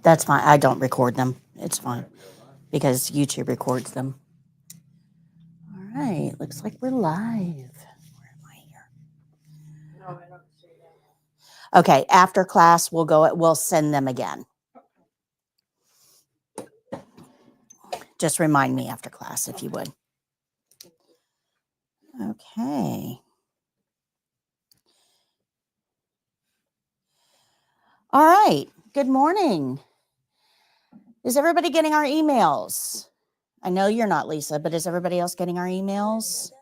That's fine. I don't record them. It's fine because YouTube records them. All right. Looks like we're live. Where am I here? No, I don't see that. Okay. After class, we'll send them again. Just remind me after class if you would. Okay. All right. Good morning. Is everybody getting our emails? I know you're not, Lisa, but is everybody else getting our emails?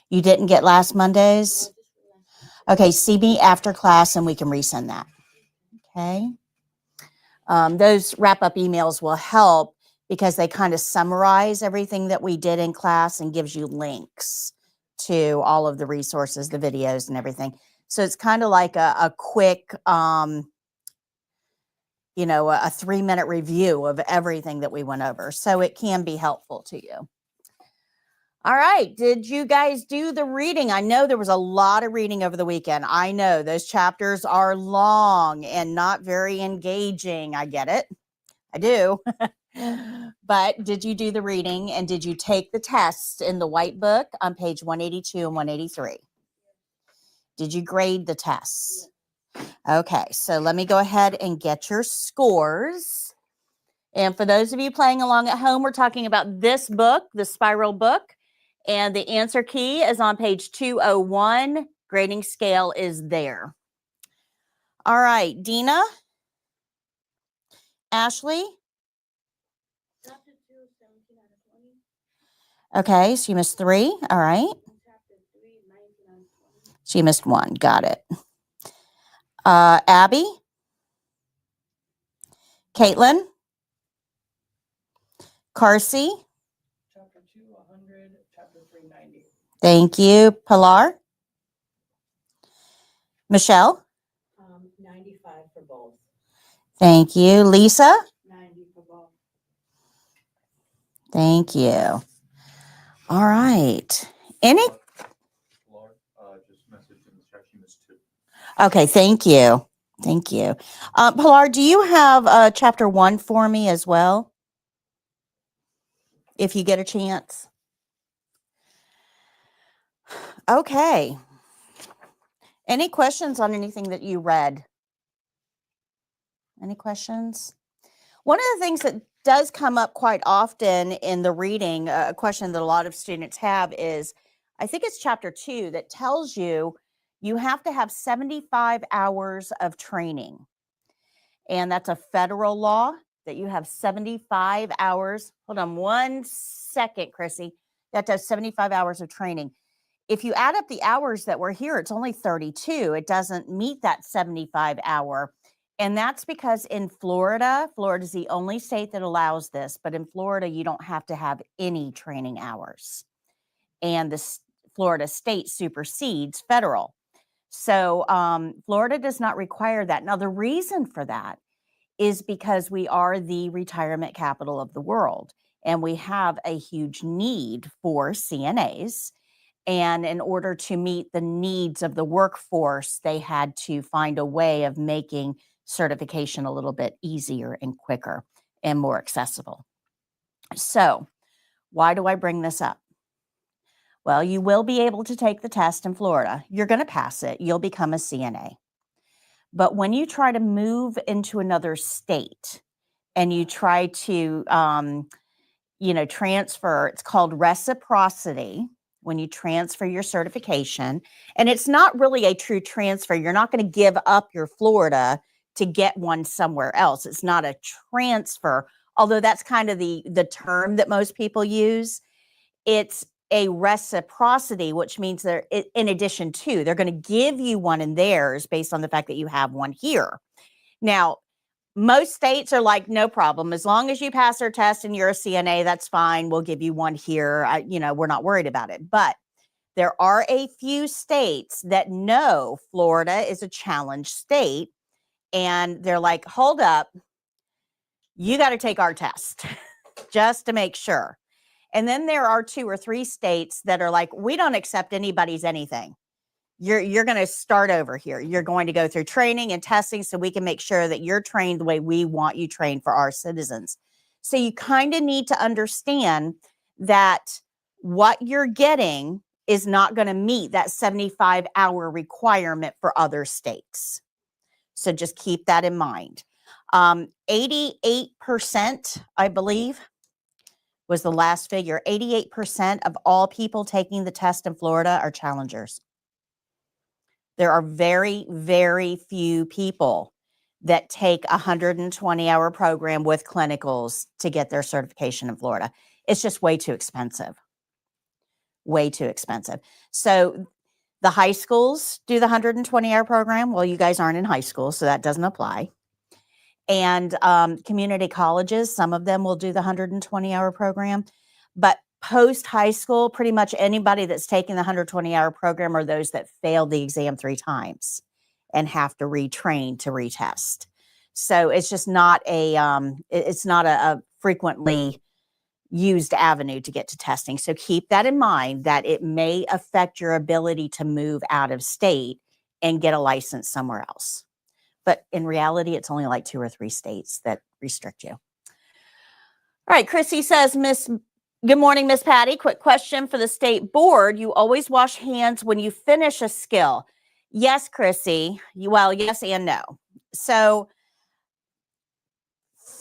You didn't get last Monday's? Okay, see me after class and we can resend that. Okay. Those wrap-up emails will help because they kind of summarize everything that we did in class and gives you links to all of the resources, the videos and everything. So it's kind of like a quick, a 3-minute review of everything that we went over. So it can be helpful to you. All right. Did you guys do the reading? I know there was a lot of reading over the weekend. I know those chapters are long and not very engaging. I get it. I do. But did you do the reading and did you take the tests in the white book on page 182 and 183? Did you grade the tests? Okay. So let me go ahead and get your scores. And for those of you playing along at home, we're talking about this book, the Spiral book. And the answer key is on page 201. Grading scale is there. All right, Dina, Ashley. Chapter 2, 17 out of 20. Okay, so you missed 3. All right. Chapter 3, 19 out of 20. So you missed 1. Got it. Abby, Caitlin, Carsey. Chapter 2, 100. Chapter 3, 90. Thank you. Pilar, Michelle. 95 for both. Thank you. Lisa. 90 for both. Thank you. All right. Any? Just message in the chat. She missed 2. Okay, thank you. Thank you. Pilar, do you have chapter 1 for me as well? If you get a chance. Okay. Any questions on anything that you read? Any questions? One of the things that does come up quite often in the reading, a question that a lot of students have is, I think it's chapter 2 that tells you you have to have 75 hours of training. And that's a federal law that you have 75 hours. Hold on 1 second, Chrissy. You have to have 75 hours of training. If you add up the hours that were here, it's only 32. It doesn't meet that 75 hour. And that's because in Florida is the only state that allows this. But in Florida, you don't have to have any training hours. And the Florida state supersedes federal. So Florida does not require that. Now, the reason for that is because we are the retirement capital of the world. And we have a huge need for CNAs. And in order to meet the needs of the workforce, they had to find a way of making certification a little bit easier and quicker and more accessible. So why do I bring this up? Well, you will be able to take the test in Florida. You're going to pass it. You'll become a CNA. But when you try to move into another state and you try to, transfer, it's called reciprocity. When you transfer your certification, and it's not really a true transfer. You're not going to give up your Florida to get one somewhere else. It's not a transfer, although that's kind of the term that most people use. It's a reciprocity, which means they're in addition to, they're going to give you one in theirs based on the fact that you have one here. Now, most states are like, no problem. As long as you pass our test and you're a CNA, that's fine. We'll give you one here. We're not worried about it. But there are a few states that know Florida is a challenge state. And they're like, hold up. You got to take our test just to make sure. And then there are 2 or 3 states that are like, we don't accept anybody's anything. You're going to start over here. You're going to go through training and testing so we can make sure that you're trained the way we want you trained for our citizens. So you kind of need to understand that what you're getting is not going to meet that 75-hour requirement for other states. So just keep that in mind. 88%, I believe, was the last figure. 88% of all people taking the test in Florida are challengers. There are very, very few people that take a 120-hour program with clinicals to get their certification in Florida. It's just way too expensive. Way too expensive. So the high schools do the 120-hour program. Well, you guys aren't in high school, so that doesn't apply. And community colleges, some of them will do the 120-hour program. But post-high school, pretty much anybody that's taking the 120-hour program are those that failed the exam 3 times and have to retrain to retest. So it's just not a frequently used avenue to get to testing. So keep that in mind, that it may affect your ability to move out of state and get a license somewhere else. But in reality, it's only like 2 or 3 states that restrict you. All right, Chrissy says, good morning, Miss Patty. Quick question for the state board. You always wash hands when you finish a skill. Yes, Chrissy. Well, yes and no. So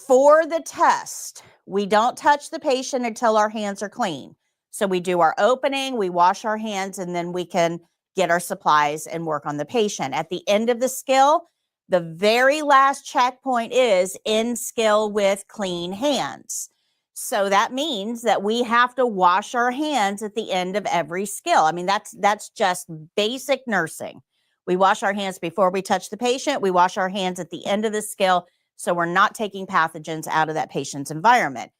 for the test, we don't touch the patient until our hands are clean. So we do our opening, we wash our hands, and then we can get our supplies and work on the patient. At the end of the skill, the very last checkpoint is in skill with clean hands. So that means that we have to wash our hands at the end of every skill. I mean, that's just basic nursing. We wash our hands before we touch the patient. We wash our hands at the end of the skill, so we're not taking pathogens out of that patient's environment.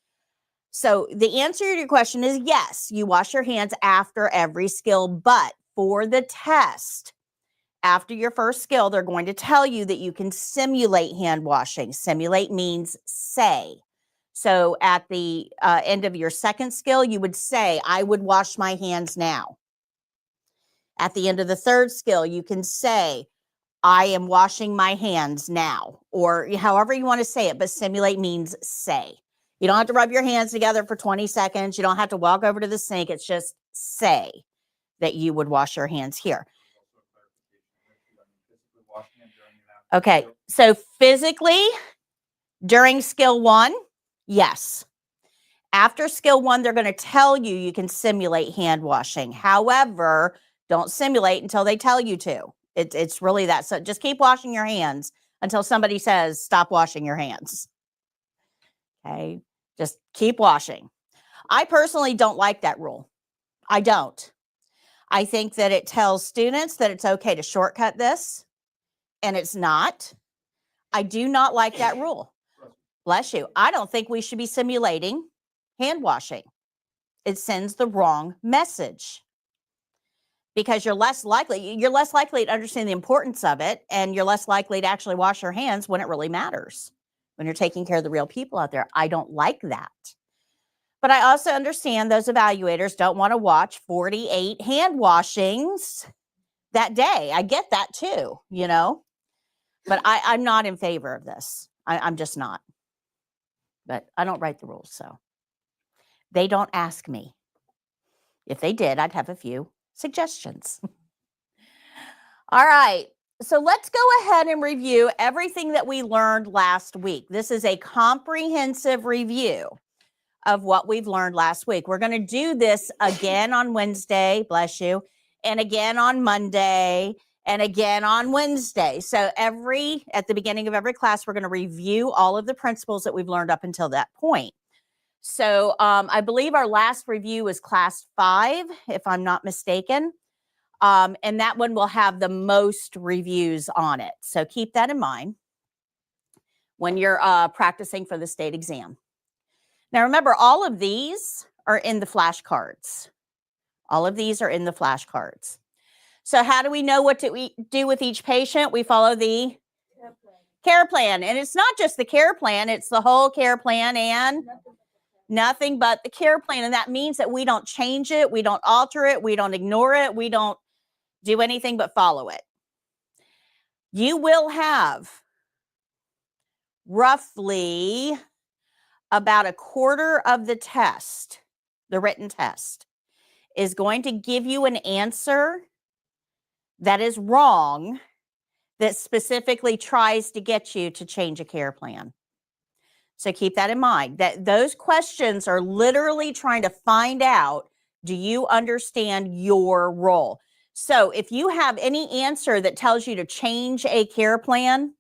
So the answer to your question is yes, you wash your hands after every skill, but for the test, after your first skill, they're going to tell you that you can simulate hand washing. Simulate means say. So at the end of your second skill, you would say, I would wash my hands now. At the end of the third skill, you can say, I am washing my hands now, or however you want to say it, but simulate means say. You don't have to rub your hands together for 20 seconds. You don't have to walk over to the sink. It's just say that you would wash your hands here. Okay, so physically, during skill 1, yes. After skill 1, they're going to tell you you can simulate hand washing. However, don't simulate until they tell you to. It's really that. So just keep washing your hands until somebody says, stop washing your hands. Okay, just keep washing. I personally don't like that rule. I don't. I think that it tells students that it's okay to shortcut this, and it's not. I do not like that rule. Bless you. I don't think we should be simulating hand washing. It sends the wrong message, because you're less likely to understand the importance of it, and you're less likely to actually wash your hands when it really matters, when you're taking care of the real people out there. I don't like that. But I also understand those evaluators don't want to watch 48 hand washings that day. I get that too, you know, but I'm not in favor of this. I'm just not. But I don't write the rules, so they don't ask me. If they did, I'd have a few suggestions. All right, so let's go ahead and review everything that we learned last week. This is a comprehensive review of what we've learned last week. We're going to do this again on Wednesday, bless you, and again on Monday, and again on Wednesday. So at the beginning of every class, we're going to review all of the principles that we've learned up until that point. So I believe our last review was class 5, if I'm not mistaken. And that one will have the most reviews on it. So keep that in mind when you're practicing for the state exam. Now, remember, all of these are in the flashcards. All of these are in the flashcards. So how do we know what to do with each patient? We follow the care plan. And it's not just the care plan. It's the whole care plan and nothing but the care plan. And that means that we don't change it. We don't alter it. We don't ignore it. We don't do anything but follow it. You will have roughly about a quarter of the test, the written test, is going to give you an answer that is wrong, that specifically tries to get you to change a care plan. So keep that in mind, that those questions are literally trying to find out, do you understand your role? So if you have any answer that tells you to change a care plan,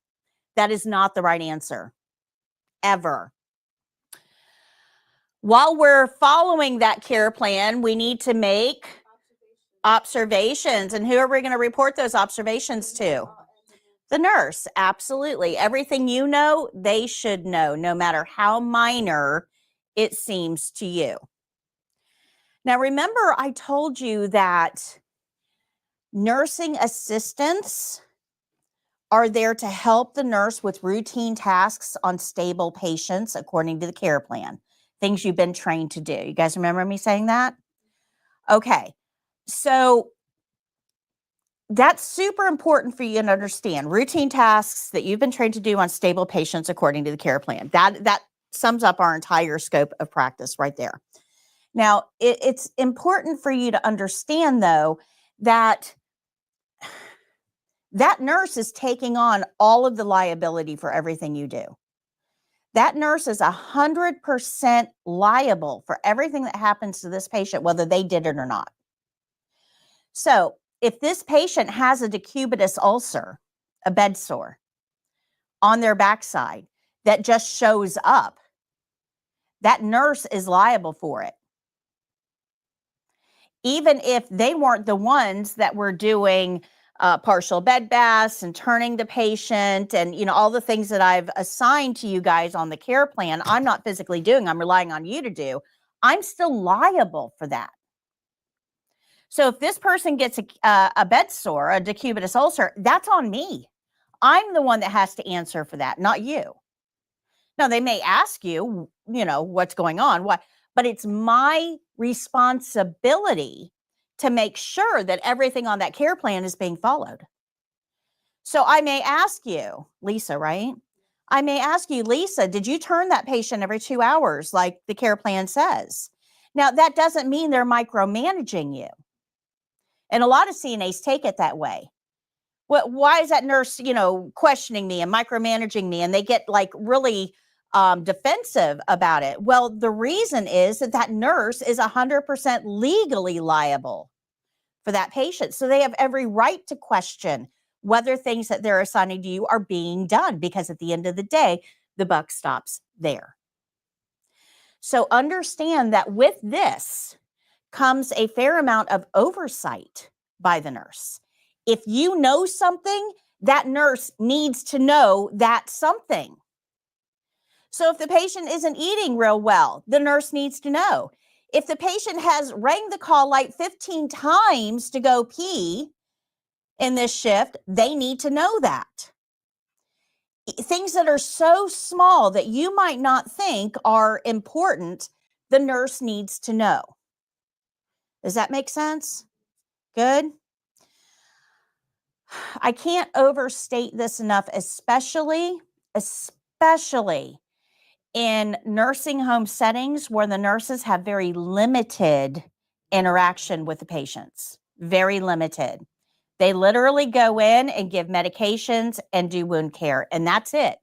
that is not the right answer, ever. While we're following that care plan, we need to make observations. And who are we going to report those observations to? The nurse, absolutely. Everything you know, they should know, no matter how minor it seems to you. Now, remember, I told you that nursing assistants are there to help the nurse with routine tasks on stable patients according to the care plan, things you've been trained to do. You guys remember me saying that? Okay, so that's super important for you to understand. Routine tasks that you've been trained to do on stable patients according to the care plan. That sums up our entire scope of practice right there. Now, it's important for you to understand, though, that nurse is taking on all of the liability for everything you do. That nurse is 100% liable for everything that happens to this patient, whether they did it or not. So if this patient has a decubitus ulcer, a bed sore on their backside that just shows up, that nurse is liable for it. Even if they weren't the ones that were doing partial bed baths and turning the patient and, all the things that I've assigned to you guys on the care plan, I'm not physically doing, I'm relying on you to do. I'm still liable for that. So if this person gets a bed sore, a decubitus ulcer, that's on me. I'm the one that has to answer for that, not you. Now, they may ask you, what's going on, what, but it's my responsibility to make sure that everything on that care plan is being followed. So I may ask you, Lisa, right? I may ask you, Lisa, did you turn that patient every 2 hours like the care plan says? Now, that doesn't mean they're micromanaging you. And a lot of CNAs take it that way. Why is that nurse, questioning me and micromanaging me? And they get really defensive about it. Well, the reason is that nurse is 100% legally liable for that patient. So they have every right to question whether things that they're assigning to you are being done, because at the end of the day, the buck stops there. So understand that with this comes a fair amount of oversight by the nurse. If you know something, that nurse needs to know that something. So if the patient isn't eating real well, the nurse needs to know. If the patient has rang the call light 15 times to go pee in this shift, they need to know that. Things that are so small that you might not think are important, the nurse needs to know. Does that make sense? Good. I can't overstate this enough, especially in nursing home settings where the nurses have very limited interaction with the patients. Very limited. They literally go in and give medications and do wound care, and that's it.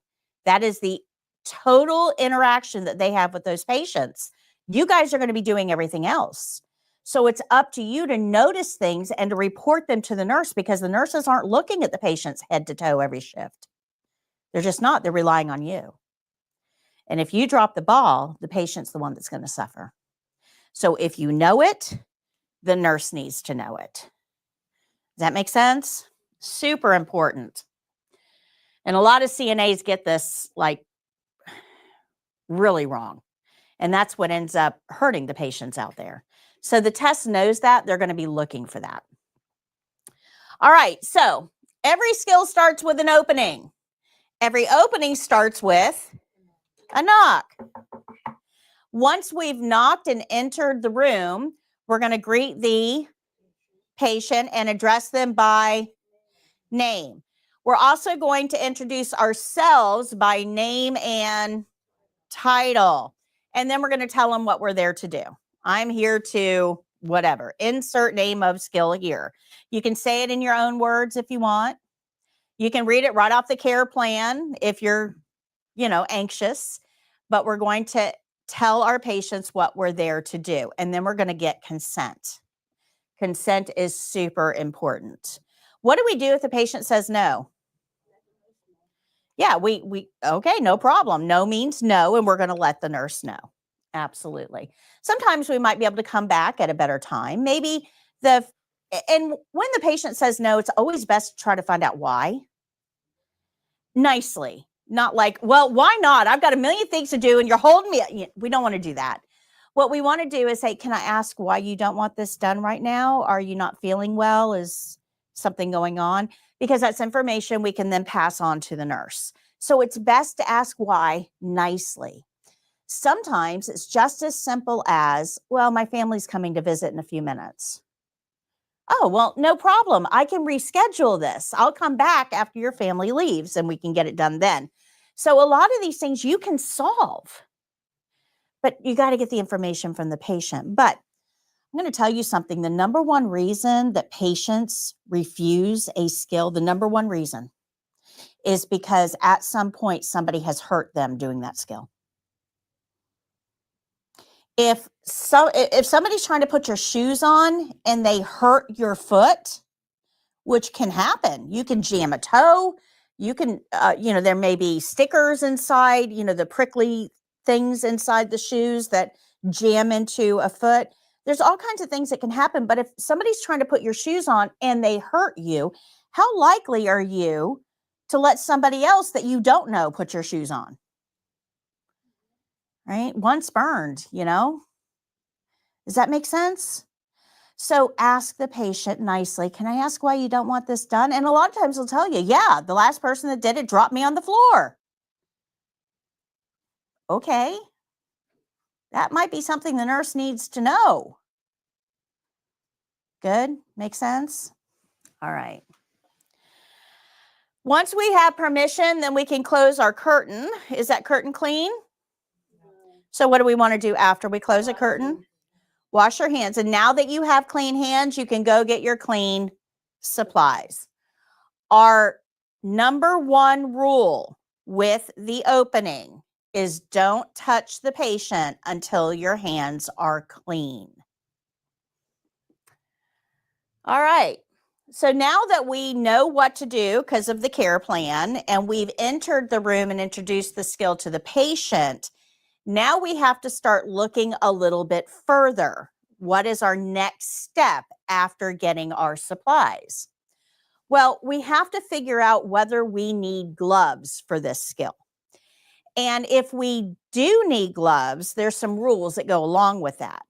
That is the total interaction that they have with those patients. You guys are going to be doing everything else. So it's up to you to notice things and to report them to the nurse, because the nurses aren't looking at the patients head to toe every shift. They're just not. They're relying on you. And if you drop the ball, the patient's the one that's going to suffer. So if you know it, the nurse needs to know it. Does that make sense? Super important. And a lot of CNAs get this really wrong. And that's what ends up hurting the patients out there. So the test knows that. They're going to be looking for that. All right. So every skill starts with an opening. Every opening starts with a knock. Once we've knocked and entered the room, we're going to greet the patient and address them by name. We're also going to introduce ourselves by name and title. And then we're going to tell them what we're there to do. I'm here to whatever, insert name of skill here. You can say it in your own words if you want. You can read it right off the care plan if you're, anxious, but we're going to tell our patients what we're there to do. And then we're going to get consent. Consent is super important. What do we do if the patient says no? Yeah, we okay, no problem. No means no, and we're going to let the nurse know. Absolutely. Sometimes we might be able to come back at a better time. Maybe and when the patient says no, it's always best to try to find out why. Nicely, not like, well, why not? I've got a million things to do and you're holding me. We don't want to do that. What we want to do is say, can I ask why you don't want this done right now? Are you not feeling well? Is something going on? Because that's information we can then pass on to the nurse. So it's best to ask why nicely. Sometimes it's just as simple as, well, my family's coming to visit in a few minutes. Oh, well, no problem. I can reschedule this. I'll come back after your family leaves and we can get it done then. So a lot of these things you can solve, but you got to get the information from the patient. But I'm going to tell you something. The number one reason that patients refuse a skill, the number one reason is because at some point somebody has hurt them doing that skill. If somebody's trying to put your shoes on and they hurt your foot, which can happen, you can jam a toe, you can, there may be stickers inside, the prickly things inside the shoes that jam into a foot. There's all kinds of things that can happen. But if somebody's trying to put your shoes on and they hurt you, how likely are you to let somebody else that you don't know put your shoes on? Right? Once burned, Does that make sense? So ask the patient nicely, can I ask why you don't want this done? And a lot of times they'll tell you, yeah, the last person that did it dropped me on the floor. Okay. That might be something the nurse needs to know. Good? Makes sense? All right. Once we have permission, then we can close our curtain. Is that curtain clean? So what do we want to do after we close a curtain? Wash your hands. And now that you have clean hands, you can go get your clean supplies. Our number one rule with the opening is don't touch the patient until your hands are clean. All right. So now that we know what to do because of the care plan and we've entered the room and introduced the skill to the patient, now we have to start looking a little bit further. What is our next step after getting our supplies? Well, we have to figure out whether we need gloves for this skill. And if we do need gloves, there's some rules that go along with that.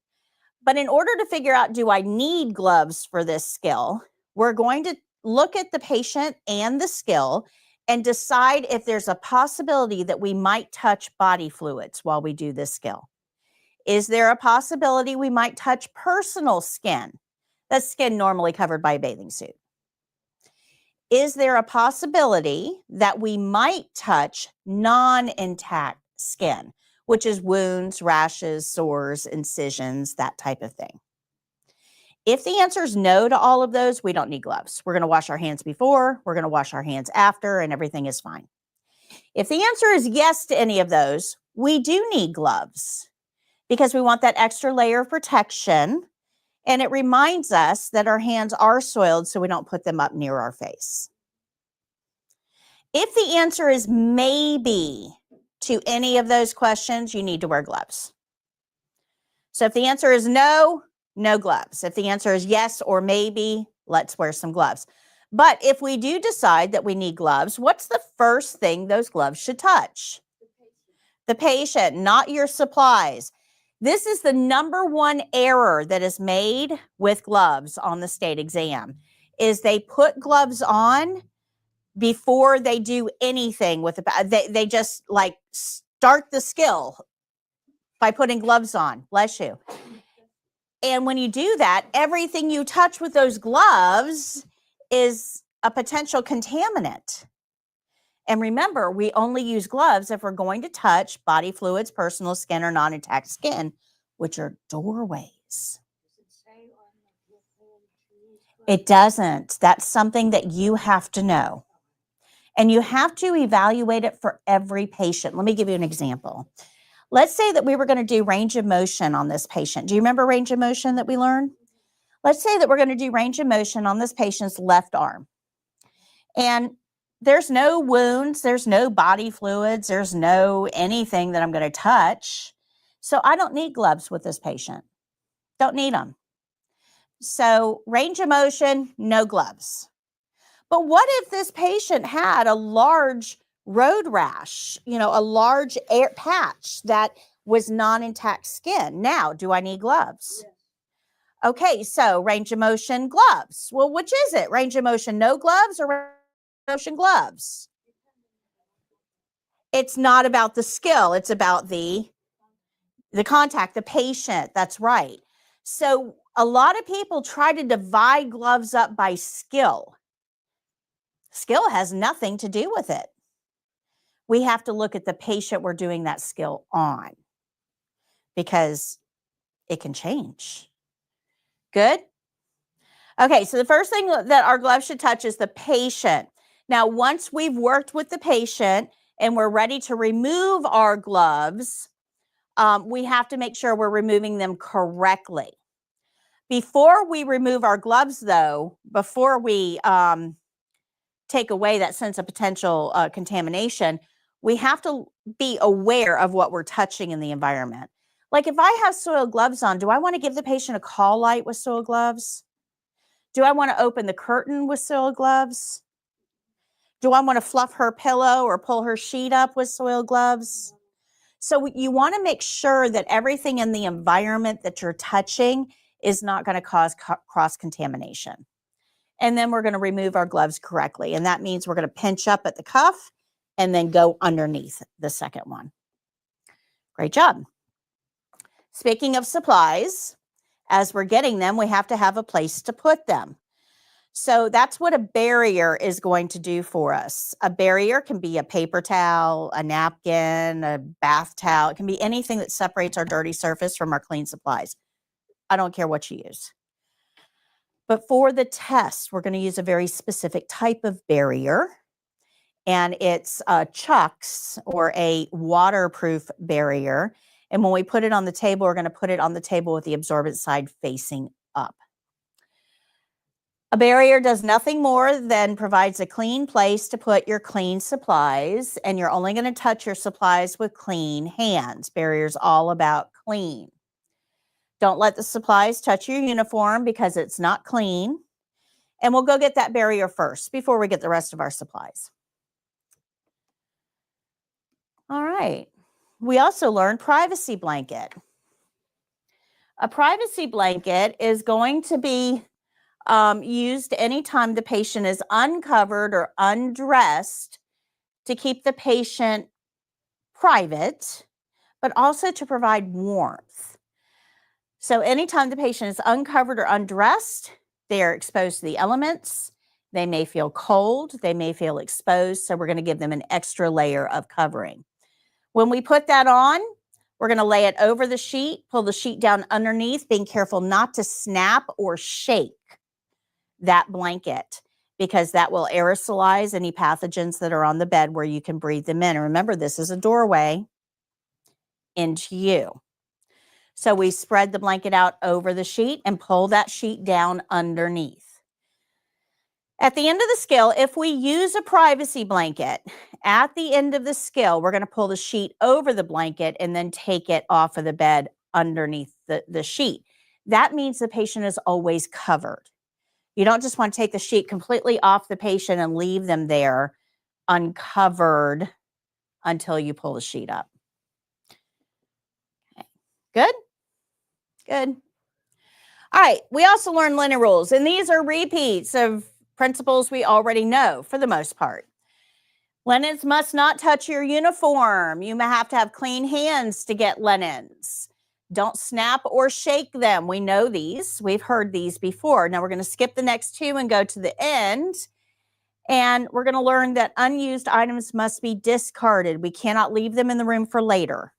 But in order to figure out, do I need gloves for this skill, we're going to look at the patient and the skill and decide if there's a possibility that we might touch body fluids while we do this skill. Is there a possibility we might touch personal skin? That's skin normally covered by a bathing suit. Is there a possibility that we might touch non-intact skin, which is wounds, rashes, sores, incisions, that type of thing? If the answer is no to all of those, we don't need gloves. We're going to wash our hands before, we're going to wash our hands after, and everything is fine. If the answer is yes to any of those, we do need gloves because we want that extra layer of protection. And it reminds us that our hands are soiled so we don't put them up near our face. If the answer is maybe to any of those questions, you need to wear gloves. So if the answer is no, no gloves. If the answer is yes or maybe, let's wear some gloves. But if we do decide that we need gloves, what's the first thing those gloves should touch? The patient, not your supplies. This is the number one error that is made with gloves on the state exam, is they put gloves on before they do anything with they just like start the skill by putting gloves on. Bless you. And when you do that, everything you touch with those gloves is a potential contaminant. And remember, we only use gloves if we're going to touch body fluids, personal skin, or non-intact skin, which are doorways. It doesn't. That's something that you have to know. And you have to evaluate it for every patient. Let me give you an example. Let's say that we were going to do range of motion on this patient. Do you remember range of motion that we learned? Let's say that we're going to do range of motion on this patient's left arm. And there's no wounds, there's no body fluids, there's no anything that I'm going to touch. So I don't need gloves with this patient. Don't need them. So range of motion, no gloves. But what if this patient had a large road rash, a large air patch that was non-intact skin? Now, do I need gloves? Yes. Okay, so range of motion, gloves. Well, which is it? Range of motion, no gloves, or range of motion, gloves? It's not about the skill. It's about the contact, the patient. That's right. So a lot of people try to divide gloves up by skill. Skill has nothing to do with it. We have to look at the patient we're doing that skill on because it can change. Good? Okay, so the first thing that our gloves should touch is the patient. Now, once we've worked with the patient and we're ready to remove our gloves, we have to make sure we're removing them correctly. Before we remove our gloves, though, before we take away that sense of potential contamination, we have to be aware of what we're touching in the environment. Like if I have soiled gloves on, do I want to give the patient a call light with soiled gloves? Do I want to open the curtain with soiled gloves? Do I want to fluff her pillow or pull her sheet up with soiled gloves? So you want to make sure that everything in the environment that you're touching is not going to cause cross-contamination. And then we're going to remove our gloves correctly. And that means we're going to pinch up at the cuff and then go underneath the second one. Great job. Speaking of supplies, as we're getting them, we have to have a place to put them. So that's what a barrier is going to do for us. A barrier can be a paper towel, a napkin, a bath towel. It can be anything that separates our dirty surface from our clean supplies. I don't care what you use. But for the test, we're going to use a very specific type of barrier. And it's Chuck's or a waterproof barrier. And when we put it on the table, we're going to put it on the table with the absorbent side facing up. A barrier does nothing more than provides a clean place to put your clean supplies, and you're only going to touch your supplies with clean hands. Barrier's all about clean. Don't let the supplies touch your uniform because it's not clean. And we'll go get that barrier first before we get the rest of our supplies. All right. We also learned privacy blanket. A privacy blanket is going to be used anytime the patient is uncovered or undressed to keep the patient private, but also to provide warmth. So anytime the patient is uncovered or undressed, they are exposed to the elements. They may feel cold. They may feel exposed. So we're going to give them an extra layer of covering. When we put that on, we're going to lay it over the sheet, pull the sheet down underneath, being careful not to snap or shake that blanket because that will aerosolize any pathogens that are on the bed where you can breathe them in. And remember, this is a doorway into you. So we spread the blanket out over the sheet and pull that sheet down underneath. At the end of the skill, if we use a privacy blanket, at the end of the skill, we're going to pull the sheet over the blanket and then take it off of the bed underneath the sheet. That means the patient is always covered. You don't just want to take the sheet completely off the patient and leave them there uncovered until you pull the sheet up. Okay. Good? Good. All right. We also learned linen rules, and these are repeats of principles we already know for the most part. Linens must not touch your uniform. You may have to have clean hands to get linens. Don't snap or shake them. We know these. We've heard these before. Now we're going to skip the next two and go to the end. And we're going to learn that unused items must be discarded. We cannot leave them in the room for later.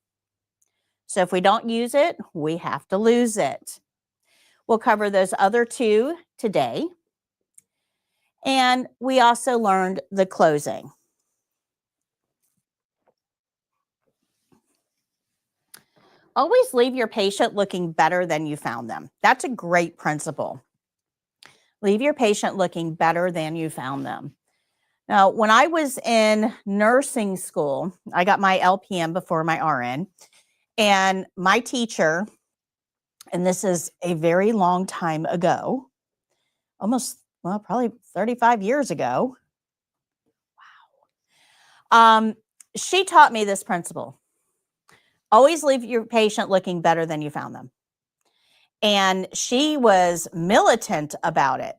So if we don't use it, we have to lose it. We'll cover those other two today. And we also learned the closing. Always leave your patient looking better than you found them. That's a great principle. Leave your patient looking better than you found them. Now, when I was in nursing school, I got my LPN before my RN, and my teacher, and this is a very long time ago, probably 35 years ago. Wow. She taught me this principle. Always leave your patient looking better than you found them. And she was militant about it.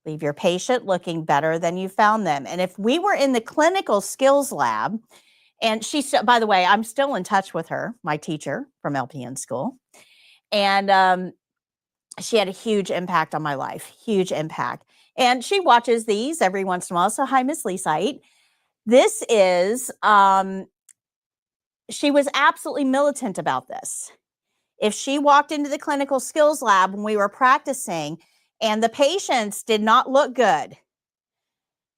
Leave your patient looking better than you found them. And if we were in the clinical skills lab, and by the way, I'm still in touch with her, my teacher from LPN school. And she had a huge impact on my life, huge impact. And she watches these every once in a while. So hi, Miss Leesite. This is, she was absolutely militant about this. If she walked into the clinical skills lab when we were practicing and the patients did not look good,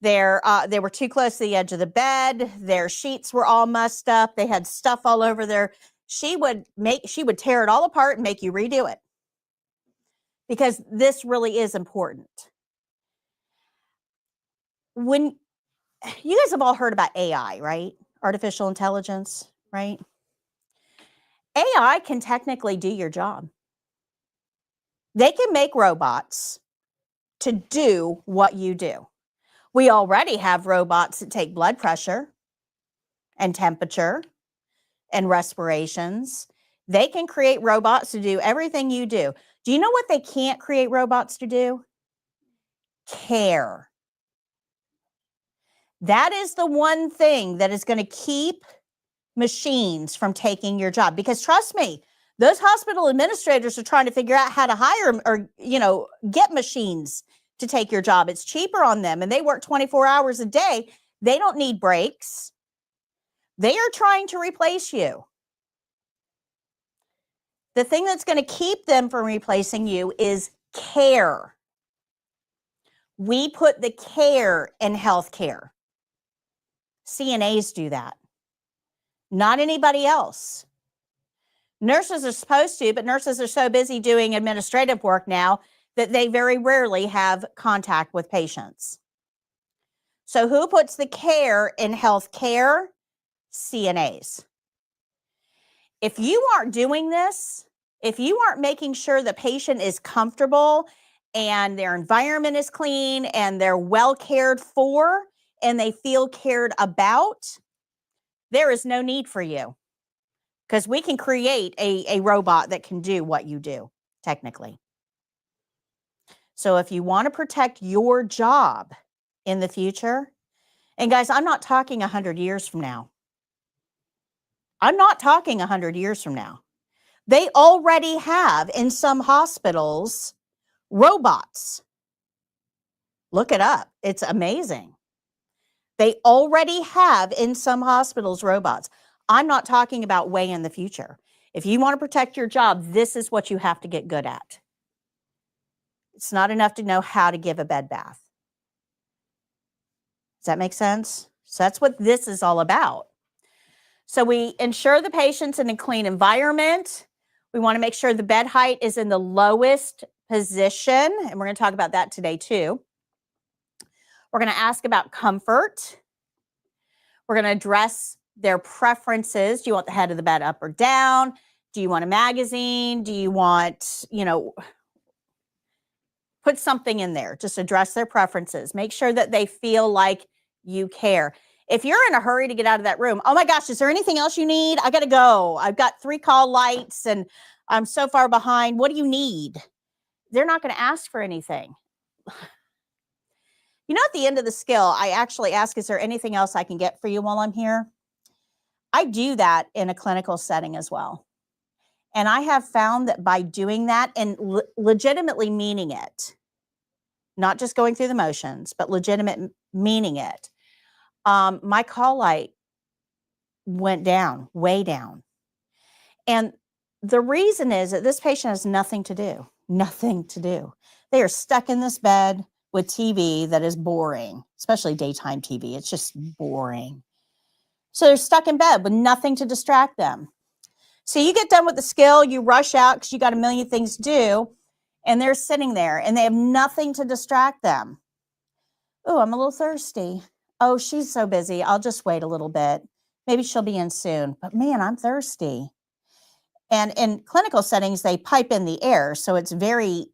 they were too close to the edge of the bed, their sheets were all mussed up, they had stuff all over there, she would tear it all apart and make you redo it. Because this really is important. When you guys have all heard about AI, right? Artificial intelligence, right? AI can technically do your job. They can make robots to do what you do. We already have robots that take blood pressure and temperature and respirations. They can create robots to do everything you do. Do you know what they can't create robots to do? Care. That is the one thing that is going to keep machines from taking your job. Because trust me, those hospital administrators are trying to figure out how to hire or, get machines to take your job. It's cheaper on them and they work 24 hours a day. They don't need breaks. They are trying to replace you. The thing that's going to keep them from replacing you is care. We put the care in healthcare. CNAs do that. Not anybody else. Nurses are supposed to, but nurses are so busy doing administrative work now that they very rarely have contact with patients. So who puts the care in healthcare? CNAs. If you aren't doing this, if you aren't making sure the patient is comfortable and their environment is clean and they're well cared for and they feel cared about, there is no need for you. Because we can create a robot that can do what you do, technically. So if you want to protect your job in the future, and guys, I'm not talking 100 years from now. I'm not talking 100 years from now. They already have, in some hospitals, robots. Look it up. It's amazing. They already have, in some hospitals, robots. I'm not talking about way in the future. If you want to protect your job, this is what you have to get good at. It's not enough to know how to give a bed bath. Does that make sense? So that's what this is all about. So we ensure the patient's in a clean environment. We want to make sure the bed height is in the lowest position. And we're going to talk about that today too. We're going to ask about comfort. We're going to address their preferences. Do you want the head of the bed up or down? Do you want a magazine? Do you want, put something in there. Just address their preferences. Make sure that they feel like you care. If you're in a hurry to get out of that room, oh my gosh, is there anything else you need? I got to go. I've got 3 call lights and I'm so far behind. What do you need? They're not going to ask for anything. At the end of the skill, I actually ask, is there anything else I can get for you while I'm here? I do that in a clinical setting as well. And I have found that by doing that and legitimately meaning it, not just going through the motions, but legitimate meaning it, my call light went down, way down. And the reason is that this patient has nothing to do, nothing to do. They are stuck in this bed with TV that is boring, especially daytime TV. It's just boring. So they're stuck in bed with nothing to distract them. So you get done with the skill, you rush out because you got a million things to do, and they're sitting there and they have nothing to distract them. Oh, I'm a little thirsty. Oh, she's so busy. I'll just wait a little bit. Maybe she'll be in soon. But man, I'm thirsty. And in clinical settings, they pipe in the air, so it's very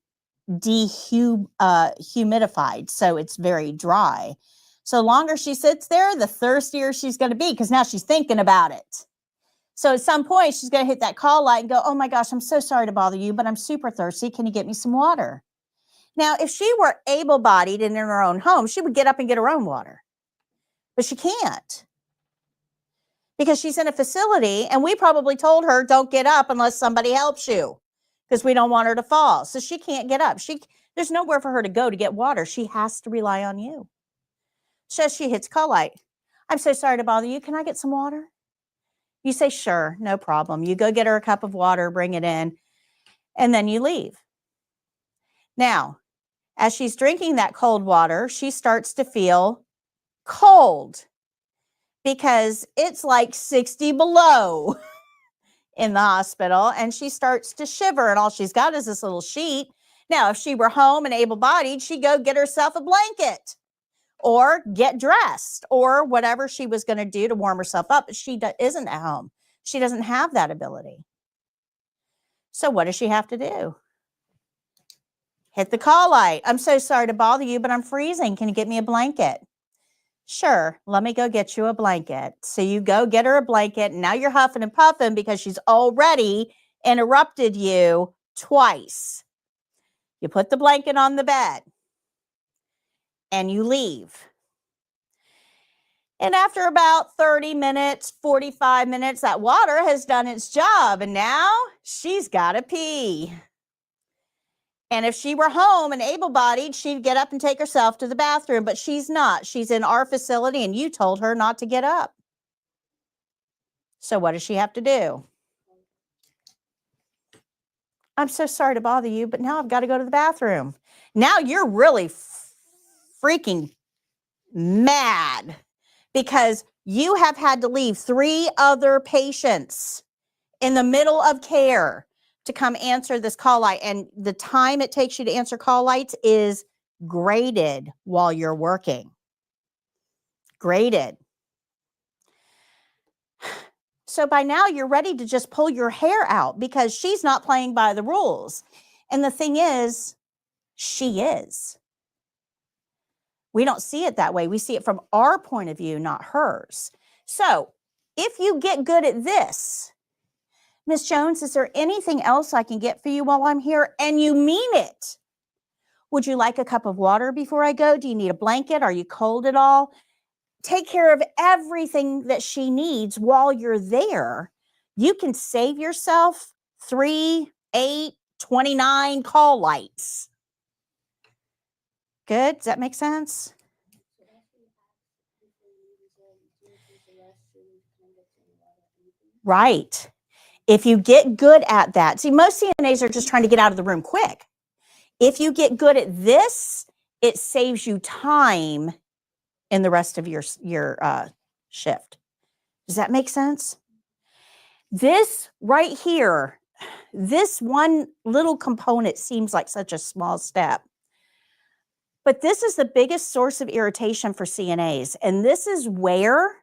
dehumidified, so it's very dry. So the longer she sits there, the thirstier she's going to be because now she's thinking about it. So at some point, she's going to hit that call light and go, oh my gosh, I'm so sorry to bother you, but I'm super thirsty. Can you get me some water? Now, if she were able-bodied and in her own home, she would get up and get her own water. But she can't because she's in a facility, and we probably told her, don't get up unless somebody helps you because we don't want her to fall. So she can't get up. There's nowhere for her to go to get water. She has to rely on you. So she hits call light. I'm so sorry to bother you. Can I get some water? You say, sure, no problem. You go get her a cup of water, bring it in, and then you leave. Now, as she's drinking that cold water, she starts to feel cold because it's like 60 below in the hospital, and she starts to shiver, and all she's got is this little sheet. Now, if she were home and able-bodied, she'd go get herself a blanket or get dressed or whatever she was going to do to warm herself up, but she isn't at home. She doesn't have that ability. So what does she have to do? Hit the call light. I'm so sorry to bother you, but I'm freezing. Can you get me a blanket? Sure, let me go get you a blanket. So you go get her a blanket, and now you're huffing and puffing because she's already interrupted you twice. You put the blanket on the bed, and you leave. And after about 30 minutes, 45 minutes, that water has done its job, and now she's got to pee. And if she were home and able-bodied, she'd get up and take herself to the bathroom, but she's not. She's in our facility, and you told her not to get up. So what does she have to do? I'm so sorry to bother you, but now I've got to go to the bathroom. Now you're really freaking mad because you have had to leave 3 other patients in the middle of care to come answer this call light. And the time it takes you to answer call lights is graded while you're working. Graded. So by now you're ready to just pull your hair out because she's not playing by the rules. And the thing is, she is. We don't see it that way. We see it from our point of view, not hers. So if you get good at this, Miss Jones, is there anything else I can get for you while I'm here? And you mean it. Would you like a cup of water before I go? Do you need a blanket? Are you cold at all? Take care of everything that she needs while you're there. You can save yourself 3, 8, 29 call lights. Good? Does that make sense? Right. If you get good at that, see, most CNAs are just trying to get out of the room quick. If you get good at this, it saves you time in the rest of your shift. Does that make sense? This right here, this one little component seems like such a small step. But this is the biggest source of irritation for CNAs. And this is where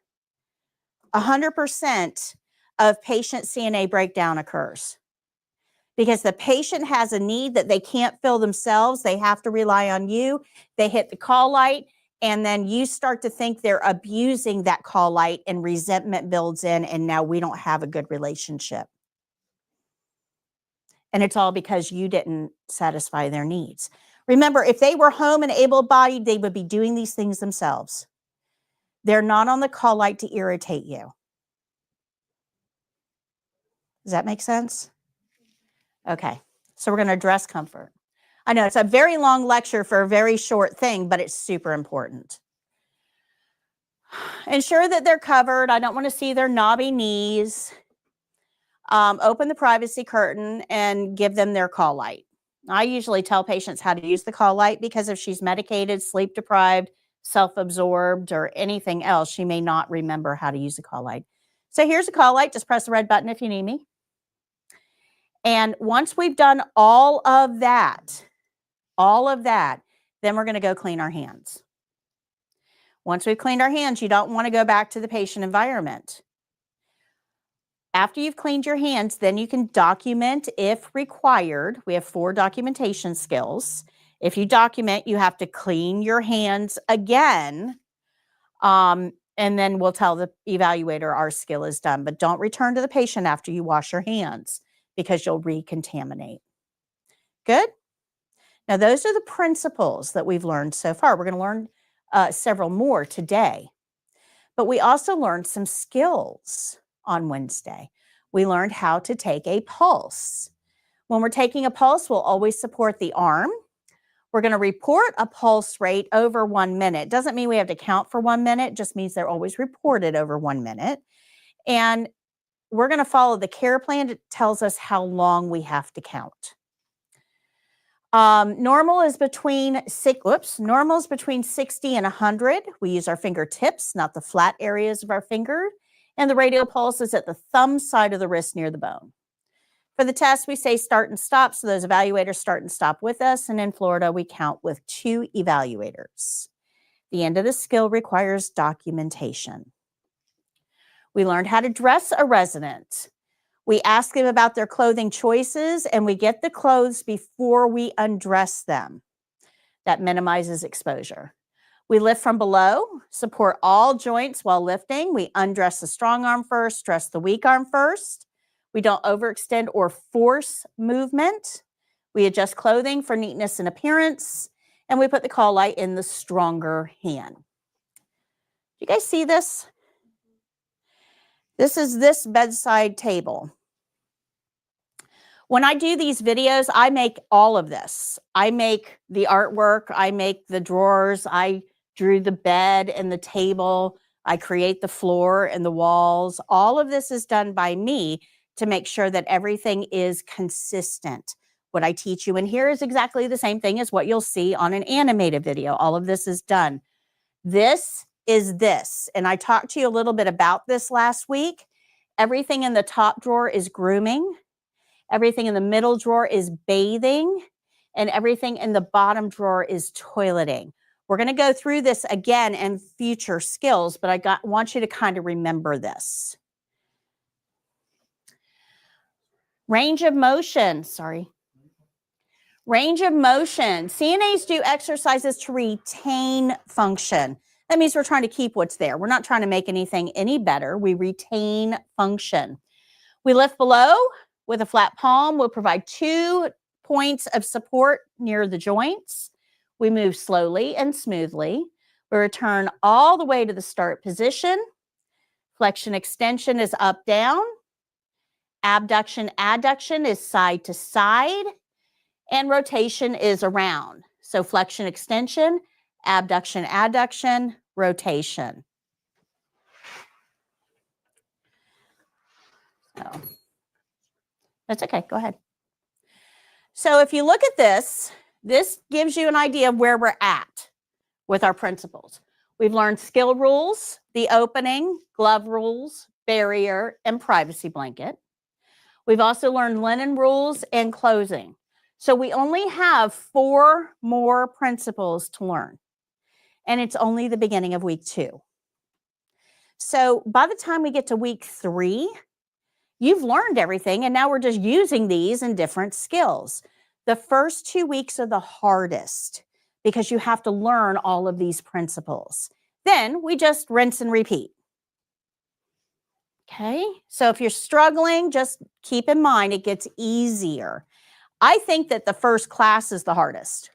100% of patient CNA breakdown occurs. Because the patient has a need that they can't fill themselves. They have to rely on you. They hit the call light, and then you start to think they're abusing that call light, and resentment builds in, and now we don't have a good relationship. And it's all because you didn't satisfy their needs. Remember, if they were home and able-bodied, they would be doing these things themselves. They're not on the call light to irritate you. Does that make sense? Okay, so we're going to address comfort. I know it's a very long lecture for a very short thing, but it's super important. Ensure that they're covered. I don't want to see their knobby knees. Open the privacy curtain and give them their call light. I usually tell patients how to use the call light because if she's medicated, sleep deprived, self-absorbed, or anything else, she may not remember how to use the call light. So here's a call light. Just press the red button if you need me. And once we've done all of that, then we're going to go clean our hands. Once we've cleaned our hands, you don't want to go back to the patient environment. After you've cleaned your hands, then you can document if required. We have 4 documentation skills. If you document, you have to clean your hands again. And then we'll tell the evaluator our skill is done. But don't return to the patient after you wash your hands because you'll recontaminate. Good? Now, those are the principles that we've learned so far. We're going to learn several more today. But we also learned some skills on Wednesday. We learned how to take a pulse. When we're taking a pulse, we'll always support the arm. We're going to report a pulse rate over 1 minute. Doesn't mean we have to count for 1 minute, just means they're always reported over 1 minute. And we're going to follow the care plan that tells us how long we have to count. Normal is between 60 and 100. We use our fingertips, not the flat areas of our finger. And the radial pulse is at the thumb side of the wrist near the bone. For the test, we say start and stop. So those evaluators start and stop with us. And in Florida, we count with 2 evaluators. The end of the skill requires documentation. We learned how to dress a resident. We ask them about their clothing choices, and we get the clothes before we undress them. That minimizes exposure. We lift from below, support all joints while lifting. We undress the strong arm first, dress the weak arm first. We don't overextend or force movement. We adjust clothing for neatness and appearance, and we put the call light in the stronger hand. You guys see this? This is this bedside table. When I do these videos, I make all of this. I make the artwork, I make the drawers, I drew the bed and the table, I create the floor and the walls. All of this is done by me to make sure that everything is consistent. What I teach you in here is exactly the same thing as what you'll see on an animated video. All of this is done. This is this, and I talked to you a little bit about this last week. Everything in the top drawer is grooming. Everything in the middle drawer is bathing, and everything in the bottom drawer is toileting. We're going to go through this again in future skills, but I want you to kind of remember this. Range of motion, Range of motion. CNAs do exercises to retain function. That means we're trying to keep what's there. We're not trying to make anything any better. We retain function. We lift below with a flat palm. We'll provide 2 points of support near the joints. We move slowly and smoothly. We return all the way to the start position. Flexion extension is up, down. Abduction, adduction is side to side. And rotation is around. So flexion, extension, abduction, adduction, rotation. So that's okay. Go ahead. So if you look at this, this gives you an idea of where we're at with our principles. We've learned skill rules, the opening, glove rules, barrier, and privacy blanket. We've also learned linen rules and closing. So we only have 4 more principles to learn. And it's only the beginning of week 2. So by the time we get to week 3, you've learned everything, and now we're just using these in different skills. The first 2 weeks are the hardest because you have to learn all of these principles. Then we just rinse and repeat. Okay, so if you're struggling, just keep in mind it gets easier. I think that the first class is the hardest.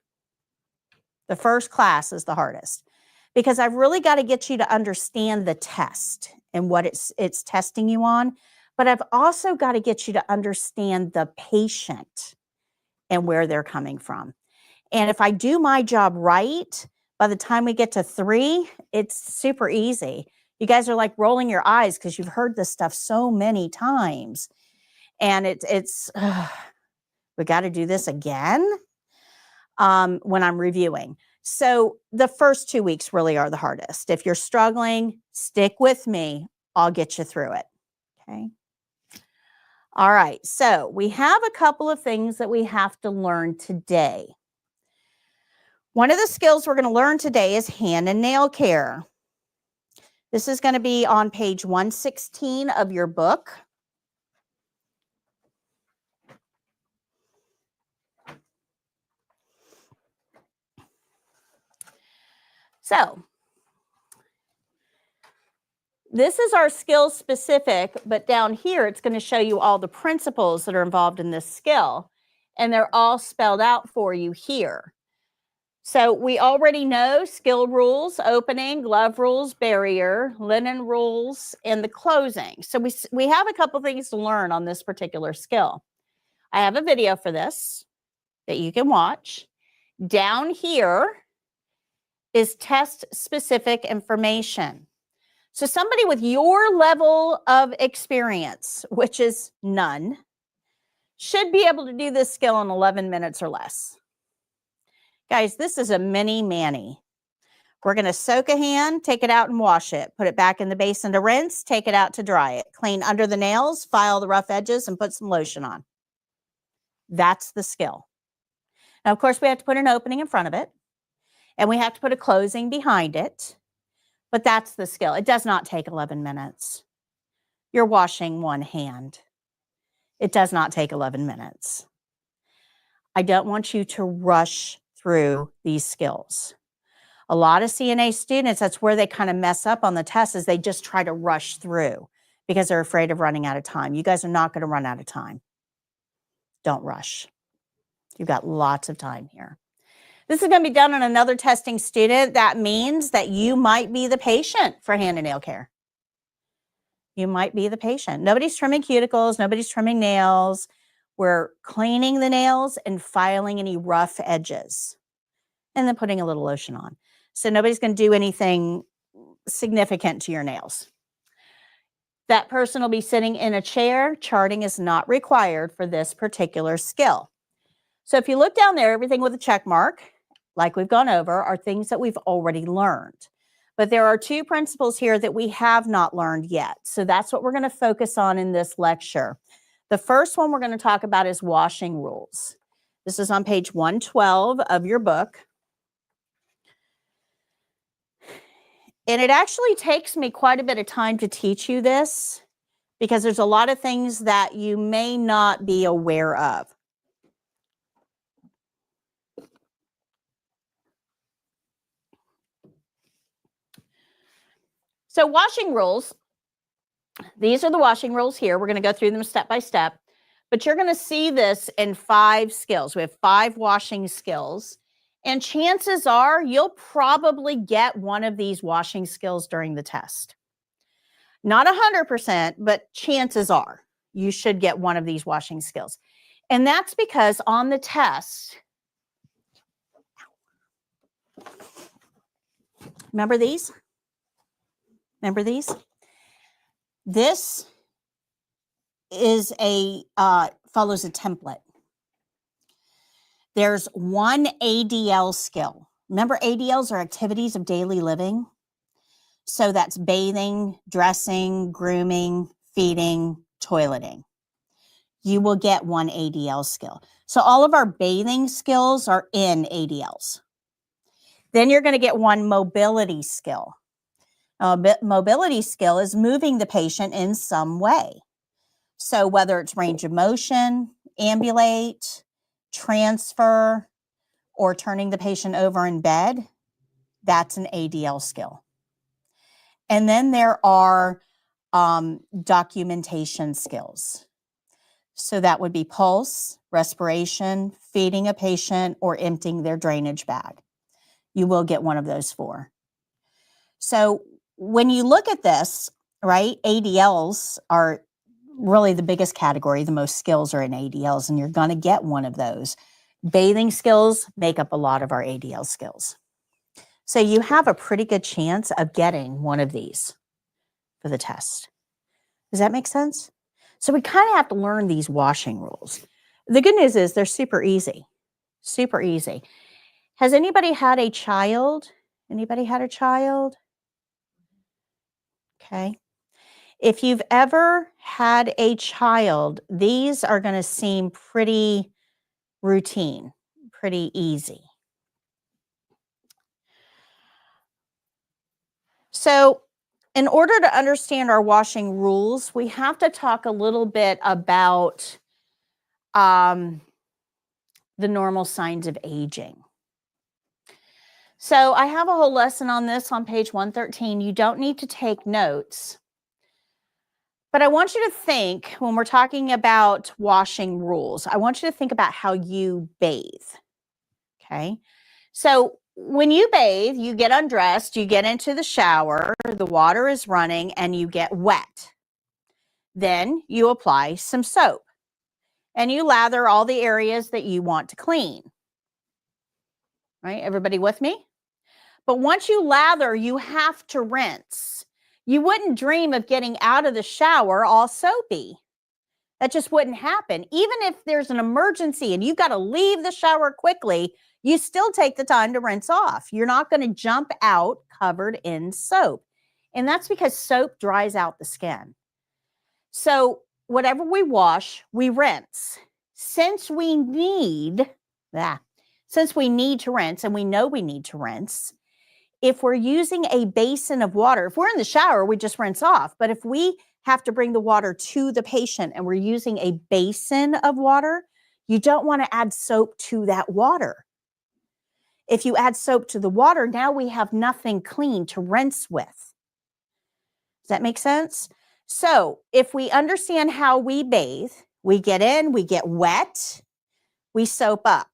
The first class is the hardest because I've really got to get you to understand the test and what it's testing you on. but I've also got to get you to understand the patient and where they're coming from. And if I do my job right, by the time we get to 3, it's super easy. You guys are like rolling your eyes because you've heard this stuff so many times. And we got to do this again when I'm reviewing. So the first 2 weeks really are the hardest. If you're struggling, stick with me. I'll get you through it. Okay. All right. So we have a couple of things that we have to learn today. One of the skills we're going to learn today is hand and nail care. This is going to be on page 116 of your book. So this is our skill specific, but down here it's going to show you all the principles that are involved in this skill, and they're all spelled out for you here. So we already know skill rules: opening, glove rules, barrier, linen rules, and the closing. So we have a couple things to learn on this particular skill. I have a video for this that you can watch. Down here is test specific information. So somebody with your level of experience, which is none, should be able to do this skill in 11 minutes or less. Guys, this is a mini mani. We're going to soak a hand, take it out and wash it, put it back in the basin to rinse, take it out to dry it, clean under the nails, file the rough edges, and put some lotion on. That's the skill. Now, of course, we have to put an opening in front of it, and we have to put a closing behind it, but that's the skill. It does not take 11 minutes. You're washing one hand. It does not take 11 minutes. I don't want you to rush through these skills. A lot of CNA students, that's where they kind of mess up on the test, is they just try to rush through because they're afraid of running out of time. You guys are not going to run out of time. Don't rush. You've got lots of time here. This is going to be done on another testing student. That means that you might be the patient for hand and nail care. You might be the patient. Nobody's trimming cuticles. Nobody's trimming nails. We're cleaning the nails and filing any rough edges and then putting a little lotion on. So nobody's going to do anything significant to your nails. That person will be sitting in a chair. Charting is not required for this particular skill. So if you look down there, everything with a check mark, like we've gone over, are things that we've already learned. But there are 2 principles here that we have not learned yet. So that's what we're going to focus on in this lecture. The first one we're going to talk about is washing rules. This is on page 112 of your book. And it actually takes me quite a bit of time to teach you this because there's a lot of things that you may not be aware of. So washing rules, these are the washing rules here. We're going to go through them step by step, but you're going to see this in 5 skills. We have 5 washing skills, and chances are you'll probably get one of these washing skills during the test. Not 100%, but chances are you should get one of these washing skills. And that's because on the test, remember these? Remember these? This is follows a template. There's one ADL skill. Remember, ADLs are activities of daily living. So that's bathing, dressing, grooming, feeding, toileting. You will get one ADL skill. So all of our bathing skills are in ADLs. Then you're going to get one mobility skill. Mobility skill is moving the patient in some way. So whether it's range of motion, ambulate, transfer, or turning the patient over in bed, that's an ADL skill. And then there are documentation skills. So that would be pulse, respiration, feeding a patient, or emptying their drainage bag. You will get one of those 4. So when you look at this, right, ADLs are really the biggest category, the most skills are in ADLs, and you're going to get one of those. Bathing skills make up a lot of our ADL skills. So you have a pretty good chance of getting one of these for the test. Does that make sense? So we kind of have to learn these washing rules. The good news is they're super easy. Super easy. Has anybody had a child? Anybody had a child? Okay. If you've ever had a child, these are going to seem pretty routine, pretty easy. So in order to understand our washing rules, we have to talk a little bit about the normal signs of aging. So I have a whole lesson on this on page 113. You don't need to take notes. But I want you to think, when we're talking about washing rules, I want you to think about how you bathe. Okay? So when you bathe, you get undressed, you get into the shower, the water is running, and you get wet. Then you apply some soap, and you lather all the areas that you want to clean. Right? Everybody with me? But once you lather, you have to rinse. You wouldn't dream of getting out of the shower all soapy. That just wouldn't happen. Even if there's an emergency and you've got to leave the shower quickly, you still take the time to rinse off. You're not going to jump out covered in soap. And that's because soap dries out the skin. So whatever we wash, we rinse. Since we need to rinse, and we know we need to rinse, if we're using a basin of water, if we're in the shower, we just rinse off. But if we have to bring the water to the patient and we're using a basin of water, you don't want to add soap to that water. If you add soap to the water, now we have nothing clean to rinse with. Does that make sense? So if we understand how we bathe, we get in, we get wet, we soap up.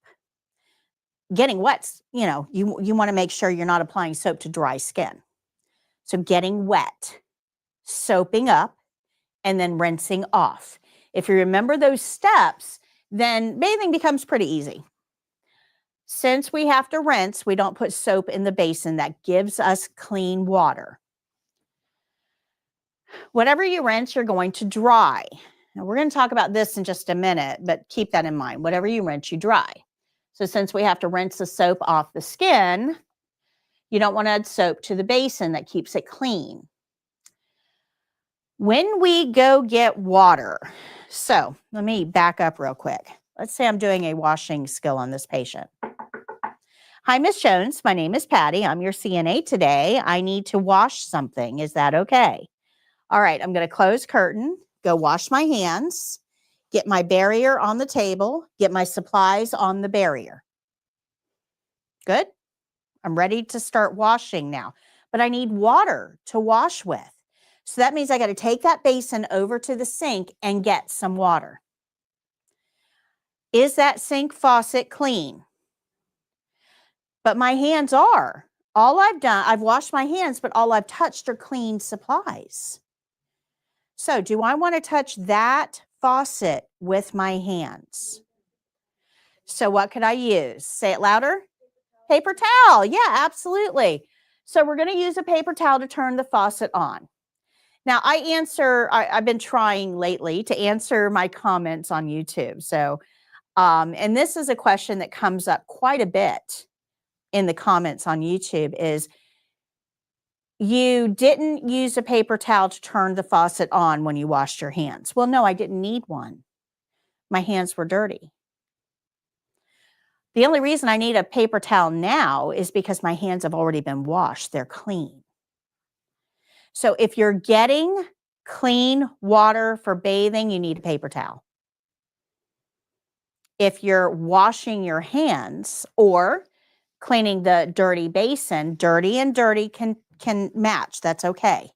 Getting wet, you want to make sure you're not applying soap to dry skin. So getting wet, soaping up, and then rinsing off. If you remember those steps, then bathing becomes pretty easy. Since we have to rinse, we don't put soap in the basin. That gives us clean water. Whatever you rinse, you're going to dry. Now, we're going to talk about this in just a minute, but keep that in mind. Whatever you rinse, you dry. So since we have to rinse the soap off the skin, you don't want to add soap to the basin. That keeps it clean. When we go get water, so let me back up real quick. Let's say I'm doing a washing skill on this patient. Hi, Miss Jones. My name is Patty. I'm your CNA today. I need to wash something. Is that okay? All right, I'm going to close curtain, go wash my hands, get my barrier on the table, get my supplies on the barrier. Good? I'm ready to start washing now, but I need water to wash with. So that means I got to take that basin over to the sink and get some water. Is that sink faucet clean? But my hands are. All I've done, I've washed my hands, but all I've touched are clean supplies. So do I want to touch that faucet with my hands? So what could I use? Say it louder. Paper towel. Yeah, absolutely. So we're going to use a paper towel to turn the faucet on. Now I've been trying lately to answer my comments on YouTube. So, and this is a question that comes up quite a bit in the comments on YouTube is, you didn't use a paper towel to turn the faucet on when you washed your hands. Well, no, I didn't need one. My hands were dirty. The only reason I need a paper towel now is because my hands have already been washed. They're clean. So if you're getting clean water for bathing, you need a paper towel. If you're washing your hands or cleaning the dirty basin, dirty and dirty can match. That's okay.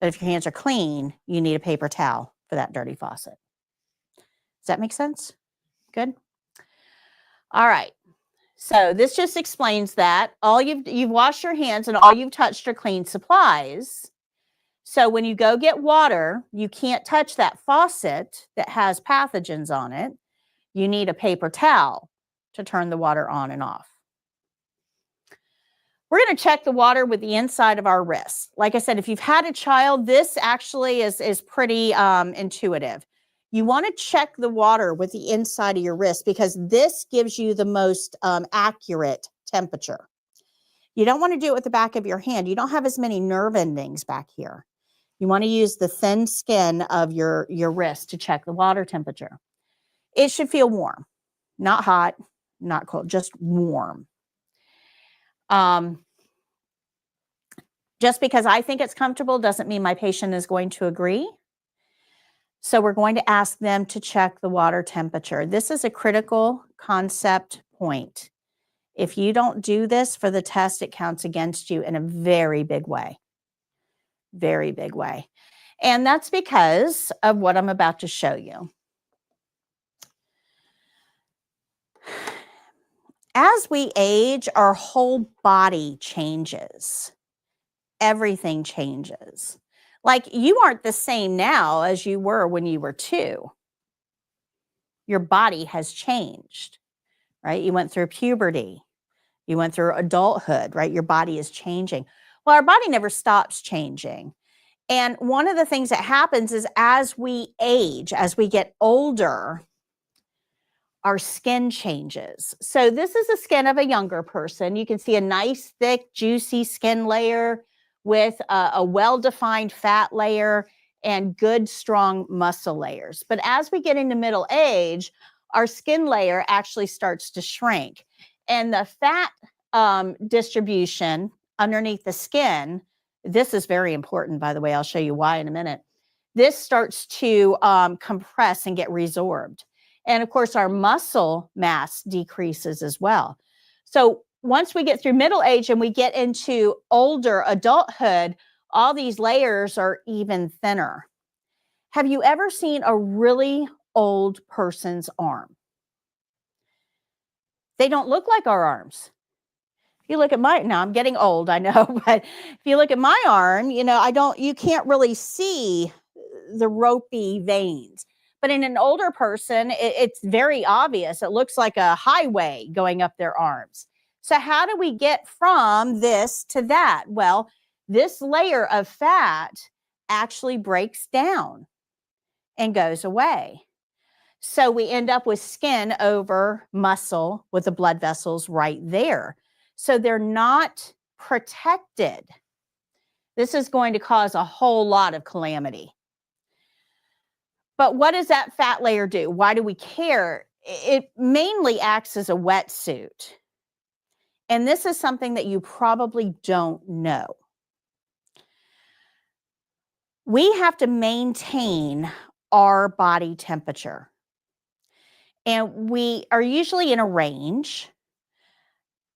But if your hands are clean, you need a paper towel for that dirty faucet. Does that make sense? Good. All right. So this just explains that you've washed your hands and all you've touched are clean supplies. So when you go get water, you can't touch that faucet that has pathogens on it. You need a paper towel to turn the water on and off. We're going to check the water with the inside of our wrist. Like I said, if you've had a child, this actually is pretty intuitive. You want to check the water with the inside of your wrist because this gives you the most accurate temperature. You don't want to do it with the back of your hand. You don't have as many nerve endings back here. You want to use the thin skin of your wrist to check the water temperature. It should feel warm, not hot, not cold, just warm. Just because I think it's comfortable doesn't mean my patient is going to agree. So we're going to ask them to check the water temperature. This is a critical concept point. If you don't do this for the test, it counts against you in a very big way. Very big way. And that's because of what I'm about to show you. As we age, our whole body changes. Everything changes. Like you aren't the same now as you were when you were 2. Your body has changed, right? You went through puberty. You went through adulthood, right? Your body is changing. Well, our body never stops changing. And one of the things that happens is as we age, as we get older, our skin changes. So this is the skin of a younger person. You can see a nice, thick, juicy skin layer with a well-defined fat layer and good, strong muscle layers. But as we get into middle age, our skin layer actually starts to shrink. And the fat distribution underneath the skin, this is very important, by the way. I'll show you why in a minute. This starts to compress and get resorbed. And of course, our muscle mass decreases as well. So once we get through middle age and we get into older adulthood, all these layers are even thinner. Have you ever seen a really old person's arm? They don't look like our arms. If you look at now I'm getting old, I know, but if you look at my arm, you can't really see the ropey veins. But in an older person, it's very obvious. It looks like a highway going up their arms. So how do we get from this to that? Well, this layer of fat actually breaks down and goes away. So we end up with skin over muscle with the blood vessels right there. So they're not protected. This is going to cause a whole lot of calamity. But what does that fat layer do? Why do we care? It mainly acts as a wetsuit. And this is something that you probably don't know. We have to maintain our body temperature. And we are usually in a range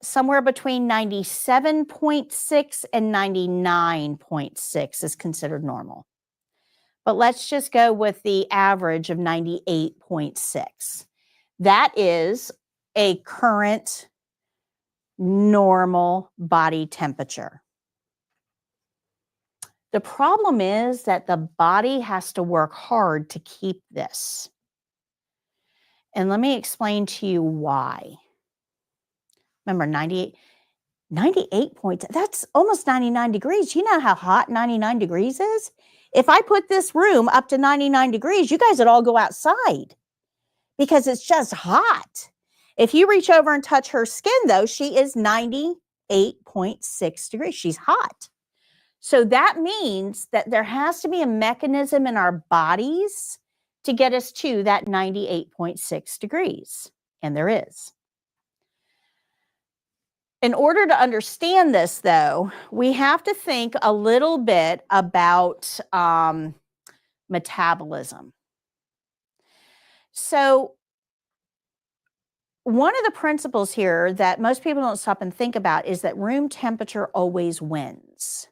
somewhere between 97.6 and 99.6 is considered normal. But let's just go with the average of 98.6. That is a current normal body temperature. The problem is that the body has to work hard to keep this. And let me explain to you why. Remember, 98 points, that's almost 99 degrees. You know how hot 99 degrees is? If I put this room up to 99 degrees, you guys would all go outside because it's just hot. If you reach over and touch her skin, though, she is 98.6 degrees. She's hot. So that means that there has to be a mechanism in our bodies to get us to that 98.6 degrees. And there is. In order to understand this, though, we have to think a little bit about metabolism. So one of the principles here that most people don't stop and think about is that room temperature always wins.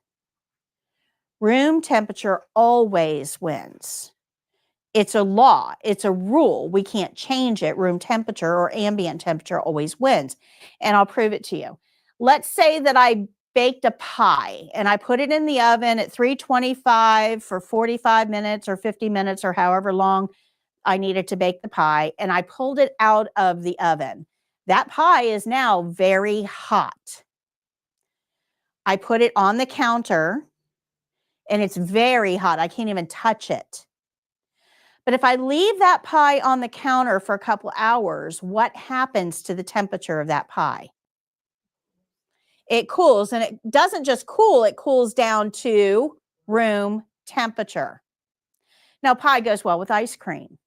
Room temperature always wins. It's a law. It's a rule. We can't change it. Room temperature or ambient temperature always wins. And I'll prove it to you. Let's say that I baked a pie and I put it in the oven at 325 for 45 minutes or 50 minutes or however long I needed to bake the pie, and I pulled it out of the oven. That pie is now very hot. I put it on the counter and it's very hot. I can't even touch it. But if I leave that pie on the counter for a couple hours, what happens to the temperature of that pie? It cools, and it doesn't just cool, it cools down to room temperature. Now, pie goes well with ice cream.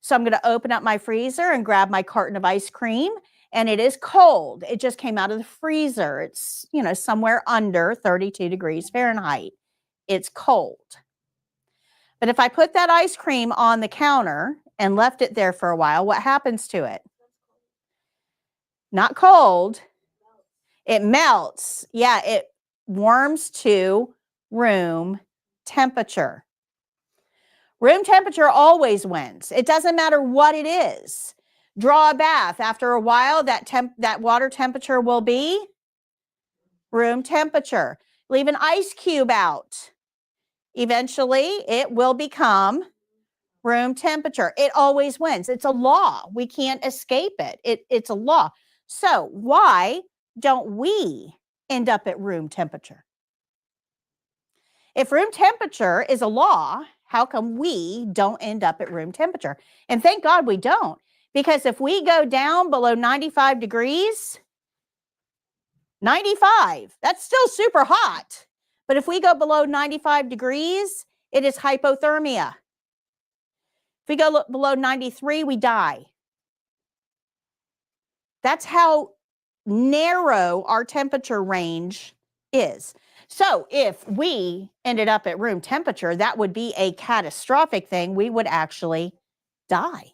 So I'm going to open up my freezer and grab my carton of ice cream, and it is cold. It just came out of the freezer. It's, somewhere under 32 degrees Fahrenheit. It's cold. But if I put that ice cream on the counter and left it there for a while, what happens to it? Not cold. It melts. Yeah, it warms to room temperature. Room temperature always wins. It doesn't matter what it is. Draw a bath. After a while, that water temperature will be room temperature. Leave an ice cube out. Eventually, it will become room temperature. It always wins. It's a law. We can't escape it. It's a law. So why don't we end up at room temperature? If room temperature is a law, how come we don't end up at room temperature? And thank God we don't, because if we go down below 95 degrees, 95, that's still super hot. But if we go below 95 degrees, it is hypothermia. If we go below 93, we die. That's how narrow our temperature range is. So if we ended up at room temperature, that would be a catastrophic thing. We would actually die.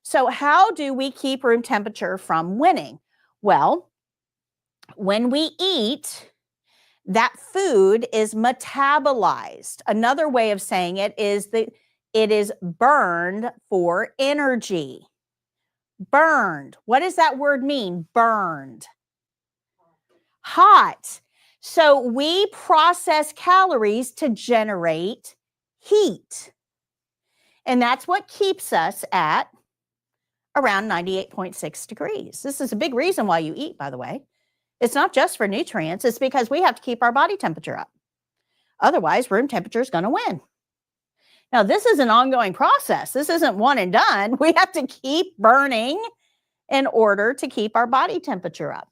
So how do we keep room temperature from winning? Well, when we eat, that food is metabolized. Another way of saying it is that it is burned for energy. Burned. What does that word mean? Burned. Hot. So we process calories to generate heat. And that's what keeps us at around 98.6 degrees. This is a big reason why you eat, by the way. It's not just for nutrients. It's because we have to keep our body temperature up. Otherwise, room temperature is going to win. Now, this is an ongoing process. This isn't one and done. We have to keep burning in order to keep our body temperature up.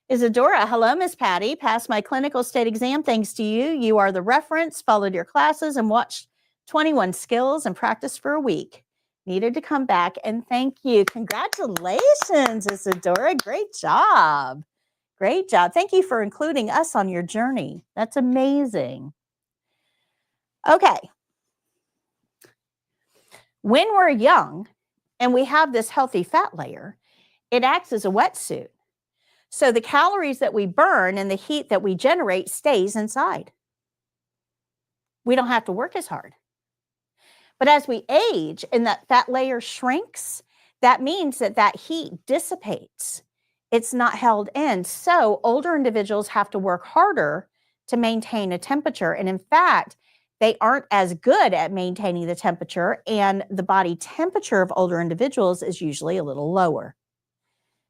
Isadora, hello, Miss Patty. Passed my clinical state exam thanks to you. You are the reference, followed your classes, and watched 21 skills and practiced for a week. Needed to come back and thank you. Congratulations, Isadora. Great job. Great job. Thank you for including us on your journey. That's amazing. Okay. When we're young and we have this healthy fat layer, it acts as a wetsuit. So the calories that we burn and the heat that we generate stays inside. We don't have to work as hard. But as we age and that fat layer shrinks, that means that heat dissipates. It's not held in. So older individuals have to work harder to maintain a temperature. And in fact, they aren't as good at maintaining the temperature, and the body temperature of older individuals is usually a little lower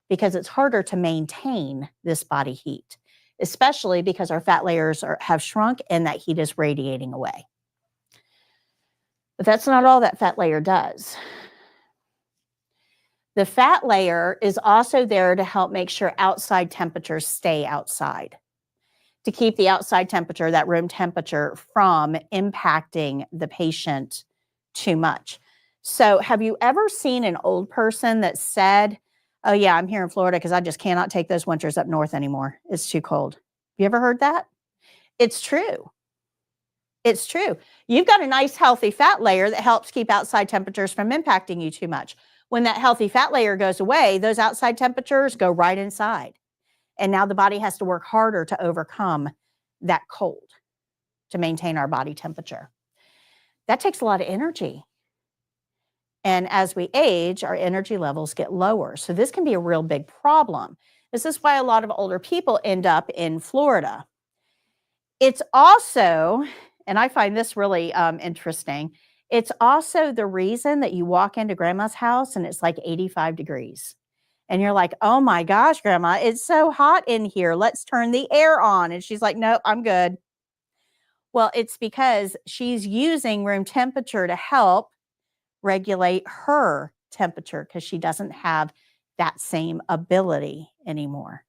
because it's harder to maintain this body heat, especially because our fat layers have shrunk and that heat is radiating away. But that's not all that fat layer does. The fat layer is also there to help make sure outside temperatures stay outside, to keep the outside temperature, that room temperature, from impacting the patient too much. So have you ever seen an old person that said, oh yeah, I'm here in Florida because I just cannot take those winters up north anymore. It's too cold. You ever heard that? It's true. It's true. You've got a nice healthy fat layer that helps keep outside temperatures from impacting you too much. When that healthy fat layer goes away, those outside temperatures go right inside. And now the body has to work harder to overcome that cold to maintain our body temperature. That takes a lot of energy. And as we age, our energy levels get lower. So this can be a real big problem. This is why a lot of older people end up in Florida. It's also, and I find this really interesting, it's also the reason that you walk into grandma's house and it's like 85 degrees. And you're like, oh my gosh, grandma, it's so hot in here. Let's turn the air on. And she's like, nope, I'm good. Well, it's because she's using room temperature to help regulate her temperature because she doesn't have that same ability anymore.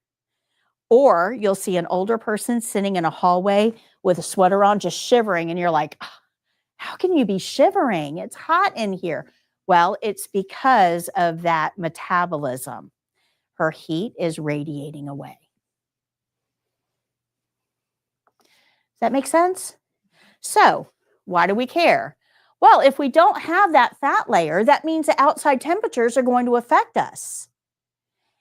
Or you'll see an older person sitting in a hallway with a sweater on, just shivering. And you're like, oh, how can you be shivering? It's hot in here. Well, it's because of that metabolism. Her heat is radiating away. Does that make sense? So why do we care? Well, if we don't have that fat layer, that means the outside temperatures are going to affect us.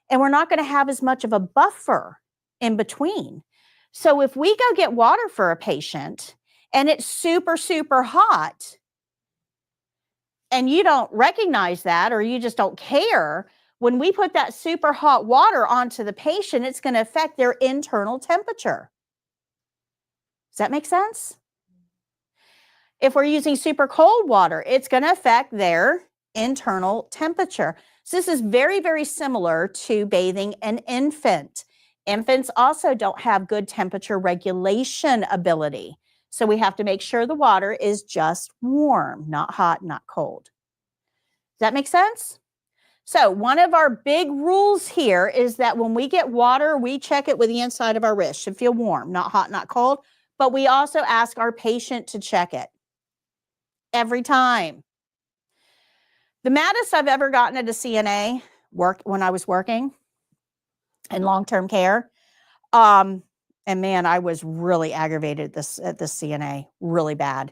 And we're not going to have as much of a buffer in between. So if we go get water for a patient and it's super, super hot, and you don't recognize that or you just don't care, when we put that super hot water onto the patient, it's going to affect their internal temperature. Does that make sense? If we're using super cold water, it's going to affect their internal temperature. So this is very, very similar to bathing an infant. Infants also don't have good temperature regulation ability. So we have to make sure the water is just warm, not hot, not cold. Does that make sense? So one of our big rules here is that when we get water, we check it with the inside of our wrist. It should feel warm, not hot, not cold. But we also ask our patient to check it every time. The maddest I've ever gotten at a CNA when I was working in long-term care. And man, I was really aggravated at this CNA, really bad.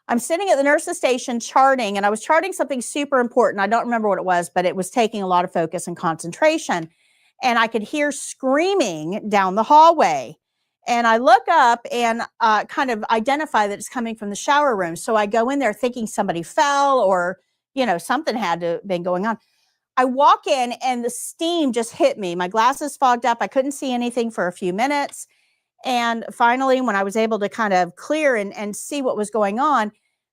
I'm sitting at the nurse's station charting, and I was charting something super important. I don't remember what it was, but it was taking a lot of focus and concentration. And I could hear screaming down the hallway. And I look up and kind of identify that it's coming from the shower room. So I go in there thinking somebody fell or, something had to have been going on. I walk in and the steam just hit me. My glasses fogged up. I couldn't see anything for a few minutes. And finally, when I was able to kind of clear and see what was going on,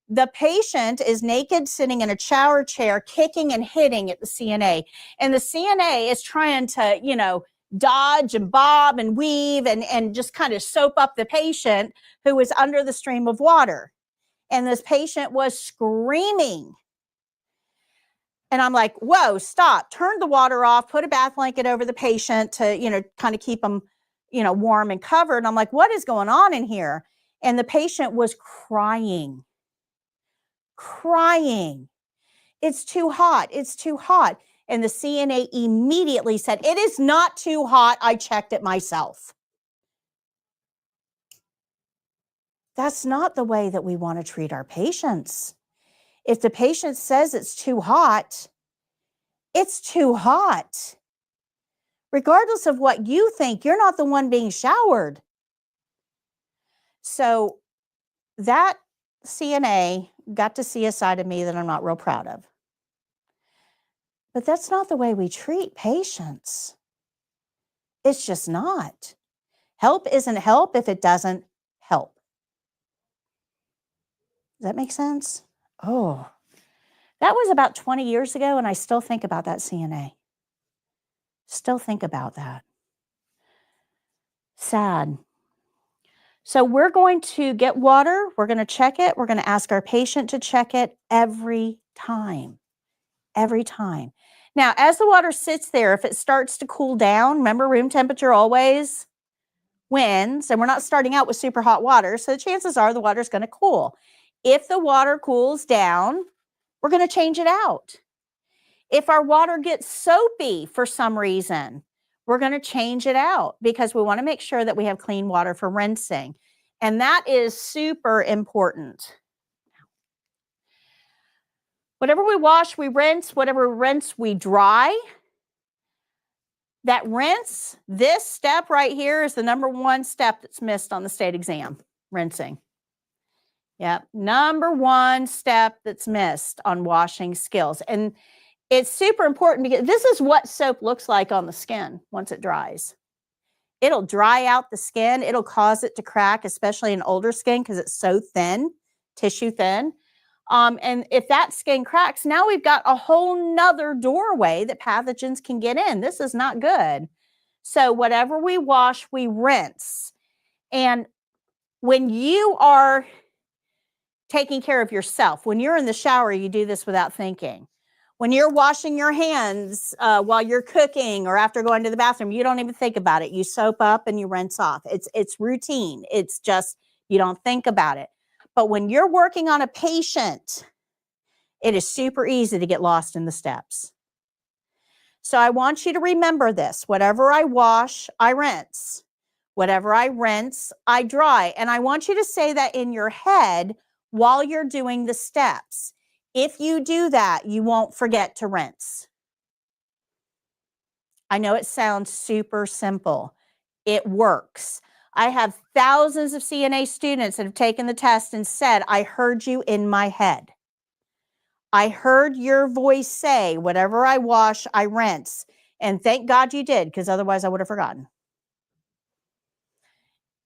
the patient is naked, sitting in a shower chair, kicking and hitting at the CNA. And the CNA is trying to, dodge and bob and weave and just kind of soap up the patient who was under the stream of water. And this patient was screaming. And I'm like, whoa, stop, turn the water off, put a bath blanket over the patient to, kind of keep them, warm and covered. And I'm like, what is going on in here? And the patient was crying. It's too hot. It's too hot. And the CNA immediately said, it is not too hot. I checked it myself. That's not the way that we want to treat our patients. If the patient says it's too hot, it's too hot. Regardless of what you think, you're not the one being showered. So that CNA got to see a side of me that I'm not real proud of. But that's not the way we treat patients. It's just not. Help isn't help if it doesn't help. Does that make sense? Oh, that was about 20 years ago, and I still think about that CNA. Still think about that. Sad. So we're going to get water. We're going to check it. We're going to ask our patient to check it every time. Every time. Now, as the water sits there, if it starts to cool down, remember room temperature always wins, and we're not starting out with super hot water, so the chances are the water is going to cool. If the water cools down, we're going to change it out. If our water gets soapy for some reason, we're going to change it out because we want to make sure that we have clean water for rinsing. And that is super important. Whatever we wash, we rinse. Whatever we rinse, we dry. That rinse, this step right here is the number one step that's missed on the state exam, rinsing. Yep, number one step that's missed on washing skills. And It's super important because this is what soap looks like on the skin once it dries. It'll dry out the skin. It'll cause it to crack, especially in older skin because it's so thin, tissue thin. And if that skin cracks, now we've got a whole nother doorway that pathogens can get in. This is not good. So whatever we wash, we rinse. And when you are taking care of yourself, when you're in the shower, you do this without thinking. When you're washing your hands while you're cooking or after going to the bathroom, you don't even think about it. You soap up and you rinse off. It's routine. It's just, you don't think about it. But when you're working on a patient, it is super easy to get lost in the steps. So I want you to remember this. Whatever I wash, I rinse. Whatever I rinse, I dry. And I want you to say that in your head while you're doing the steps. If you do that, you won't forget to rinse. I know it sounds super simple. It works. I have thousands of CNA students that have taken the test and said, I heard you in my head. I heard your voice say, whatever I wash, I rinse. And thank God you did, because otherwise I would have forgotten.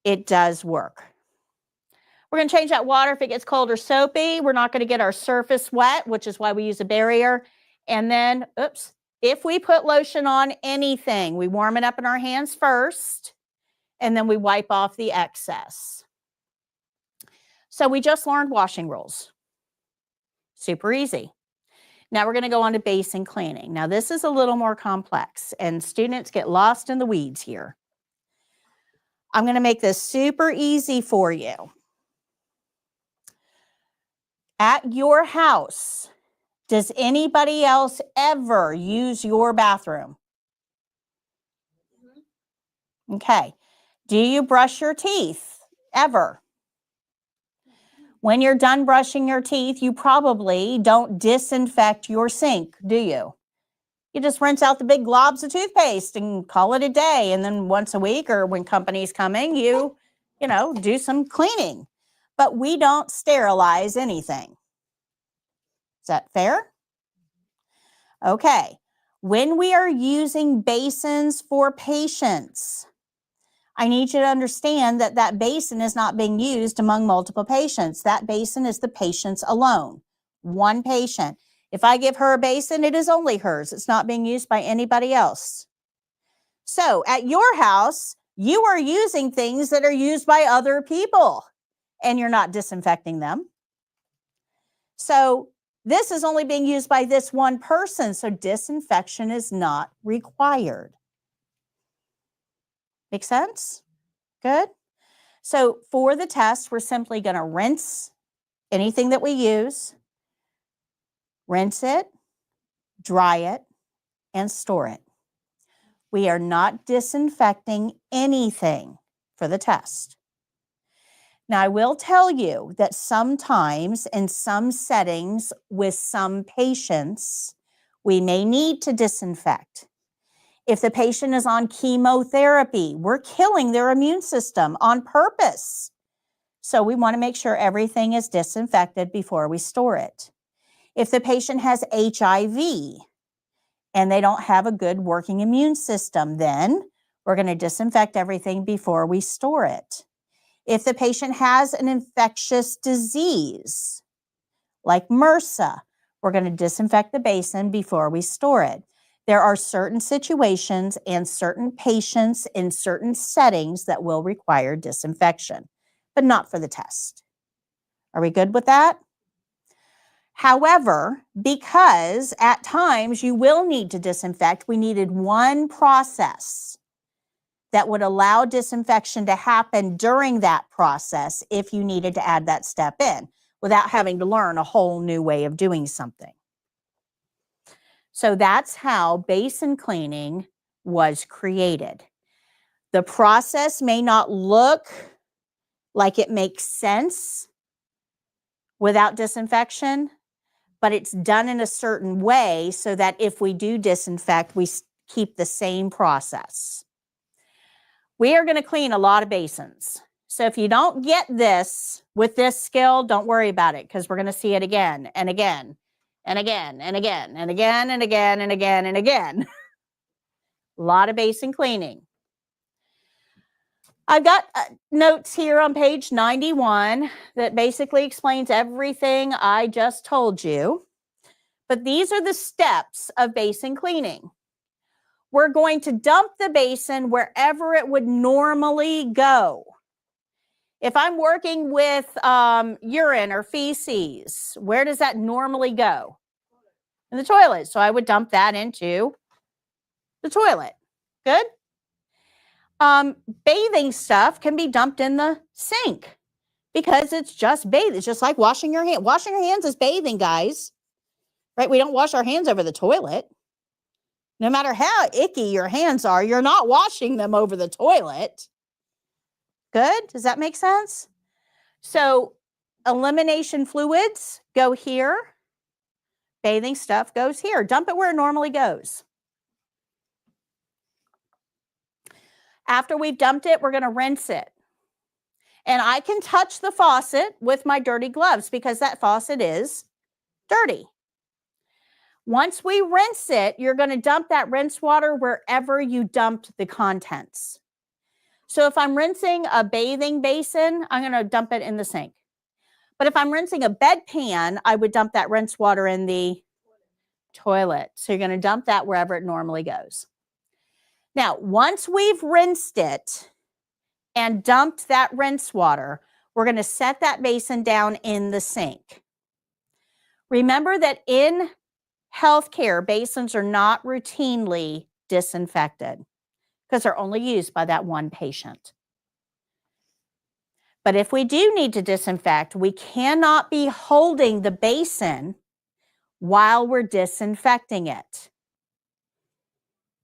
It does work. We're going to change that water if it gets cold or soapy. We're not going to get our surface wet, which is why we use a barrier. And then, oops, if we put lotion on anything, we warm it up in our hands first, and then we wipe off the excess. So we just learned washing rules. Super easy. Now we're going to go on to basin cleaning. Now this is a little more complex, and students get lost in the weeds here. I'm going to make this super easy for you. At your house, does anybody else ever use your bathroom? Okay. Do you brush your teeth ever? When you're done brushing your teeth, you probably don't disinfect your sink, do you? You just rinse out the big globs of toothpaste and call it a day. And then once a week or when company's coming, you do some cleaning. But we don't sterilize anything. Is that fair? Okay. When we are using basins for patients, I need you to understand that that basin is not being used among multiple patients. That basin is the patient's alone. One patient. If I give her a basin, it is only hers. It's not being used by anybody else. So at your house, you are using things that are used by other people, and you're not disinfecting them. So this is only being used by this one person, so disinfection is not required. Make sense? Good. So for the test, we're simply going to rinse anything that we use, rinse it, dry it, and store it. We are not disinfecting anything for the test. Now, I will tell you that sometimes in some settings with some patients, we may need to disinfect. If the patient is on chemotherapy, we're killing their immune system on purpose. So we want to make sure everything is disinfected before we store it. If the patient has HIV and they don't have a good working immune system, then we're going to disinfect everything before we store it. If the patient has an infectious disease, like MRSA, we're going to disinfect the basin before we store it. There are certain situations and certain patients in certain settings that will require disinfection, but not for the test. Are we good with that? However, because at times you will need to disinfect, we needed one process that would allow disinfection to happen during that process if you needed to add that step in without having to learn a whole new way of doing something. So that's how basin cleaning was created. The process may not look like it makes sense without disinfection, but it's done in a certain way so that if we do disinfect, we keep the same process. We are going to clean a lot of basins. So if you don't get this with this skill, don't worry about it because we're going to see it again and again and again, and again, and again, and again, and again, and again. A lot of basin cleaning. I've got notes here on page 91 that basically explains everything I just told you. But these are the steps of basin cleaning. We're going to dump the basin wherever it would normally go. If I'm working with urine or feces, where does that normally go? In the toilet. So I would dump that into the toilet. Good? Bathing stuff can be dumped in the sink because it's just bathing. It's just like washing your hands. Washing your hands is bathing, guys. Right? We don't wash our hands over the toilet. No matter how icky your hands are, you're not washing them over the toilet. Good? Does that make sense? So elimination fluids go here. Bathing stuff goes here. Dump it where it normally goes. After we've dumped it, we're going to rinse it. And I can touch the faucet with my dirty gloves because that faucet is dirty. Once we rinse it, you're going to dump that rinse water wherever you dumped the contents. So if I'm rinsing a bathing basin, I'm going to dump it in the sink. But if I'm rinsing a bedpan, I would dump that rinse water in the toilet. So you're going to dump that wherever it normally goes. Now, once we've rinsed it and dumped that rinse water, we're going to set that basin down in the sink. Remember that in healthcare, basins are not routinely disinfected because they're only used by that one patient. But if we do need to disinfect, we cannot be holding the basin while we're disinfecting it.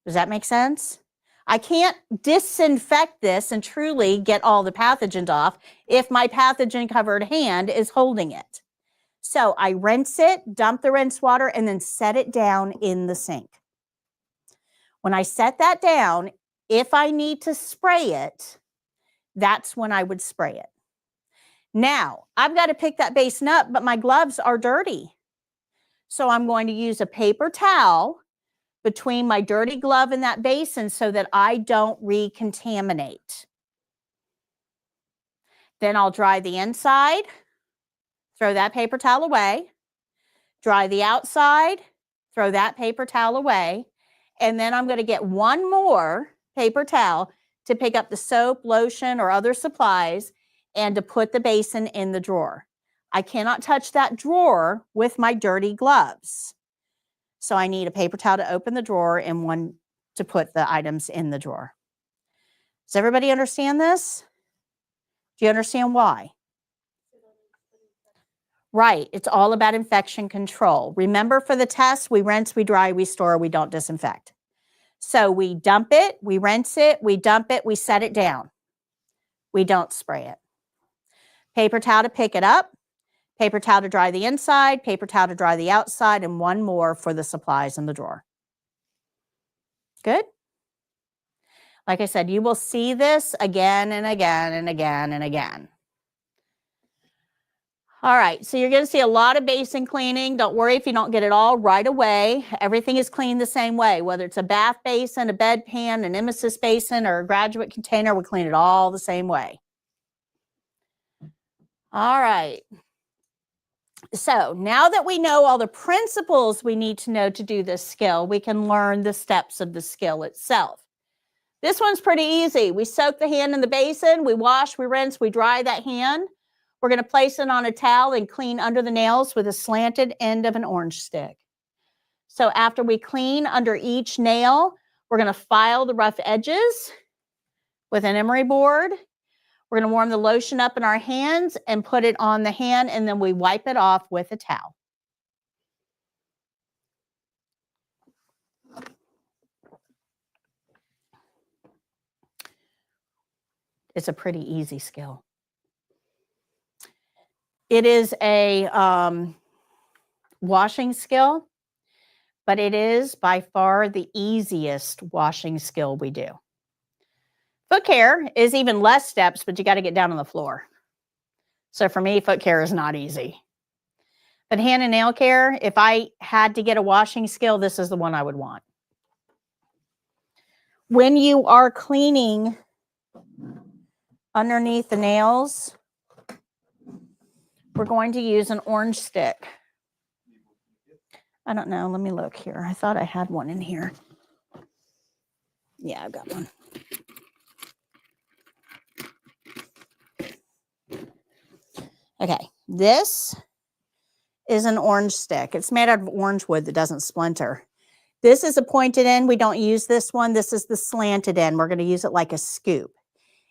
Does that make sense? I can't disinfect this and truly get all the pathogens off if my pathogen-covered hand is holding it. So I rinse it, dump the rinse water, and then set it down in the sink. When I set that down, if I need to spray it, that's when I would spray it. Now, I've got to pick that basin up, but my gloves are dirty. So I'm going to use a paper towel between my dirty glove and that basin so that I don't recontaminate. Then I'll dry the inside, throw that paper towel away, dry the outside, throw that paper towel away, and then I'm going to get one more paper towel to pick up the soap, lotion, or other supplies and to put the basin in the drawer. I cannot touch that drawer with my dirty gloves. So I need a paper towel to open the drawer and one to put the items in the drawer. Does everybody understand this? Do you understand why? Right. It's all about infection control. Remember, for the test, we rinse, we dry, we store, we don't disinfect. So we dump it, we rinse it, we dump it, we set it down. We don't spray it. Paper towel to pick it up, paper towel to dry the inside, paper towel to dry the outside, and one more for the supplies in the drawer. Good? Like I said, you will see this again and again and again and again. All right, so you're going to see a lot of basin cleaning. Don't worry if you don't get it all right away. Everything is cleaned the same way, whether it's a bath basin, a bedpan, an emesis basin, or a graduate container, we clean it all the same way. All right. So now that we know all the principles we need to know to do this skill, we can learn the steps of the skill itself. This one's pretty easy. We soak the hand in the basin, we wash, we rinse, we dry that hand. We're going to place it on a towel and clean under the nails with a slanted end of an orange stick. So after we clean under each nail, we're going to file the rough edges with an emery board. We're going to warm the lotion up in our hands and put it on the hand, and then we wipe it off with a towel. It's a pretty easy skill. It is a washing skill, but it is by far the easiest washing skill we do. Foot care is even less steps, but you got to get down on the floor. So for me, foot care is not easy. But hand and nail care, if I had to get a washing skill, this is the one I would want. When you are cleaning underneath the nails, we're going to use an orange stick. I don't know. Let me look here. I thought I had one in here. Yeah, I've got one. Okay, this is an orange stick. It's made out of orange wood that doesn't splinter. This is a pointed end. We don't use this one. This is the slanted end. We're going to use it like a scoop.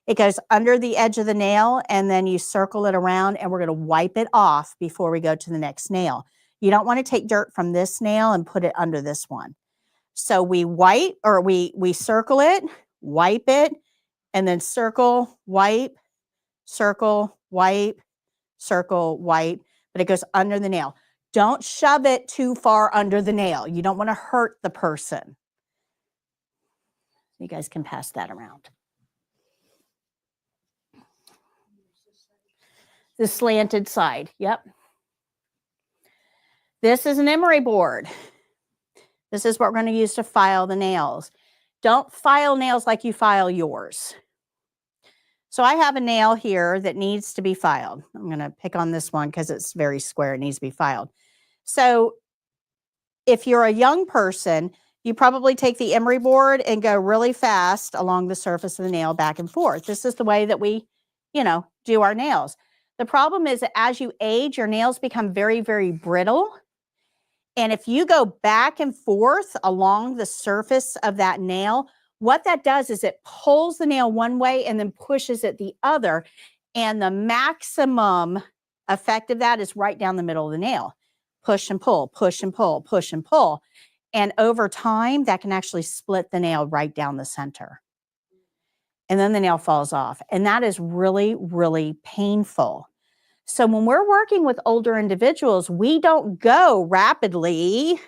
It goes under the edge of the nail, and then you circle it around, and we're going to wipe it off before we go to the next nail. You don't want to take dirt from this nail and put it under this one. So we wipe, or we circle it, wipe it, and then circle, wipe, circle, wipe, circle, wipe, but it goes under the nail. Don't shove it too far under the nail. You don't want to hurt the person. You guys can pass that around. The slanted side, yep. This is an emery board. This is what we're going to use to file the nails. Don't file nails like you file yours. So I have a nail here that needs to be filed. I'm going to pick on this one because it's very square. It needs to be filed. So if you're a young person, you probably take the emery board and go really fast along the surface of the nail back and forth. This is the way that we, do our nails. The problem is that as you age, your nails become very, very brittle. And if you go back and forth along the surface of that nail, what that does is it pulls the nail one way and then pushes it the other. And the maximum effect of that is right down the middle of the nail. Push and pull, push and pull, push and pull. And over time, that can actually split the nail right down the center. And then the nail falls off. And that is really, really painful. So when we're working with older individuals, we don't go rapidly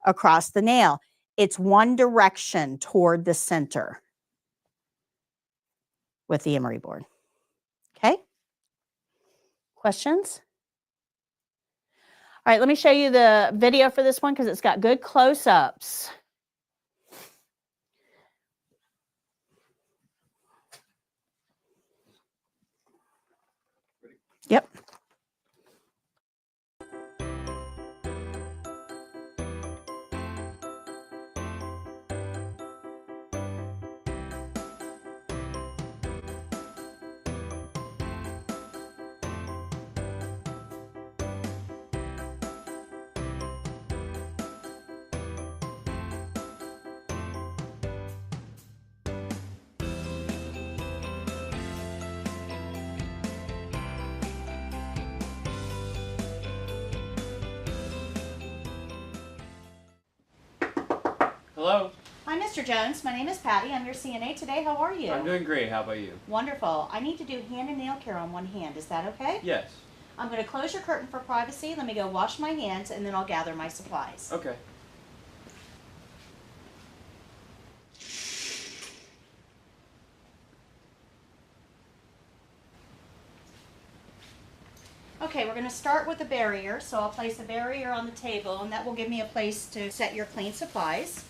across the nail. It's one direction toward the center with the emery board. Okay? Questions? All right, let me show you the video for this one because it's got good close-ups. Yep. Hello. Hi, Mr. Jones. My name is Patty. I'm your CNA today. How are you? I'm doing great. How about you? Wonderful. I need to do hand and nail care on one hand. Is that okay? Yes. I'm going to close your curtain for privacy. Let me go wash my hands, and then I'll gather my supplies. Okay. Okay, we're going to start with a barrier. So I'll place a barrier on the table, and that will give me a place to set your clean supplies.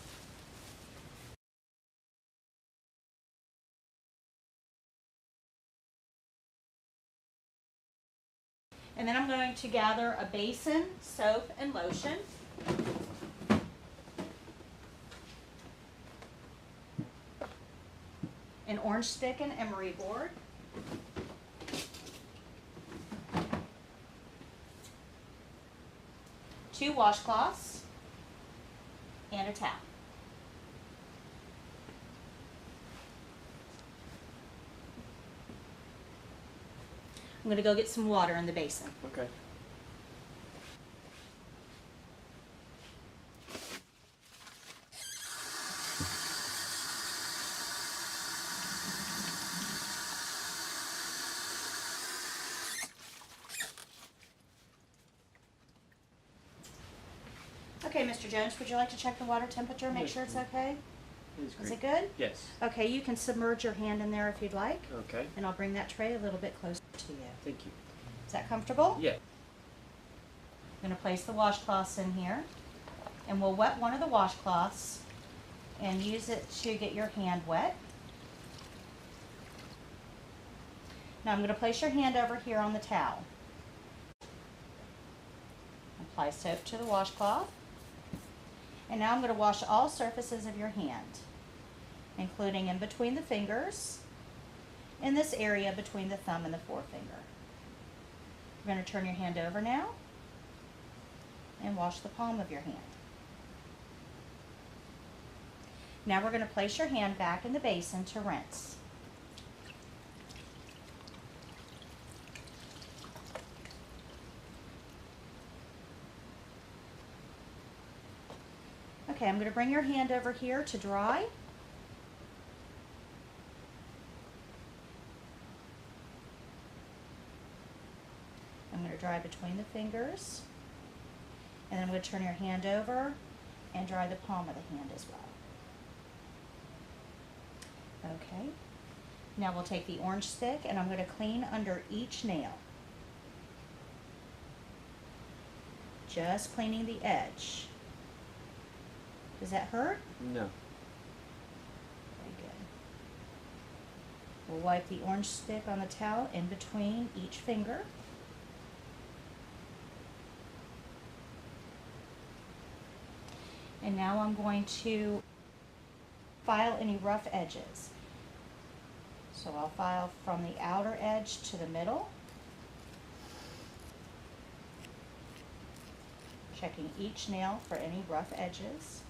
And then I'm going to gather a basin, soap, and lotion. An orange stick and emery board. Two washcloths and a towel. I'm going to go get some water in the basin. Okay. Okay, Mr. Jones, would you like to check the water temperature, make Yes, sure it's ma'am. okay? It's Is great. it good? Yes. Okay, you can submerge your hand in there if you'd like, Okay. and I'll bring that tray a little bit closer to you. Thank you. Is that comfortable? Yeah. I'm going to place the washcloths in here, and we'll wet one of the washcloths and use it to get your hand wet. Now I'm going to place your hand over here on the towel. Apply soap to the washcloth. And now I'm going to wash all surfaces of your hand, including in between the fingers, in this area between the thumb and the forefinger. You're going to turn your hand over now and wash the palm of your hand. Now we're going to place your hand back in the basin to rinse. Okay, I'm going to bring your hand over here to dry. I'm going to dry between the fingers, and then I'm going to turn your hand over and dry the palm of the hand as well. Okay, now we'll take the orange stick and I'm going to clean under each nail. Just cleaning the edge. Does that hurt? No. Very good. We'll wipe the orange stick on the towel in between each finger. And now I'm going to file any rough edges. So I'll file from the outer edge to the middle, checking each nail for any rough edges.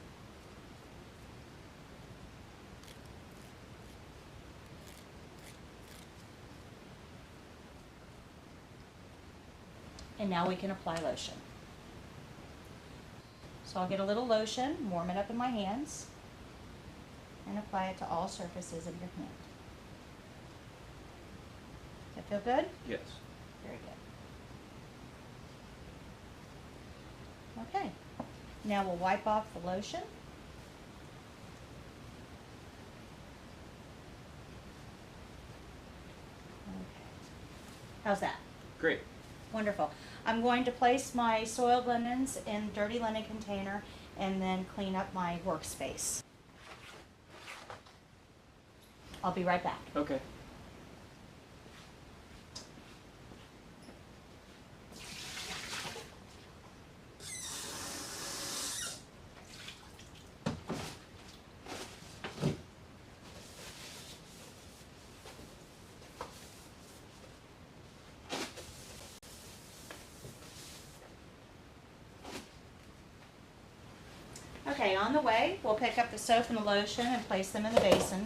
And now we can apply lotion. So I'll get a little lotion, warm it up in my hands, and apply it to all surfaces of your hand. Does that feel good? Yes. Very good. Okay. Now we'll wipe off the lotion. Okay. How's that? Great. Wonderful. I'm going to place my soiled linens in dirty linen container and then clean up my workspace. I'll be right back. Okay. Okay, on the way, we'll pick up the soap and the lotion and place them in the basin.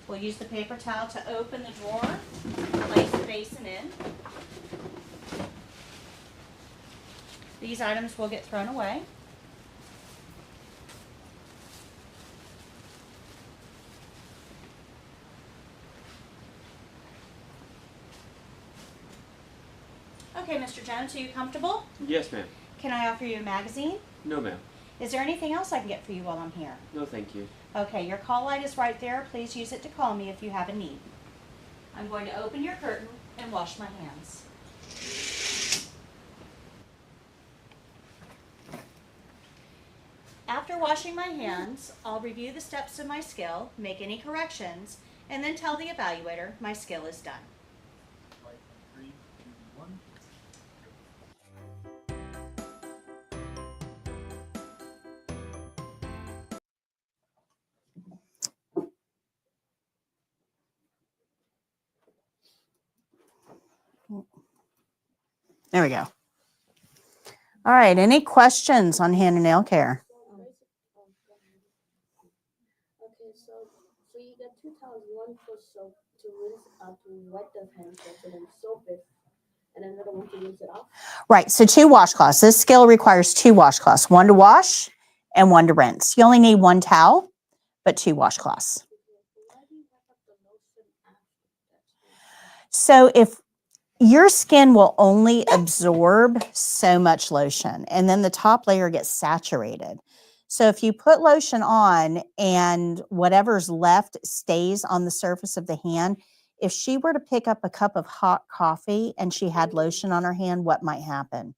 We'll use the paper towel to open the drawer, place the basin in. These items will get thrown away. Okay, Mr. Jones, are you comfortable? Yes, ma'am. Can I offer you a magazine? No, ma'am. Is there anything else I can get for you while I'm here? No, thank you. Okay, your call light is right there. Please use it to call me if you have a need. I'm going to open your curtain and wash my hands. After washing my hands, I'll review the steps of my skill, make any corrections, and then tell the evaluator my skill is done. 3, 2, 1. There we go. All right, any questions on hand and nail care? Okay, so you get 2 towels, one for soap to rinse to wet the hand first, and then soap it, and another one to rinse it off. Right, so 2 washcloths. This skill requires 2 washcloths, one to wash and one to rinse. You only need 1 towel, but 2 washcloths. Why do you have the lotion after that? So if your skin will only absorb so much lotion, and then the top layer gets saturated. So if you put lotion on and whatever's left stays on the surface of the hand, If she were to pick up a cup of hot coffee and she had lotion on her hand, what might happen?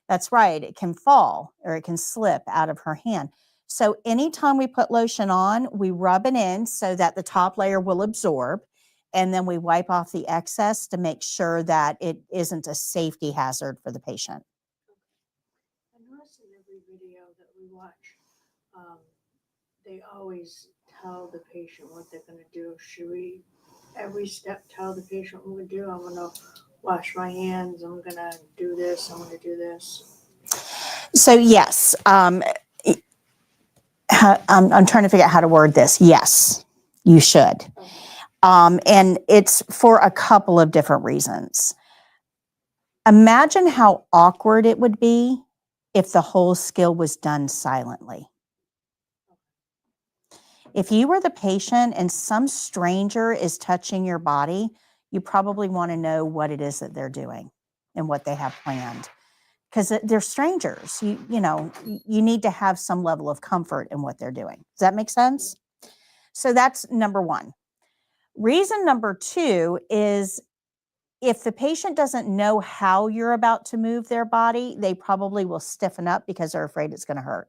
That's right. It can fall or it can slip out of her hand. So anytime we put lotion on, we rub it in so that the top layer will absorb. And then we wipe off the excess to make sure that it isn't a safety hazard for the patient. I notice in every video that we watch, they always tell the patient what they're gonna do. Should we, every step, tell the patient what we're gonna do? I'm gonna wash my hands, I'm gonna do this, I'm gonna do this. So yes, I'm trying to figure out how to word this. Yes, you should. Okay. And it's for a couple of different reasons. Imagine how awkward it would be if the whole skill was done silently. If you were the patient and some stranger is touching your body, you probably want to know what it is that they're doing and what they have planned. Because they're strangers. You need to have some level of comfort in what they're doing. Does that make sense? So that's number one. Reason number two is if the patient doesn't know how you're about to move their body, they probably will stiffen up because they're afraid it's going to hurt.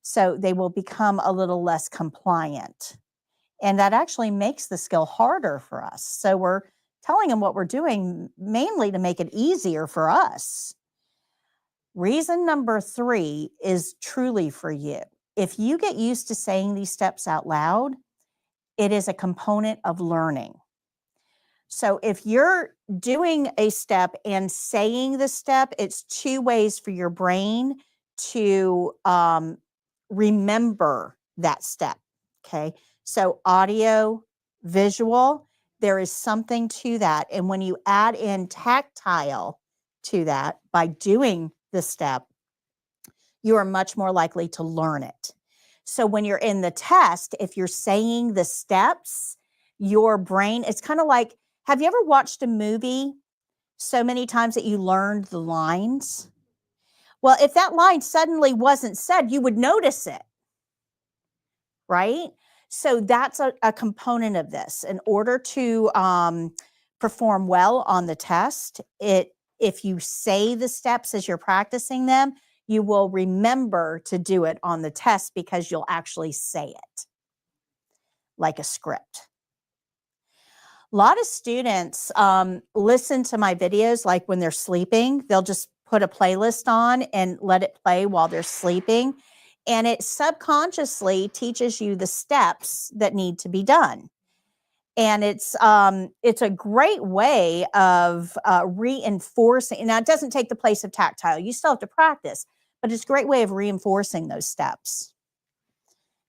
So they will become a little less compliant. And that actually makes the skill harder for us. So we're telling them what we're doing mainly to make it easier for us. Reason number three is truly for you. If you get used to saying these steps out loud, it is a component of learning. So if you're doing a step and saying the step, it's two ways for your brain to remember that step. Okay. So audio, visual, there is something to that. And when you add in tactile to that by doing the step, you are much more likely to learn it. So when you're in the test, if you're saying the steps, your brain, it's kind of like, have you ever watched a movie so many times that you learned the lines? Well, if that line suddenly wasn't said, you would notice it, right? So that's a component of this. In order to perform well on the test, if you say the steps as you're practicing them, you will remember to do it on the test because you'll actually say it like a script. A lot of students listen to my videos like when they're sleeping. They'll just put a playlist on and let it play while they're sleeping. And it subconsciously teaches you the steps that need to be done. And it's a great way of reinforcing. Now, it doesn't take the place of tactile. You still have to practice, but it's a great way of reinforcing those steps.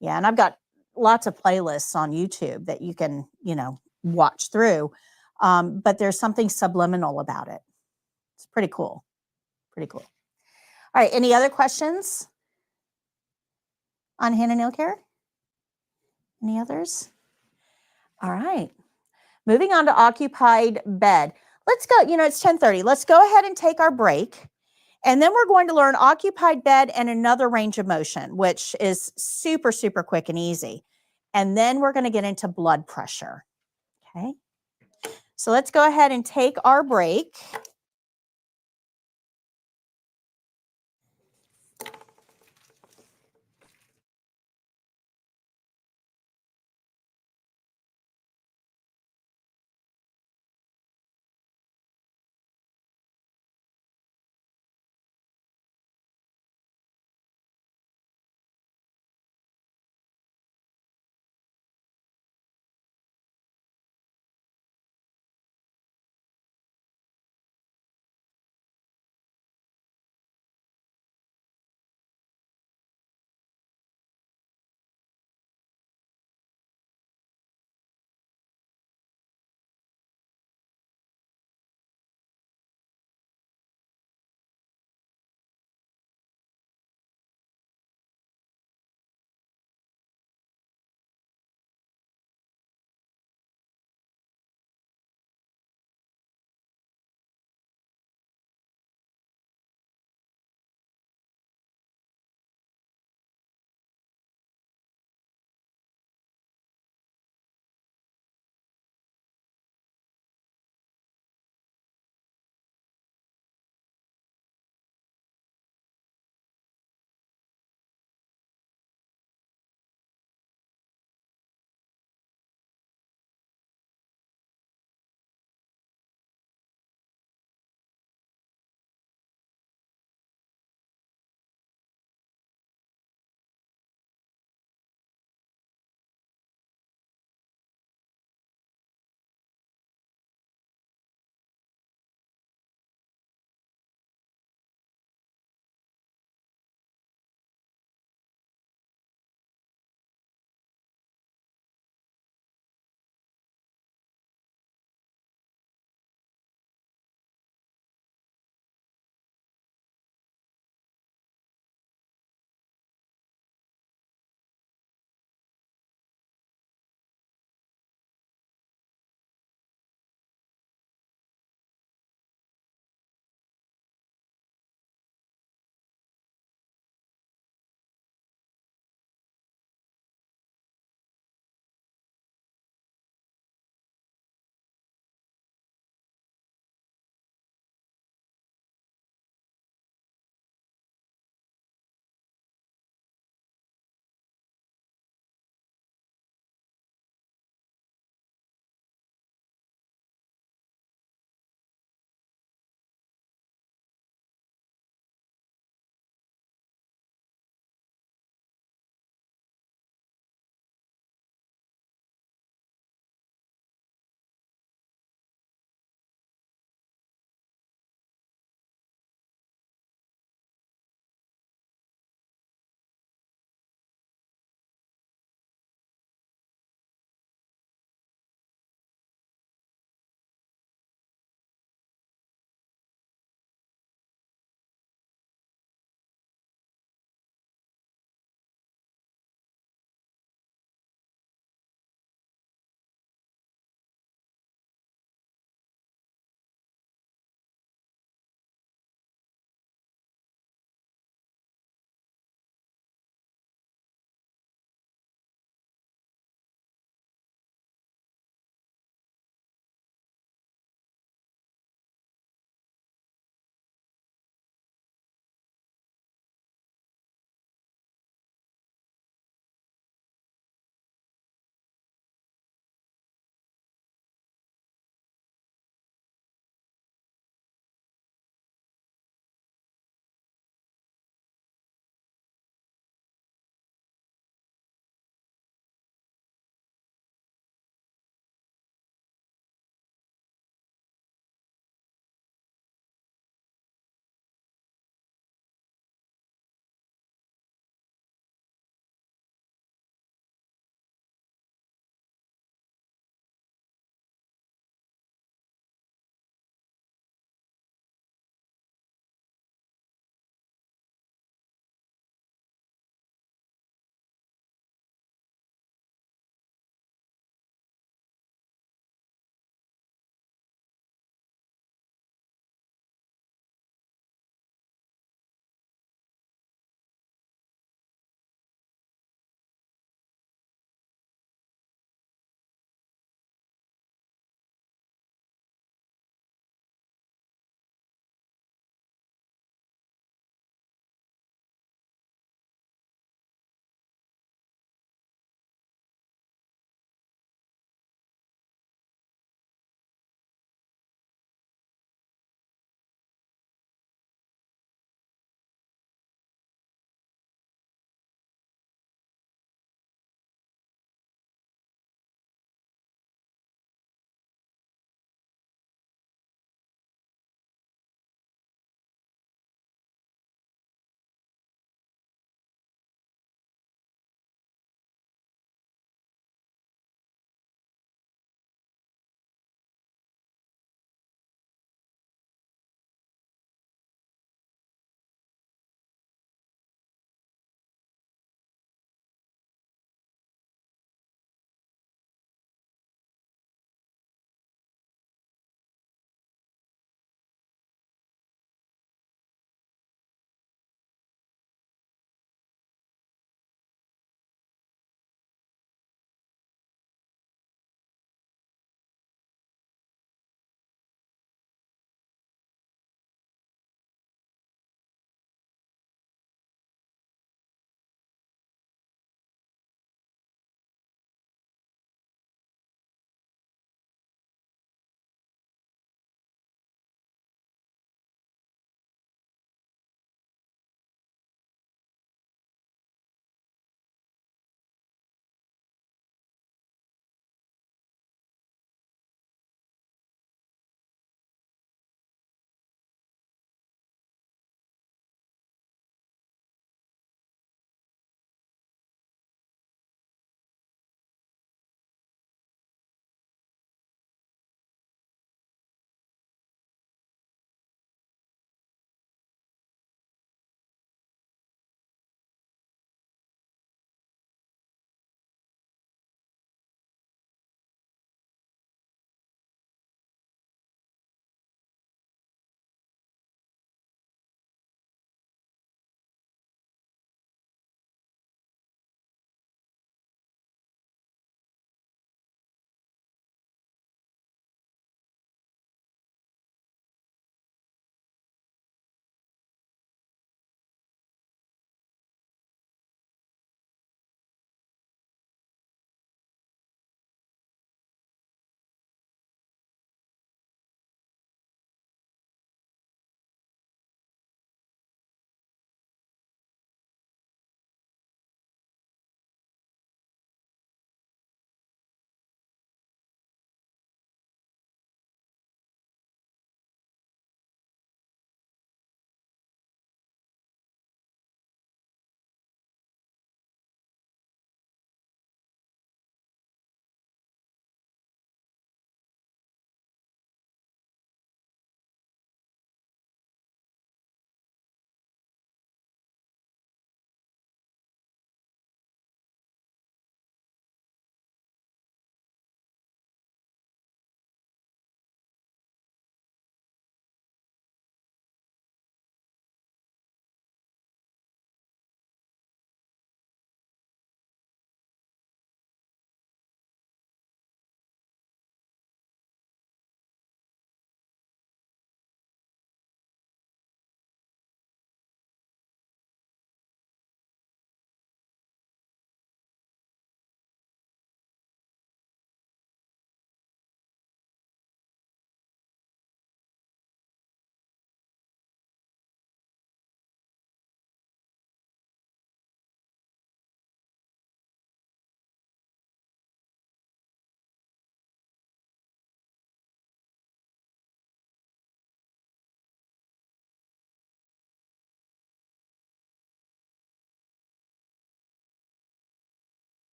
Yeah, and I've got lots of playlists on YouTube that you can, watch through. But there's something subliminal about it. It's pretty cool. Pretty cool. All right, any other questions on hand and nail care? Any others? All right. Moving on to occupied bed. Let's go, it's 10:30. Let's go ahead and take our break. And then we're going to learn occupied bed and another range of motion, which is super, super quick and easy. And then we're going to get into blood pressure. Okay. So let's go ahead and take our break.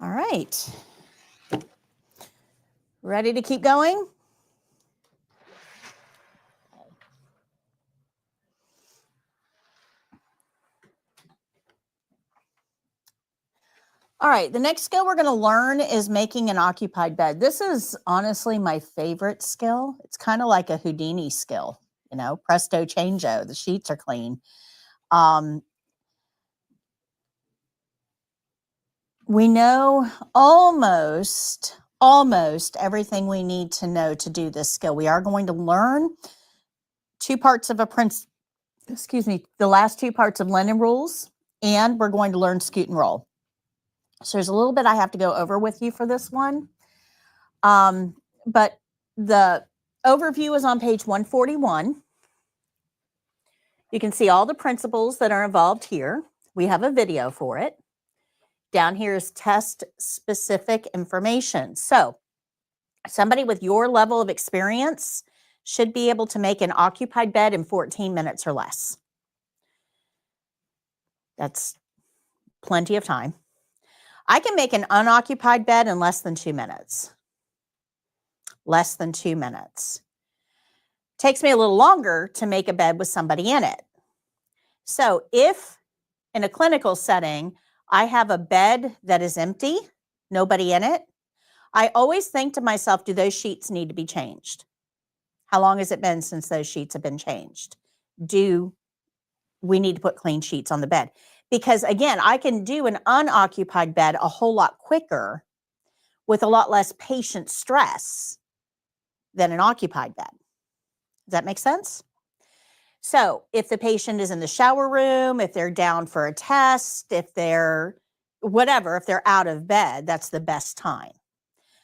All right. Ready to keep going? All right, the next skill we're going to learn is making an occupied bed. This is honestly my favorite skill. It's kind of like a Houdini skill, you know, presto changeo, the sheets are clean. We know almost everything we need to know to do this skill. We are going to learn two parts of the last two parts of linen rules, and we're going to learn scoot and roll. So there's a little bit I have to go over with you for this one. But the overview is on page 141. You can see all the principles that are involved here. We have a video for it. Down here is test-specific information. So somebody with your level of experience should be able to make an occupied bed in 14 minutes or less. That's plenty of time. I can make an unoccupied bed in less than 2 minutes. Less than 2 minutes. Takes me a little longer to make a bed with somebody in it. So if in a clinical setting, I have a bed that is empty, nobody in it, I always think to myself, do those sheets need to be changed? How long has it been since those sheets have been changed? Do we need to put clean sheets on the bed? Because again, I can do an unoccupied bed a whole lot quicker with a lot less patient stress than an occupied bed. Does that make sense? So if the patient is in the shower room, if they're down for a test, if they're whatever, if they're out of bed, that's the best time.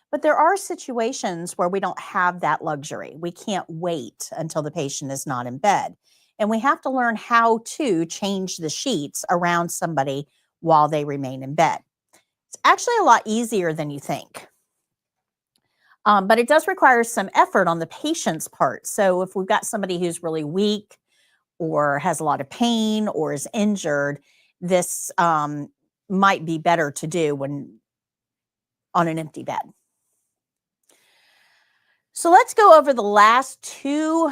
But there are situations where we don't have that luxury. We can't wait until the patient is not in bed. And we have to learn how to change the sheets around somebody while they remain in bed. It's actually a lot easier than you think. But it does require some effort on the patient's part. So if we've got somebody who's really weak or has a lot of pain or is injured, this might be better to do when on an empty bed. So let's go over the last two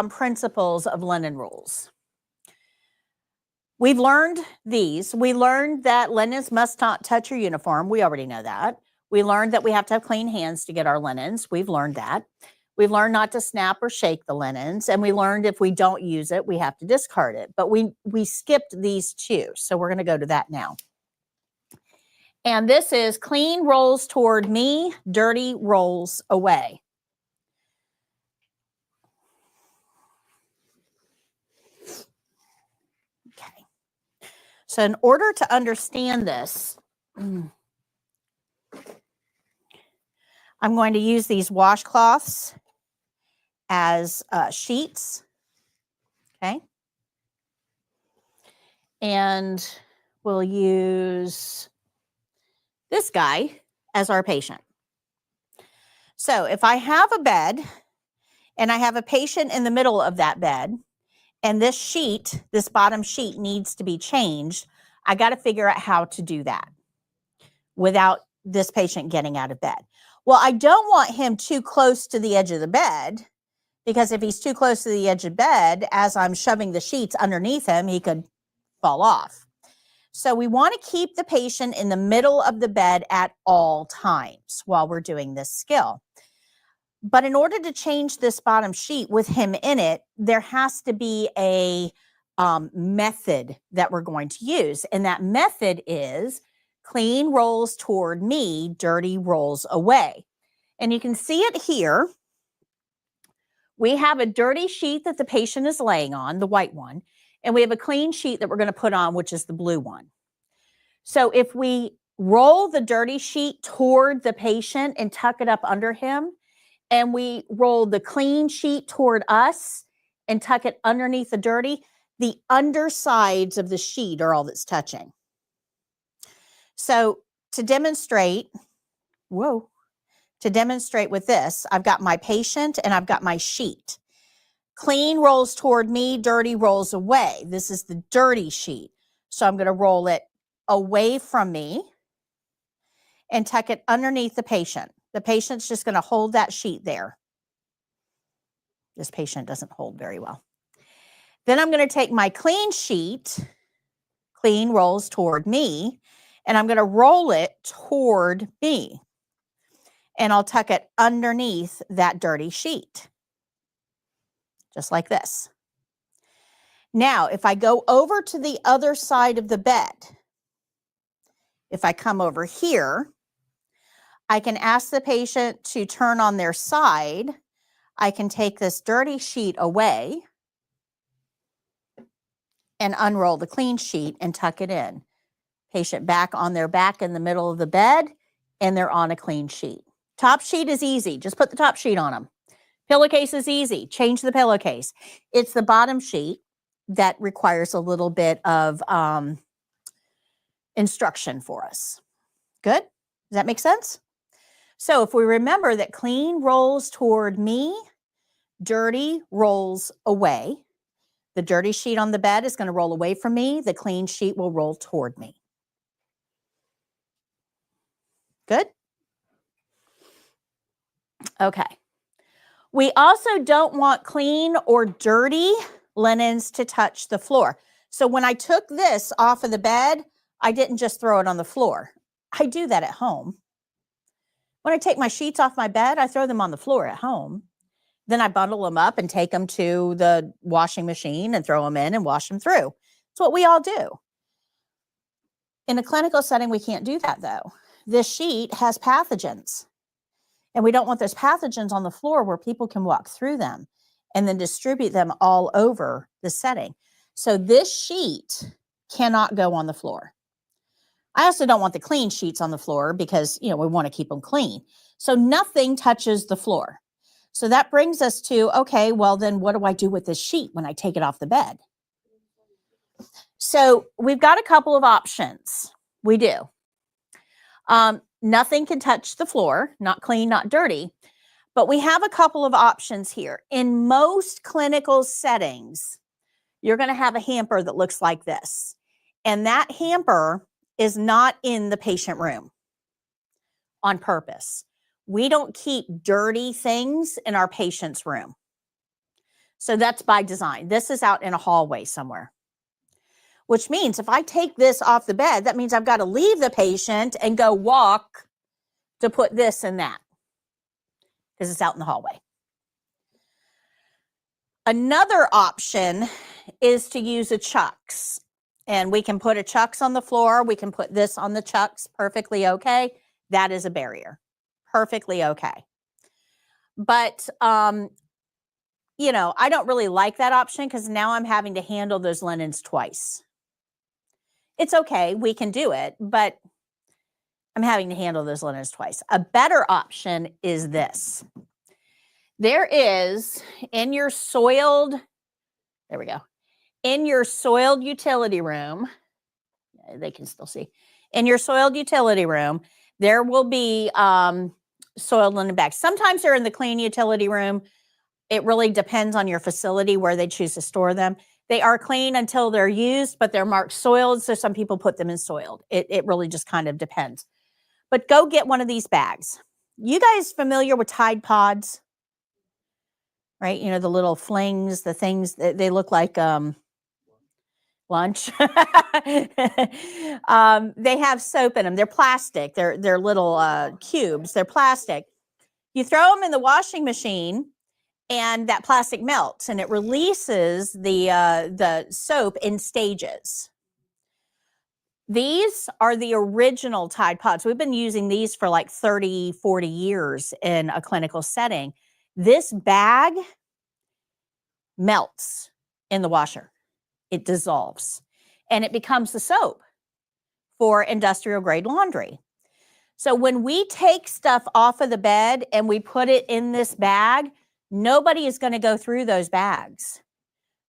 principles of linen rules. We've learned these. We learned that linens must not touch your uniform. We already know that. We learned that we have to have clean hands to get our linens. We've learned that. We've learned not to snap or shake the linens. And we learned if we don't use it, we have to discard it. But we skipped these two. So we're going to go to that now. And this is clean rolls toward me, dirty rolls away. Okay. So in order to understand this, I'm going to use these washcloths as sheets, okay? And we'll use this guy as our patient. So if I have a bed and I have a patient in the middle of that bed, and this sheet, this bottom sheet needs to be changed, I got to figure out how to do that without this patient getting out of bed. Well, I don't want him too close to the edge of the bed, because if he's too close to the edge of bed, as I'm shoving the sheets underneath him, he could fall off. So we want to keep the patient in the middle of the bed at all times while we're doing this skill. But in order to change this bottom sheet with him in it, there has to be a method that we're going to use. And that method is clean rolls toward me, dirty rolls away. And you can see it here. We have a dirty sheet that the patient is laying on, the white one, and we have a clean sheet that we're going to put on, which is the blue one. So if we roll the dirty sheet toward the patient and tuck it up under him, and we roll the clean sheet toward us and tuck it underneath the dirty, the undersides of the sheet are all that's touching. So to demonstrate with this, I've got my patient and I've got my sheet. Clean rolls toward me, dirty rolls away. This is the dirty sheet. So I'm going to roll it away from me. and tuck it underneath the patient. The patient's just going to hold that sheet there. This patient doesn't hold very well. Then I'm going to take my clean sheet, clean rolls toward me, and I'm going to roll it toward me. And I'll tuck it underneath that dirty sheet, just like this. Now, if I go over to the other side of the bed, if I come over here, I can ask the patient to turn on their side. I can take this dirty sheet away and unroll the clean sheet and tuck it in. Patient back on their back in the middle of the bed, and they're on a clean sheet. Top sheet is easy. Just put the top sheet on them. Pillowcase is easy. Change the pillowcase. It's the bottom sheet that requires a little bit of instruction for us. Good? Does that make sense? So if we remember that clean rolls toward me, dirty rolls away. The dirty sheet on the bed is going to roll away from me. The clean sheet will roll toward me. Good? Okay. We also don't want clean or dirty linens to touch the floor. So when I took this off of the bed, I didn't just throw it on the floor. I do that at home. When I take my sheets off my bed, I throw them on the floor at home. Then I bundle them up and take them to the washing machine and throw them in and wash them through. It's what we all do. In a clinical setting, we can't do that though. This sheet has pathogens, and we don't want those pathogens on the floor where people can walk through them and then distribute them all over the setting. So this sheet cannot go on the floor. I also don't want the clean sheets on the floor because, we want to keep them clean. So nothing touches the floor. So that brings us to, okay, well then what do I do with this sheet when I take it off the bed? So we've got a couple of options. We do. Nothing can touch the floor, not clean, not dirty, but we have a couple of options here. In most clinical settings, you're going to have a hamper that looks like this. And that hamper is not in the patient room on purpose. We don't keep dirty things in our patient's room. So that's by design. This is out in a hallway somewhere, which means if I take this off the bed, that means I've got to leave the patient and go walk to put this in that because it's out in the hallway. Another option is to use a chucks, and we can put a chucks on the floor. We can put this on the chucks, perfectly okay. That is a barrier, perfectly okay. But, I don't really like that option because now I'm having to handle those linens twice. It's okay, we can do it, but I'm having to handle those linens twice. A better option is this. There is in your soiled utility room, they can still see, in your soiled utility room, there will be soiled linen bags. Sometimes they're in the clean utility room. It really depends on your facility where they choose to store them. They are clean until they're used, but they're marked soiled, so some people put them in soiled. It really just kind of depends. But go get one of these bags. You guys familiar with Tide Pods? Right? The little flings, the things, they look like lunch. They have soap in them. They're plastic. They're little cubes. They're plastic. You throw them in the washing machine, and that plastic melts, and it releases the soap in stages. These are the original Tide Pods. We've been using these for like 30, 40 years in a clinical setting. This bag melts in the washer. It dissolves, and it becomes the soap for industrial grade laundry. So when we take stuff off of the bed and we put it in this bag, nobody is going to go through those bags.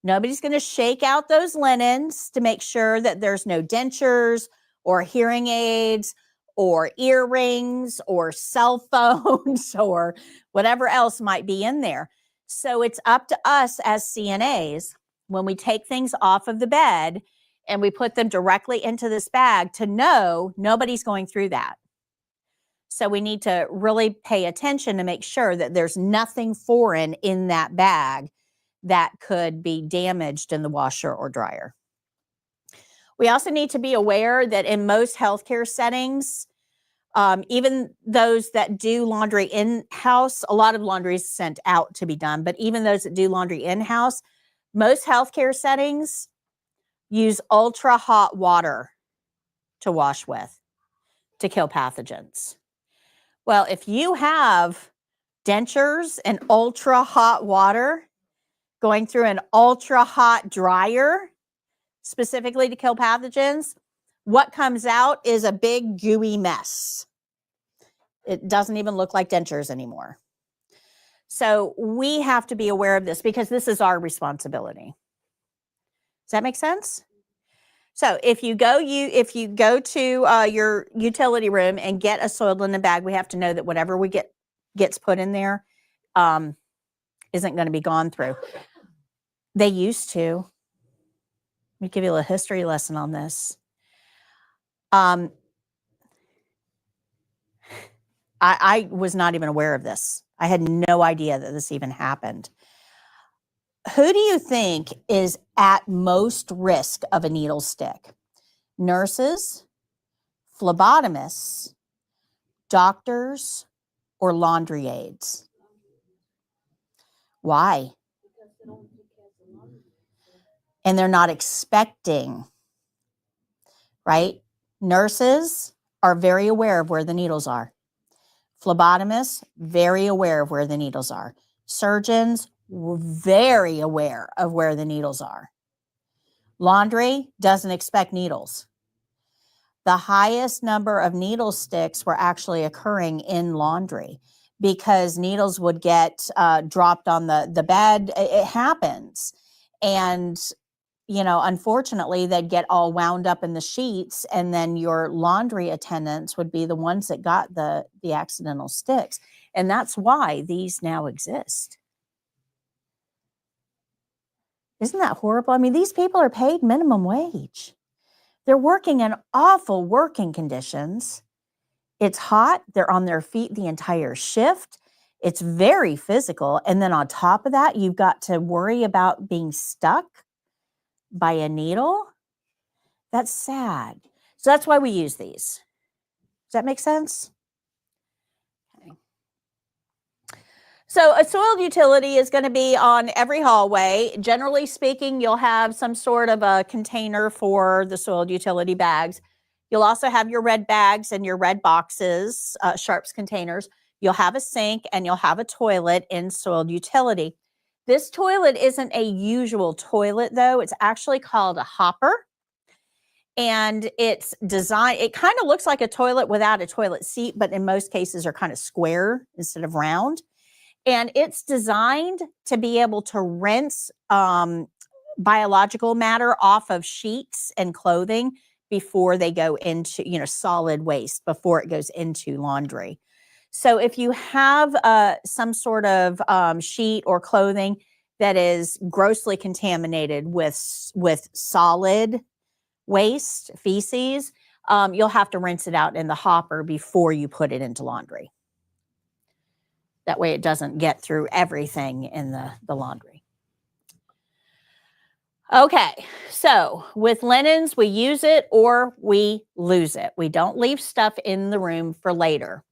Nobody's going to shake out those linens to make sure that there's no dentures or hearing aids or earrings or cell phones or whatever else might be in there. So it's up to us as CNAs when we take things off of the bed and we put them directly into this bag to know nobody's going through that. So we need to really pay attention to make sure that there's nothing foreign in that bag that could be damaged in the washer or dryer. We also need to be aware that in most healthcare settings, even those that do laundry in-house, a lot of laundry is sent out to be done, but even those that do laundry in-house, most healthcare settings use ultra hot water to wash with to kill pathogens. Well, if you have dentures and ultra hot water going through an ultra hot dryer, specifically to kill pathogens, what comes out is a big gooey mess. It doesn't even look like dentures anymore. So we have to be aware of this because this is our responsibility. Does that make sense? So if you go to your utility room and get a soiled linen bag, we have to know that whatever we gets put in there isn't going to be gone through. They used to. Let me give you a little history lesson on this. I was not even aware of this. I had no idea that this even happened. Who do you think is at most risk of a needle stick? Nurses, phlebotomists, doctors, or laundry aides? Why? Because they don't take care of the laundry. And they're not expecting, right? Nurses are very aware of where the needles are. Phlebotomists, very aware of where the needles are. Surgeons, very aware of where the needles are. Laundry doesn't expect needles. The highest number of needle sticks were actually occurring in laundry because needles would get dropped on the bed. It happens. And, you know, unfortunately, they'd get all wound up in the sheets, and then your laundry attendants would be the ones that got the accidental sticks. And that's why these now exist. Isn't that horrible? I mean, these people are paid minimum wage. They're working in awful working conditions. It's hot. They're on their feet the entire shift. It's very physical. And then on top of that, you've got to worry about being stuck by a needle. That's sad. So that's why we use these. Does that make sense? Okay. So a soiled utility is going to be on every hallway. Generally speaking, you'll have some sort of a container for the soiled utility bags. You'll also have your red bags and your red boxes, sharps containers. You'll have a sink and you'll have a toilet in soiled utility. This toilet isn't a usual toilet, though. It's actually called a hopper. And it's designed, it kind of looks like a toilet without a toilet seat, but in most cases are kind of square instead of round. And it's designed to be able to rinse biological matter off of sheets and clothing before they go into, you know, solid waste, before it goes into laundry. So if you have some sort of sheet or clothing that is grossly contaminated with solid waste, feces, you'll have to rinse it out in the hopper before you put it into laundry. That way it doesn't get through everything in the laundry. Okay, so with linens, we use it or we lose it. We don't leave stuff in the room for later.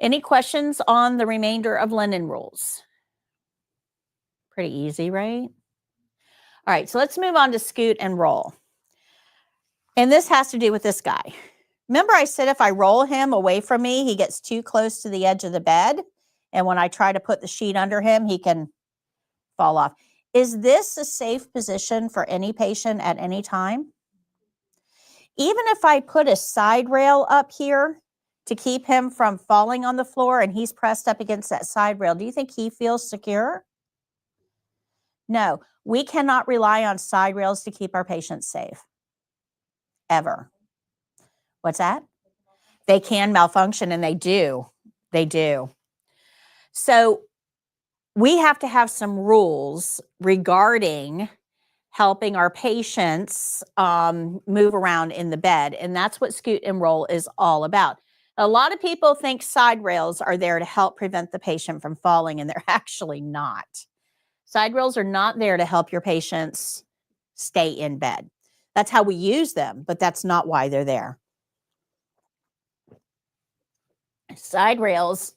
Any questions on the remainder of linen rules? Pretty easy, right? All right, so let's move on to scoot and roll. And this has to do with this guy. Remember I said if I roll him away from me, he gets too close to the edge of the bed. And when I try to put the sheet under him, he can fall off. Is this a safe position for any patient at any time? Even if I put a side rail up here to keep him from falling on the floor and he's pressed up against that side rail, do you think he feels secure? No, we cannot rely on side rails to keep our patients safe. Ever. What's that? They can malfunction, and they do. They do. So we have to have some rules regarding helping our patients move around in the bed. And that's what scoot and roll is all about. A lot of people think side rails are there to help prevent the patient from falling, and they're actually not. Side rails are not there to help your patients stay in bed. That's how we use them, but that's not why they're there. Side rails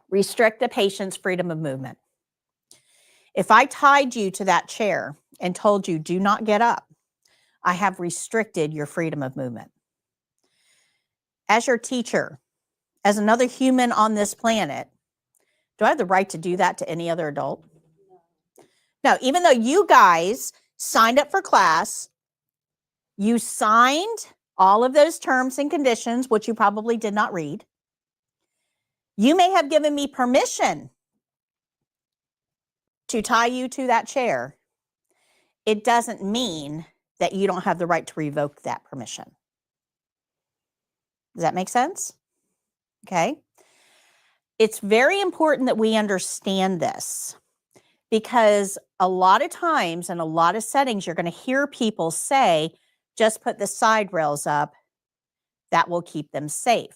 restrict the patient's freedom of movement. If I tied you to that chair and told you, do not get up, I have restricted your freedom of movement. As your teacher, as another human on this planet, do I have the right to do that to any other adult? No, even though you guys signed up for class, you signed all of those terms and conditions, which you probably did not read. You may have given me permission to tie you to that chair. It doesn't mean that you don't have the right to revoke that permission. Does that make sense? Okay. It's very important that we understand this, because a lot of times in a lot of settings, you're going to hear people say, just put the side rails up, that will keep them safe.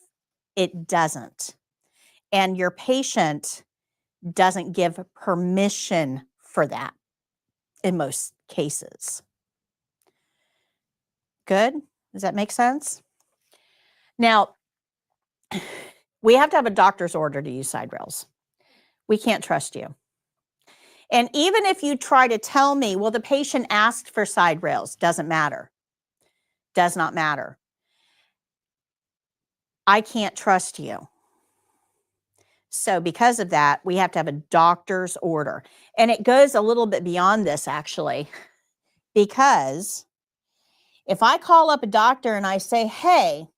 It doesn't. And your patient doesn't give permission for that in most cases. Good? Does that make sense? Now, we have to have a doctor's order to use side rails. We can't trust you. And even if you try to tell me, well, the patient asked for side rails, doesn't matter. Does not matter. I can't trust you. So because of that, we have to have a doctor's order. And it goes a little bit beyond this, actually, because if I call up a doctor and I say, hey,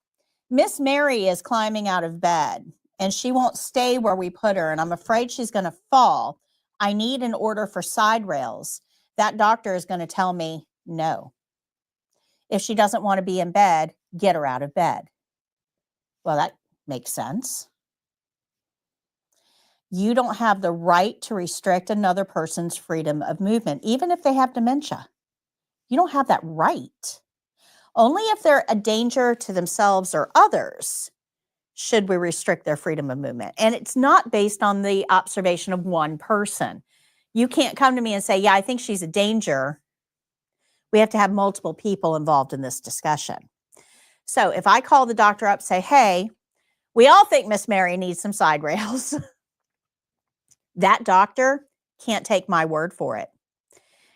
Miss Mary is climbing out of bed and she won't stay where we put her, and I'm afraid she's going to fall, I need an order for side rails. That doctor is going to tell me no. If she doesn't want to be in bed, get her out of bed. Well, that makes sense. You don't have the right to restrict another person's freedom of movement, even if they have dementia. You don't have that right. Only if they're a danger to themselves or others should we restrict their freedom of movement. And it's not based on the observation of one person. You can't come to me and say, yeah, I think she's a danger. We have to have multiple people involved in this discussion. So if I call the doctor up, say, hey, we all think Miss Mary needs some side rails. That doctor can't take my word for it.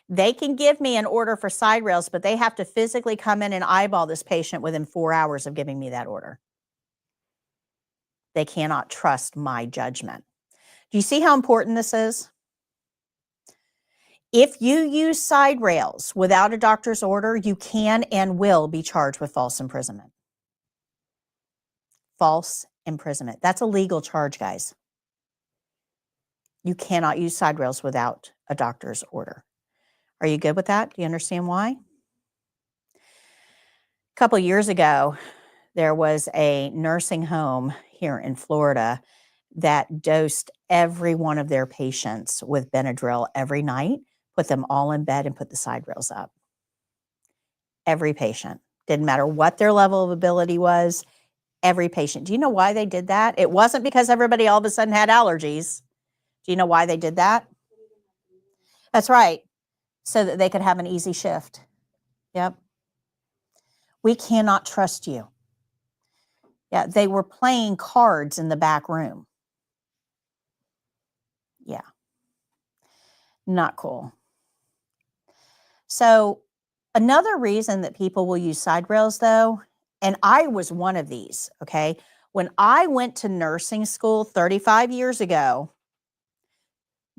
They can give me an order for side rails, but they have to physically come in and eyeball this patient within 4 hours of giving me that order. They cannot trust my judgment. Do you see how important this is? If you use side rails without a doctor's order, you can and will be charged with false imprisonment. False imprisonment. That's a legal charge, guys. You cannot use side rails without a doctor's order. Are you good with that? Do you understand why? A couple years ago, there was a nursing home here in Florida that dosed every one of their patients with Benadryl every night, put them all in bed and put the side rails up. Every patient. Didn't matter what their level of ability was, every patient. Do you know why they did that? It wasn't because everybody all of a sudden had allergies. Do you know why they did that? That's right. So that they could have an easy shift. Yep. We cannot trust you. Yeah, they were playing cards in the back room. Yeah. Not cool. So another reason that people will use side rails, though, and I was one of these, okay? When I went to nursing school 35 years ago,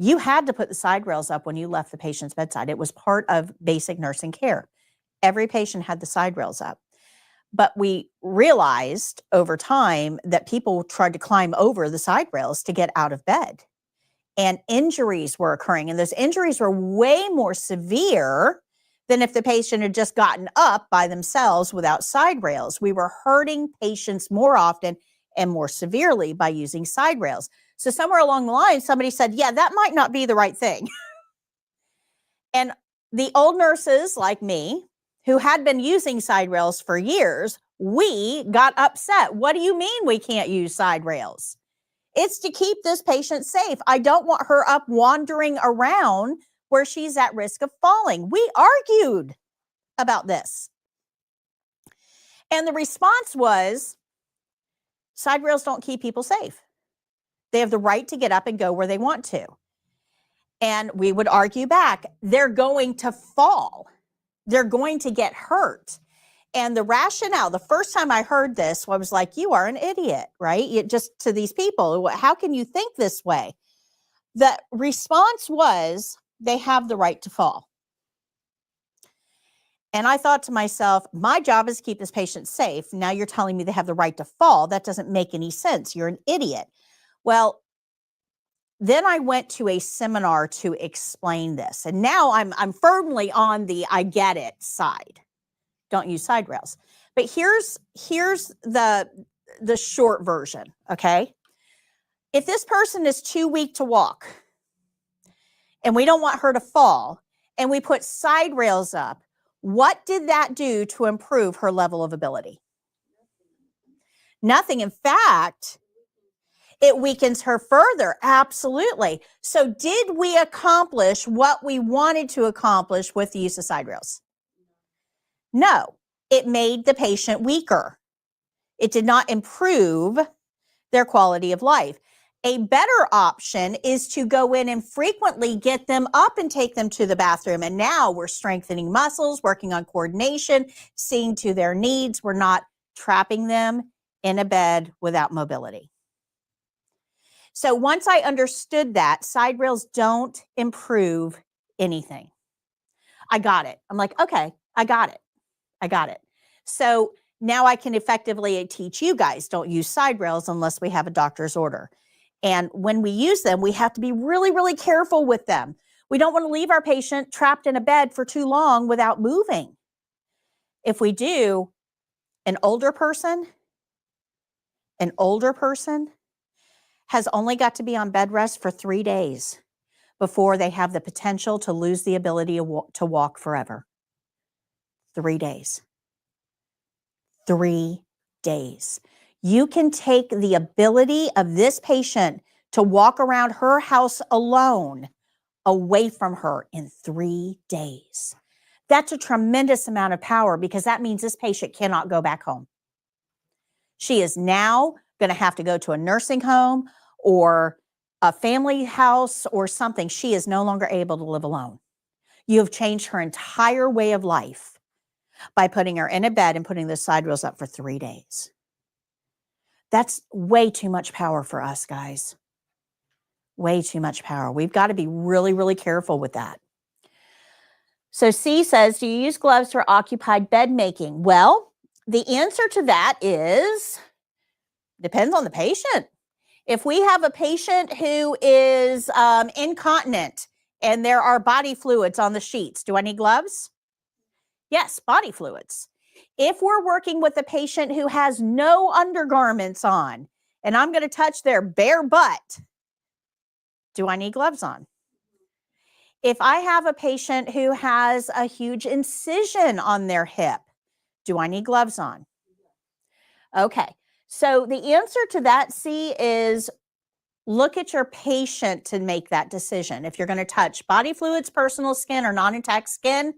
you had to put the side rails up when you left the patient's bedside. It was part of basic nursing care. Every patient had the side rails up. But we realized over time that people tried to climb over the side rails to get out of bed. And injuries were occurring. And those injuries were way more severe than if the patient had just gotten up by themselves without side rails. We were hurting patients more often and more severely by using side rails. So somewhere along the line, somebody said, yeah, that might not be the right thing. And the old nurses like me, who had been using side rails for years, we got upset. What do you mean we can't use side rails? It's to keep this patient safe. I don't want her up wandering around where she's at risk of falling. We argued about this. And the response was, side rails don't keep people safe. They have the right to get up and go where they want to. And we would argue back, they're going to fall. They're going to get hurt. And the rationale, the first time I heard this, I was like, you are an idiot, right? Just to these people, how can you think this way? The response was, they have the right to fall. And I thought to myself, my job is to keep this patient safe. Now you're telling me they have the right to fall. That doesn't make any sense. You're an idiot. Well, then I went to a seminar to explain this. And now I'm firmly on the I get it side. Don't use side rails. But here's the short version, okay? If this person is too weak to walk and we don't want her to fall and we put side rails up, what did that do to improve her level of ability? Nothing. In fact, it weakens her further. Absolutely. So did we accomplish what we wanted to accomplish with the use of side rails? No, it made the patient weaker. It did not improve their quality of life. A better option is to go in and frequently get them up and take them to the bathroom. And now we're strengthening muscles, working on coordination, seeing to their needs. We're not trapping them in a bed without mobility. So once I understood that, side rails don't improve anything. I got it. I'm like, okay, I got it. I got it. So now I can effectively teach you guys, don't use side rails unless we have a doctor's order. And when we use them, we have to be really, really careful with them. We don't want to leave our patient trapped in a bed for too long without moving. If we do, an older person has only got to be on bed rest for 3 days before they have the potential to lose the ability to walk forever. 3 days. 3 days. You can take the ability of this patient to walk around her house alone away from her in 3 days. That's a tremendous amount of power because that means this patient cannot go back home. She is now going to have to go to a nursing home or a family house or something. She is no longer able to live alone. You have changed her entire way of life by putting her in a bed and putting the side rails up for 3 days. That's way too much power for us, guys. Way too much power. We've got to be really, really careful with that. So C says, do you use gloves for occupied bed making? Well, the answer to that is, depends on the patient. If we have a patient who is incontinent and there are body fluids on the sheets, do I need gloves? Yes, body fluids. If we're working with a patient who has no undergarments on and I'm going to touch their bare butt, do I need gloves on? If I have a patient who has a huge incision on their hip, do I need gloves on? Okay, so the answer to that, C, is look at your patient to make that decision. If you're going to touch body fluids, personal skin, or non-intact skin,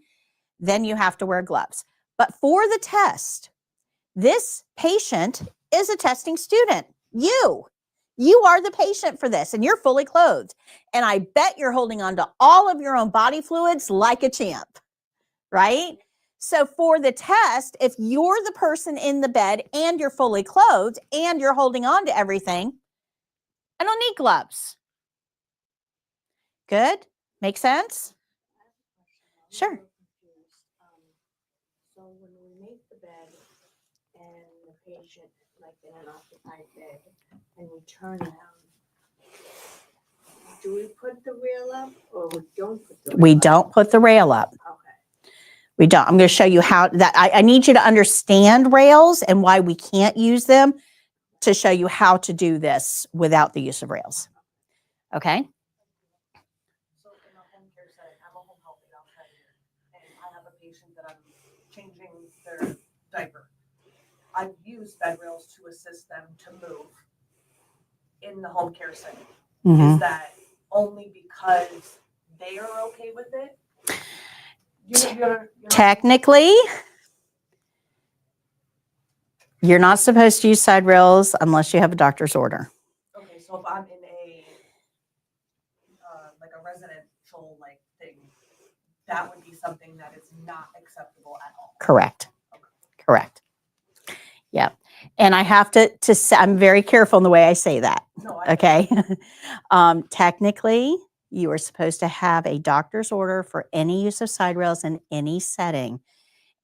then you have to wear gloves. But for the test, this patient is a testing student. You are the patient for this, and you're fully clothed. And I bet you're holding on to all of your own body fluids like a champ, right? So for the test, if you're the person in the bed and you're fully clothed and you're holding on to everything, I don't need gloves. Good? Make sense? Sure. I'm a little confused. So when we make the bed and the patient, like in an occupied bed, and we turn them, do we put the rail up or we don't put the rail up? We don't put the rail up. Okay. We don't. I'm going to show you how that I need you to understand rails and why we can't use them to show you how to do this without the use of rails. Okay? So in a home care setting, I'm a home health aide outside here, and I have a patient that I'm changing their diaper. I've used bed rails to assist them to move in the home care setting. Mhm. Is that only because they are okay with it? You're Technically, you're not supposed to use side rails unless you have a doctor's order. okay, so if I'm in a like a residential like thing, that would be something that is not acceptable at all. Correct. Correct. Yep. And I have to say, I'm very careful in the way I say that. No, I Okay. Technically, you are supposed to have a doctor's order for any use of side rails in any setting.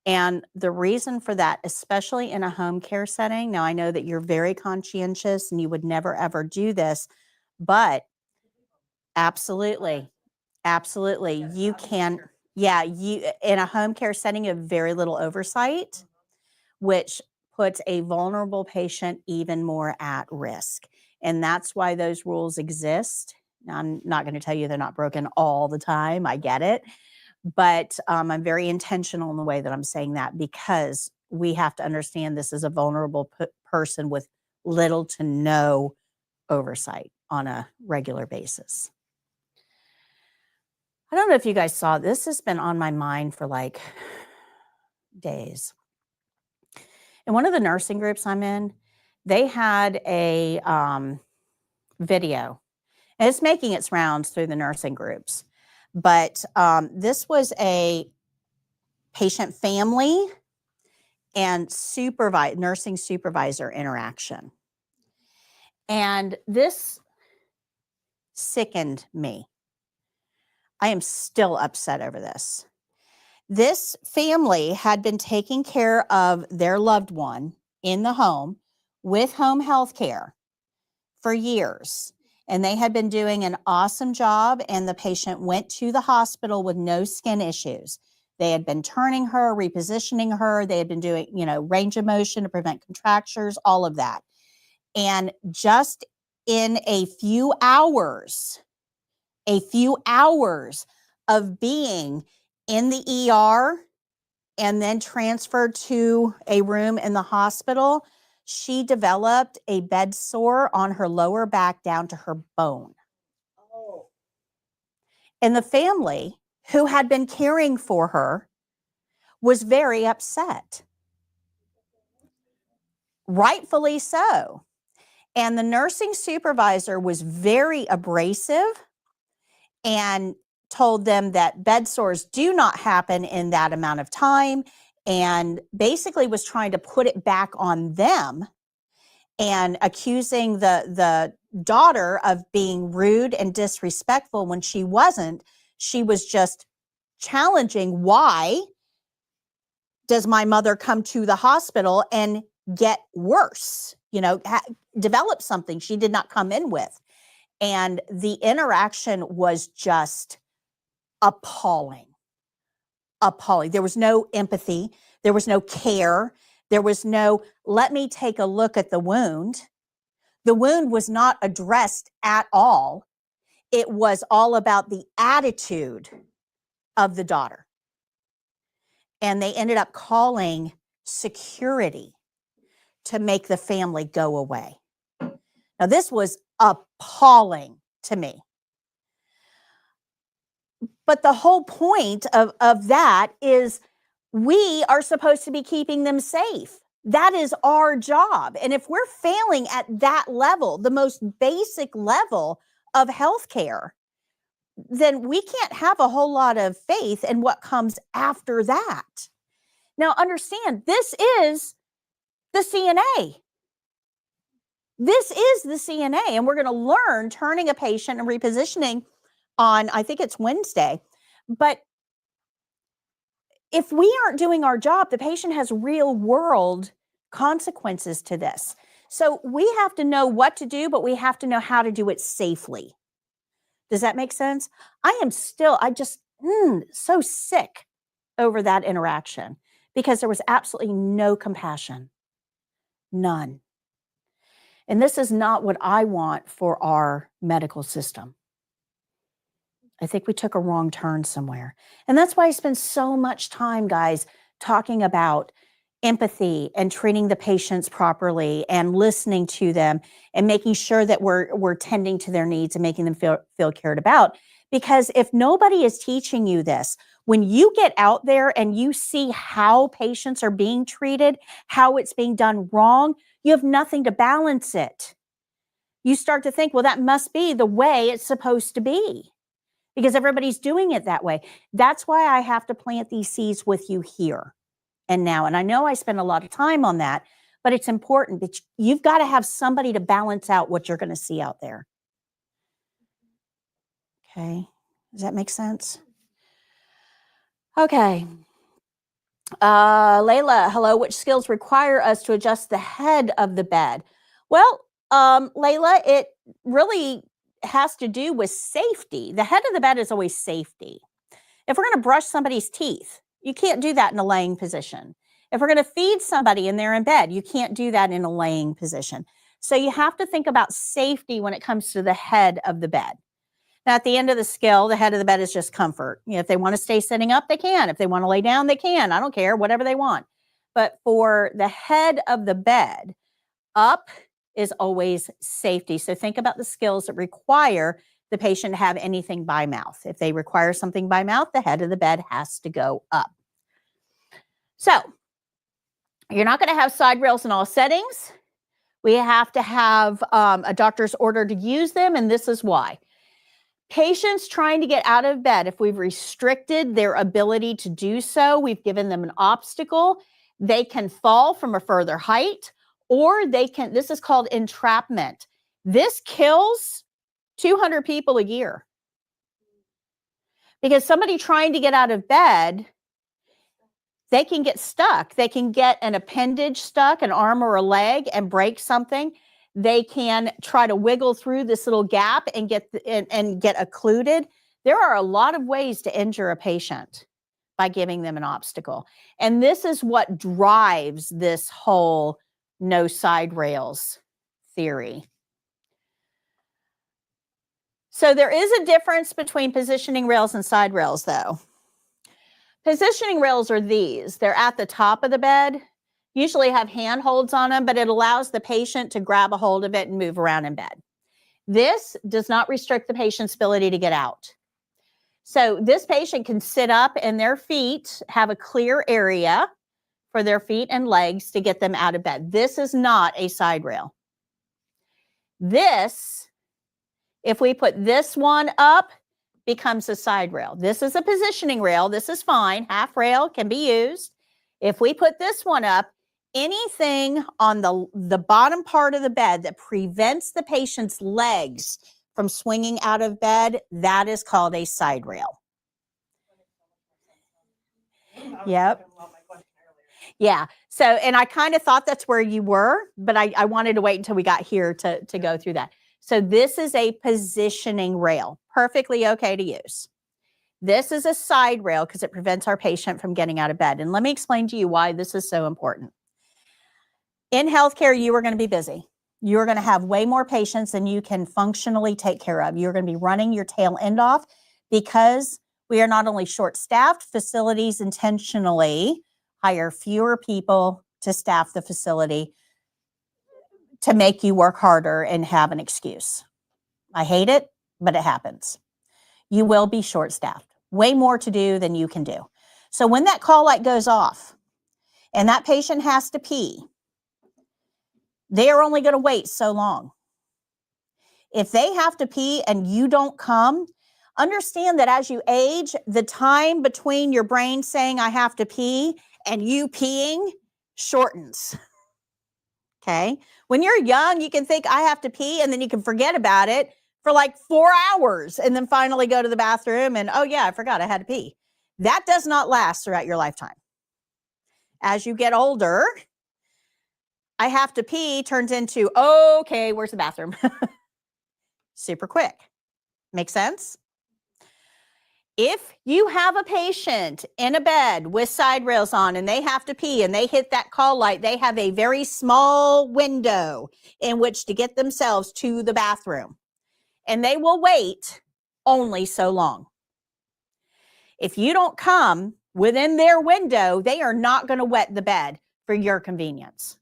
And the reason for that, especially in a home care setting, now I know that you're very conscientious and you would never ever do this, but absolutely, absolutely, Yes, you I'm just can. curious. Yeah, you in a home care setting, you have very little oversight, which puts a vulnerable patient even more at risk. And that's why those rules exist. Now, I'm not going to tell you they're not broken all the time. I get it. But I'm very intentional in the way that I'm saying that because we have to understand this is a vulnerable person with little to no oversight on a regular basis. I don't know if you guys saw, this has been on my mind for like days. In one of the nursing groups I'm in, they had a video. And it's making its rounds through the nursing groups. But this was a patient family and nursing supervisor interaction. And this sickened me. I am still upset over this. This family had been taking care of their loved one in the home with home health care for years. And they had been doing an awesome job, and the patient went to the hospital with no skin issues. They had been turning her, repositioning her. They had been doing, range of motion to prevent contractures, all of that. And just in a few hours of being in the ER and then transferred to a room in the hospital, she developed a bed sore on her lower back down to her bone. Oh, And the family who had been caring for her was very upset. Rightfully so. And the nursing supervisor was very abrasive and told them that bed sores do not happen in that amount of time, and basically was trying to put it back on them and accusing the daughter of being rude and disrespectful when she wasn't. She was just challenging, why does my mother come to the hospital and get worse, develop something she did not come in with. And the interaction was just appalling. There was no empathy. There was no care. There was no, let me take a look at the wound. The wound was not addressed at all. It was all about the attitude of the daughter. And they ended up calling security to make the family go away. Now, this was appalling to me. But the whole point of that is we are supposed to be keeping them safe. That is our job. And if we're failing at that level, the most basic level of healthcare, then we can't have a whole lot of faith in what comes after that. Now, understand, this is the CNA. This is the CNA, and we're going to learn turning a patient and repositioning on, I think it's Wednesday. But if we aren't doing our job, the patient has real world consequences to this. So we have to know what to do, but we have to know how to do it safely. Does that make sense? I just so sick over that interaction because there was absolutely no compassion. None. And this is not what I want for our medical system. I think we took a wrong turn somewhere. And that's why I spend so much time, guys, talking about empathy and treating the patients properly and listening to them and making sure that we're tending to their needs and making them feel cared about. Because if nobody is teaching you this, when you get out there and you see how patients are being treated, how it's being done wrong, you have nothing to balance it. You start to think, well, that must be the way it's supposed to be because everybody's doing it that way. That's why I have to plant these seeds with you here and now. And I know I spend a lot of time on that, but it's important. But you've got to have somebody to balance out what you're going to see out there. Okay. Does that make sense? Okay. Layla, hello. Which skills require us to adjust the head of the bed? Well, Layla, it really has to do with safety. The head of the bed is always safety. If we're going to brush somebody's teeth, you can't do that in a laying position. If we're going to feed somebody and they're in bed, you can't do that in a laying position. So you have to think about safety when it comes to the head of the bed. Now, at the end of the scale, the head of the bed is just comfort. You know, if they want to stay sitting up, they can. If they want to lay down, they can. I don't care, whatever they want. But for the head of the bed, up is always safety. So think about the skills that require the patient to have anything by mouth. If they require something by mouth, the head of the bed has to go up. So you're not going to have side rails in all settings. We have to have a doctor's order to use them, and this is why. Patients trying to get out of bed, if we've restricted their ability to do so, we've given them an obstacle, they can fall from a further height, or they can, this is called entrapment. This kills 200 people a year. Because somebody trying to get out of bed, they can get stuck. They can get an appendage stuck, an arm or a leg, and break something. They can try to wiggle through this little gap and get occluded. There are a lot of ways to injure a patient by giving them an obstacle. And this is what drives this whole no side rails theory. So there is a difference between positioning rails and side rails, though. Positioning rails are these. They're at the top of the bed. Usually have handholds on them, but it allows the patient to grab a hold of it and move around in bed. This does not restrict the patient's ability to get out. So this patient can sit up and their feet have a clear area for their feet and legs to get them out of bed. This is not a side rail. This, if we put this one up, becomes a side rail. This is a positioning rail. This is fine. Half rail can be used. If we put this one up, anything on the bottom part of the bed that prevents the patient's legs from swinging out of bed, that is called a side rail. Yep. Yeah. So, and I kind of thought that's where you were, but I wanted to wait until we got here to go through that. So this is a positioning rail. Perfectly okay to use. This is a side rail because it prevents our patient from getting out of bed. And let me explain to you why this is so important. In healthcare, you are going to be busy. You're going to have way more patients than you can functionally take care of. You're going to be running your tail end off because we are not only short-staffed, facilities intentionally hire fewer people to staff the facility to make you work harder and have an excuse. I hate it, but it happens. You will be short-staffed. Way more to do than you can do. So when that call light goes off and that patient has to pee, they are only going to wait so long. If they have to pee and you don't come, understand that as you age, the time between your brain saying I have to pee and you peeing shortens. Okay? When you're young, you can think I have to pee and then you can forget about it for like 4 hours and then finally go to the bathroom and, oh yeah, I forgot I had to pee. That does not last throughout your lifetime. As you get older, I have to pee turns into, okay, where's the bathroom? Super quick. Make sense? If you have a patient in a bed with side rails on and they have to pee and they hit that call light, they have a very small window in which to get themselves to the bathroom. And they will wait only so long. If you don't come within their window, they are not going to wet the bed for your convenience.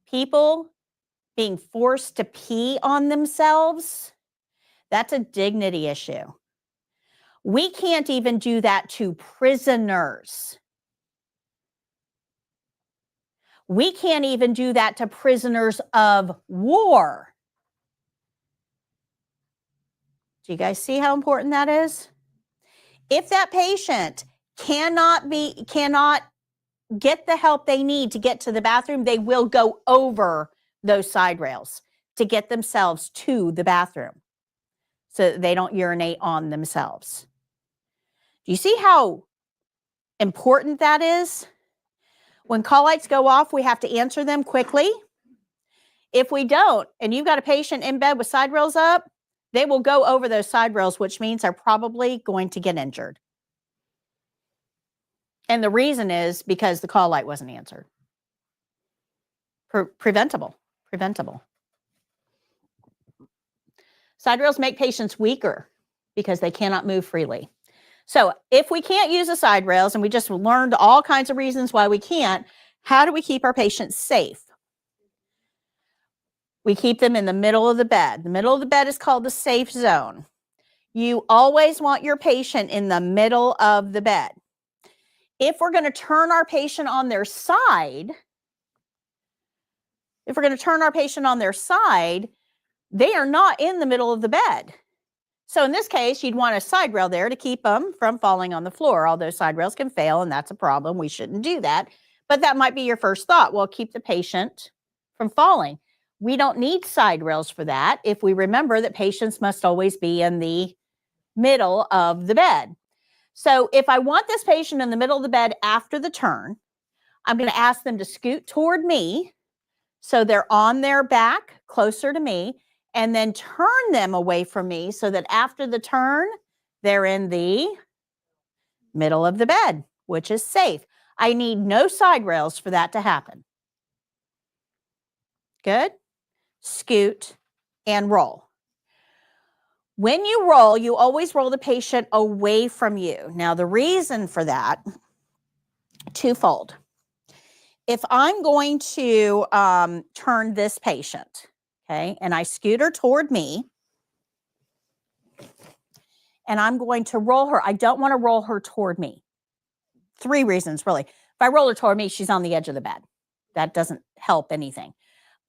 People being forced to pee on themselves, that's a dignity issue. We can't even do that to prisoners. We can't even do that to prisoners of war. Do you guys see how important that is? If that patient cannot get the help they need to get to the bathroom, they will go over those side rails to get themselves to the bathroom so that they don't urinate on themselves. Do you see how important that is? When call lights go off, we have to answer them quickly. If we don't, and you've got a patient in bed with side rails up, they will go over those side rails, which means they're probably going to get injured. And the reason is because the call light wasn't answered. Preventable. Side rails make patients weaker because they cannot move freely. So if we can't use the side rails, and we just learned all kinds of reasons why we can't, how do we keep our patients safe? We keep them in the middle of the bed. The middle of the bed is called the safe zone. You always want your patient in the middle of the bed. If we're going to turn our patient on their side, they are not in the middle of the bed. So in this case, you'd want a side rail there to keep them from falling on the floor. Although side rails can fail, and that's a problem. We shouldn't do that. But that might be your first thought. Well, keep the patient from falling. We don't need side rails for that if we remember that patients must always be in the middle of the bed. So if I want this patient in the middle of the bed after the turn, I'm going to ask them to scoot toward me so they're on their back closer to me, and then turn them away from me so that after the turn, they're in the middle of the bed, which is safe. I need no side rails for that to happen. Good? Scoot and roll. When you roll, you always roll the patient away from you. Now, the reason for that, twofold. If I'm going to turn this patient, okay, and I scoot her toward me, and I'm going to roll her, I don't want to roll her toward me. 3 reasons, really. If I roll her toward me, she's on the edge of the bed. That doesn't help anything.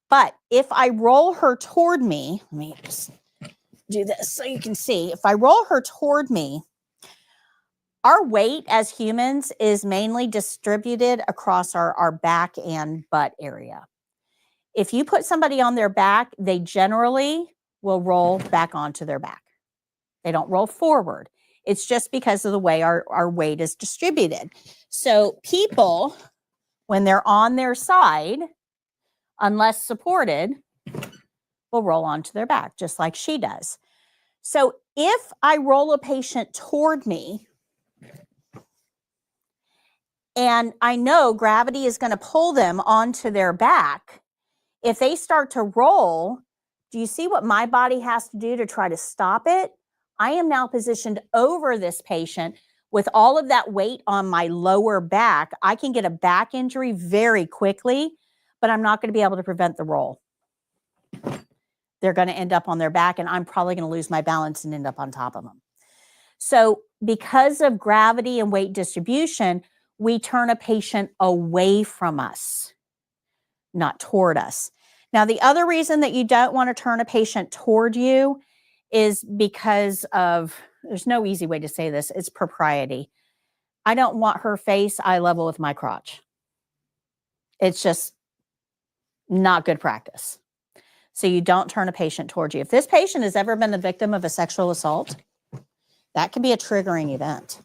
But if I roll her toward me, let me just do this so you can see. If I roll her toward me, our weight as humans is mainly distributed across our back and butt area. If you put somebody on their back, they generally will roll back onto their back. They don't roll forward. It's just because of the way our weight is distributed. So people, when they're on their side, unless supported, will roll onto their back, just like she does. So if I roll a patient toward me, and I know gravity is going to pull them onto their back, if they start to roll, do you see what my body has to do to try to stop it? I am now positioned over this patient with all of that weight on my lower back. I can get a back injury very quickly, but I'm not going to be able to prevent the roll. They're going to end up on their back, and I'm probably going to lose my balance and end up on top of them. So because of gravity and weight distribution, we turn a patient away from us, not toward us. Now, the other reason that you don't want to turn a patient toward you is because of, there's no easy way to say this, it's propriety. I don't want her face eye level with my crotch. It's just not good practice. So you don't turn a patient towards you. If this patient has ever been the victim of a sexual assault, that can be a triggering event.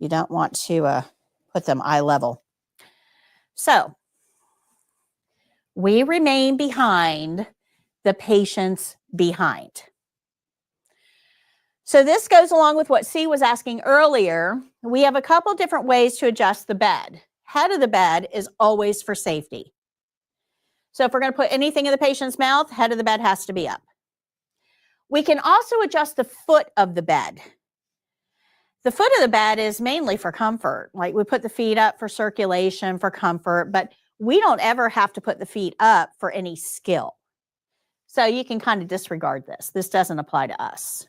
You don't want to put them eye level. So we remain behind the patient's behind. So this goes along with what C was asking earlier. We have a couple different ways to adjust the bed. Head of the bed is always for safety. So if we're going to put anything in the patient's mouth, head of the bed has to be up. We can also adjust the foot of the bed. The foot of the bed is mainly for comfort. Like we put the feet up for circulation, for comfort, but we don't ever have to put the feet up for any skill. So you can kind of disregard this. This doesn't apply to us.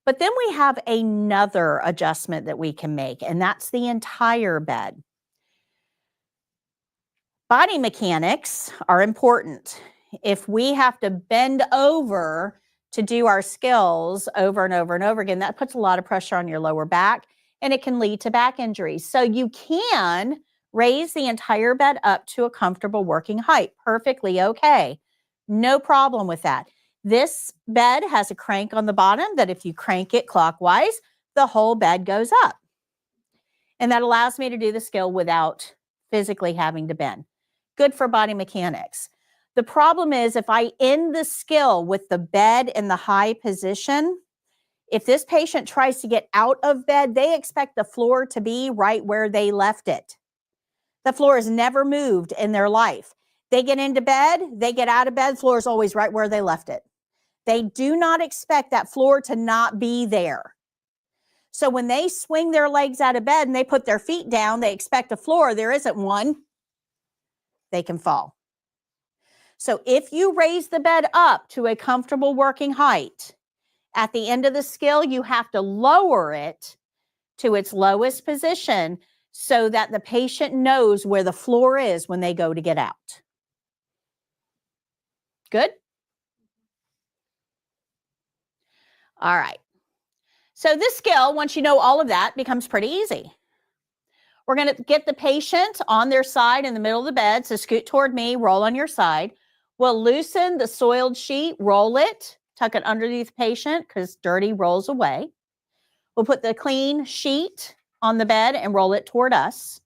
But then we have another adjustment that we can make, and that's the entire bed. Body mechanics are important. If we have to bend over to do our skills over and over and over again, that puts a lot of pressure on your lower back, and it can lead to back injuries. So you can raise the entire bed up to a comfortable working height. Perfectly okay. No problem with that. This bed has a crank on the bottom that if you crank it clockwise, the whole bed goes up. And that allows me to do the skill without physically having to bend. Good for body mechanics. The problem is if I end the skill with the bed in the high position, if this patient tries to get out of bed, they expect the floor to be right where they left it. The floor has never moved in their life. They get into bed, they get out of bed, floor is always right where they left it. They do not expect that floor to not be there. So when they swing their legs out of bed and they put their feet down, they expect a floor. There isn't one. They can fall. So if you raise the bed up to a comfortable working height, at the end of the skill, you have to lower it to its lowest position so that the patient knows where the floor is when they go to get out. Good? All right. So this skill, once you know all of that, becomes pretty easy. We're going to get the patient on their side in the middle of the bed. So scoot toward me, roll on your side. We'll loosen the soiled sheet, roll it, tuck it underneath the patient because dirty rolls away. We'll put the clean sheet on the bed and roll it toward us.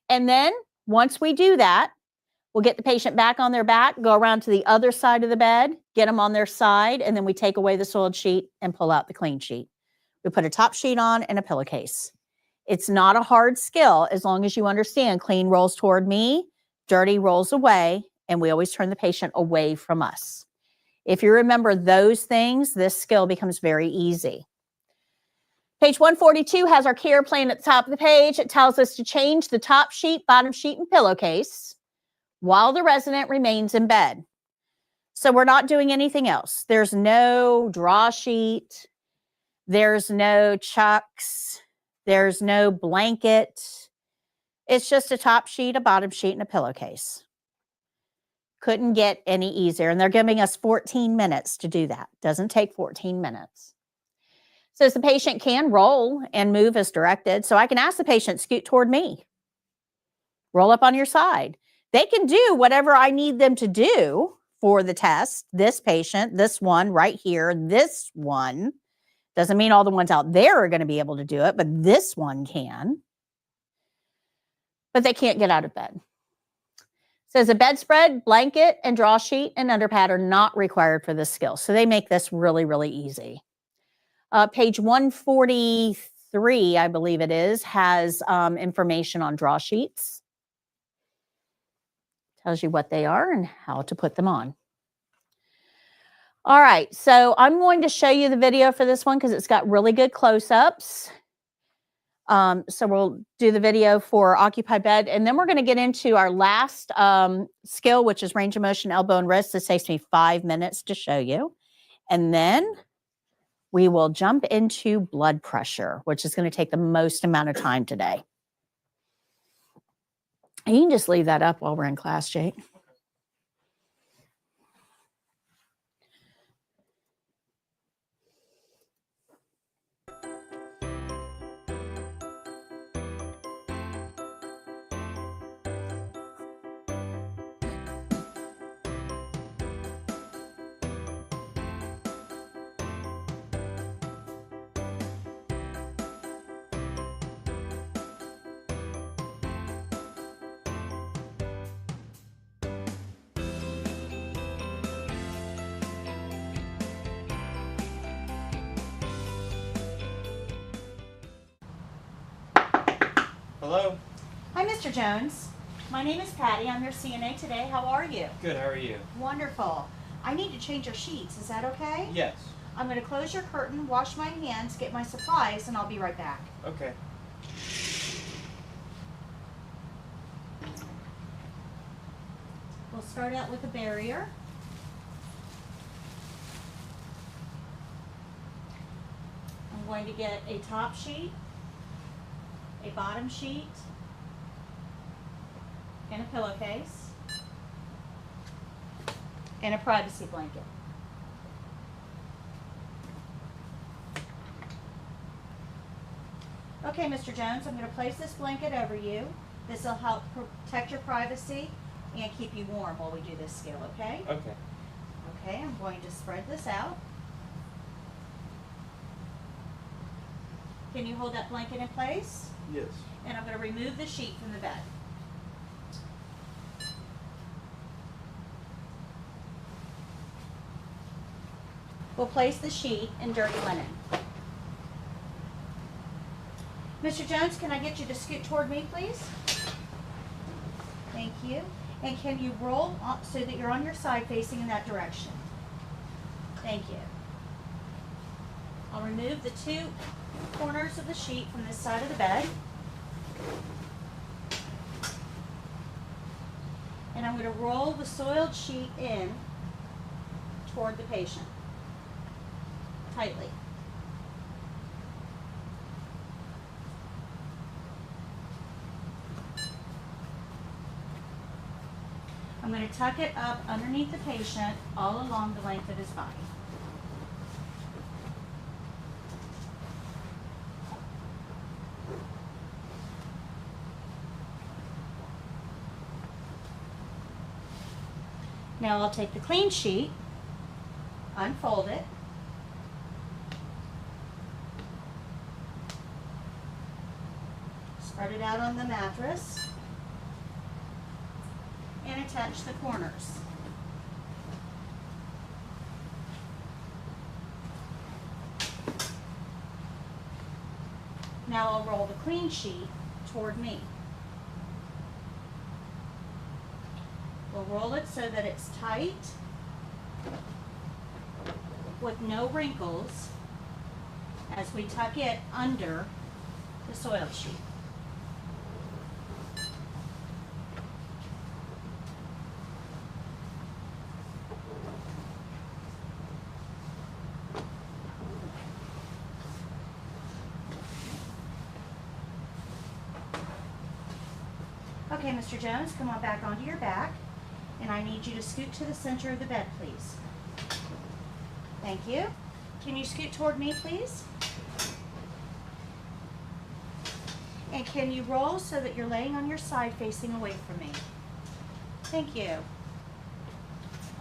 And then once we do that, we'll get the patient back on their back, go around to the other side of the bed, get them on their side, and then we take away the soiled sheet and pull out the clean sheet. We put a top sheet on and a pillowcase. It's not a hard skill as long as you understand clean rolls toward me, dirty rolls away, and we always turn the patient away from us. If you remember those things, this skill becomes very easy. Page 142 has our care plan at the top of the page. It tells us to change the top sheet, bottom sheet, and pillowcase while the resident remains in bed. So we're not doing anything else. There's no draw sheet. There's no chucks. There's no blanket. It's just a top sheet, a bottom sheet, and a pillowcase. Couldn't get any easier. And they're giving us 14 minutes to do that. Doesn't take 14 minutes. Says the patient can roll and move as directed. So I can ask the patient, scoot toward me. Roll up on your side. They can do whatever I need them to do for the test. This patient, this one right here, this one. Doesn't mean all the ones out there are going to be able to do it, but this one can. But they can't get out of bed. Says a bedspread, blanket, and draw sheet and underpad are not required for this skill. So they make this really, really easy. Page 143, I believe it is, has information on draw sheets. Tells you what they are and how to put them on. All right, so I'm going to show you the video for this one because it's got really good close-ups. So we'll do the video for occupied bed, and then we're going to get into our last skill, which is range of motion, elbow and wrist. This takes me 5 minutes to show you. And then we will jump into blood pressure, which is going to take the most amount of time today. And you can just leave that up while we're in class, Jake. Hello. Hi, Mr. Jones. My name is Patty. I'm your CNA today. How are you? Good, how are you? Wonderful. I need to change your sheets. Is that okay? Yes. I'm going to close your curtain, wash my hands, get my supplies, and I'll be right back. Okay. We'll start out with a barrier. I'm going to get a top sheet, a bottom sheet, and a pillowcase, and a privacy blanket. Okay, Mr. Jones, I'm going to place this blanket over you. This will help protect your privacy and keep you warm while we do this skill, okay? Okay. Okay, I'm going to spread this out. Can you hold that blanket in place? Yes. And I'm going to remove the sheet from the bed. We'll place the sheet in dirty linen. Mr. Jones, can I get you to scoot toward me, please? Thank you. And can you roll so that you're on your side facing in that direction? Thank you. I'll remove the two corners of the sheet from this side of the bed. And I'm going to roll the soiled sheet in toward the patient, tightly. I'm going to tuck it up underneath the patient all along the length of his body. Now I'll take the clean sheet, unfold it, spread it out on the mattress, and attach the corners. Now I'll roll the clean sheet toward me. We'll roll it so that it's tight with no wrinkles as we tuck it under the soiled sheet. Okay, Mr. Jones, come on back onto your back, and I need you to scoot to the center of the bed, please. Thank you. Can you scoot toward me, please? And can you roll so that you're laying on your side facing away from me? Thank you.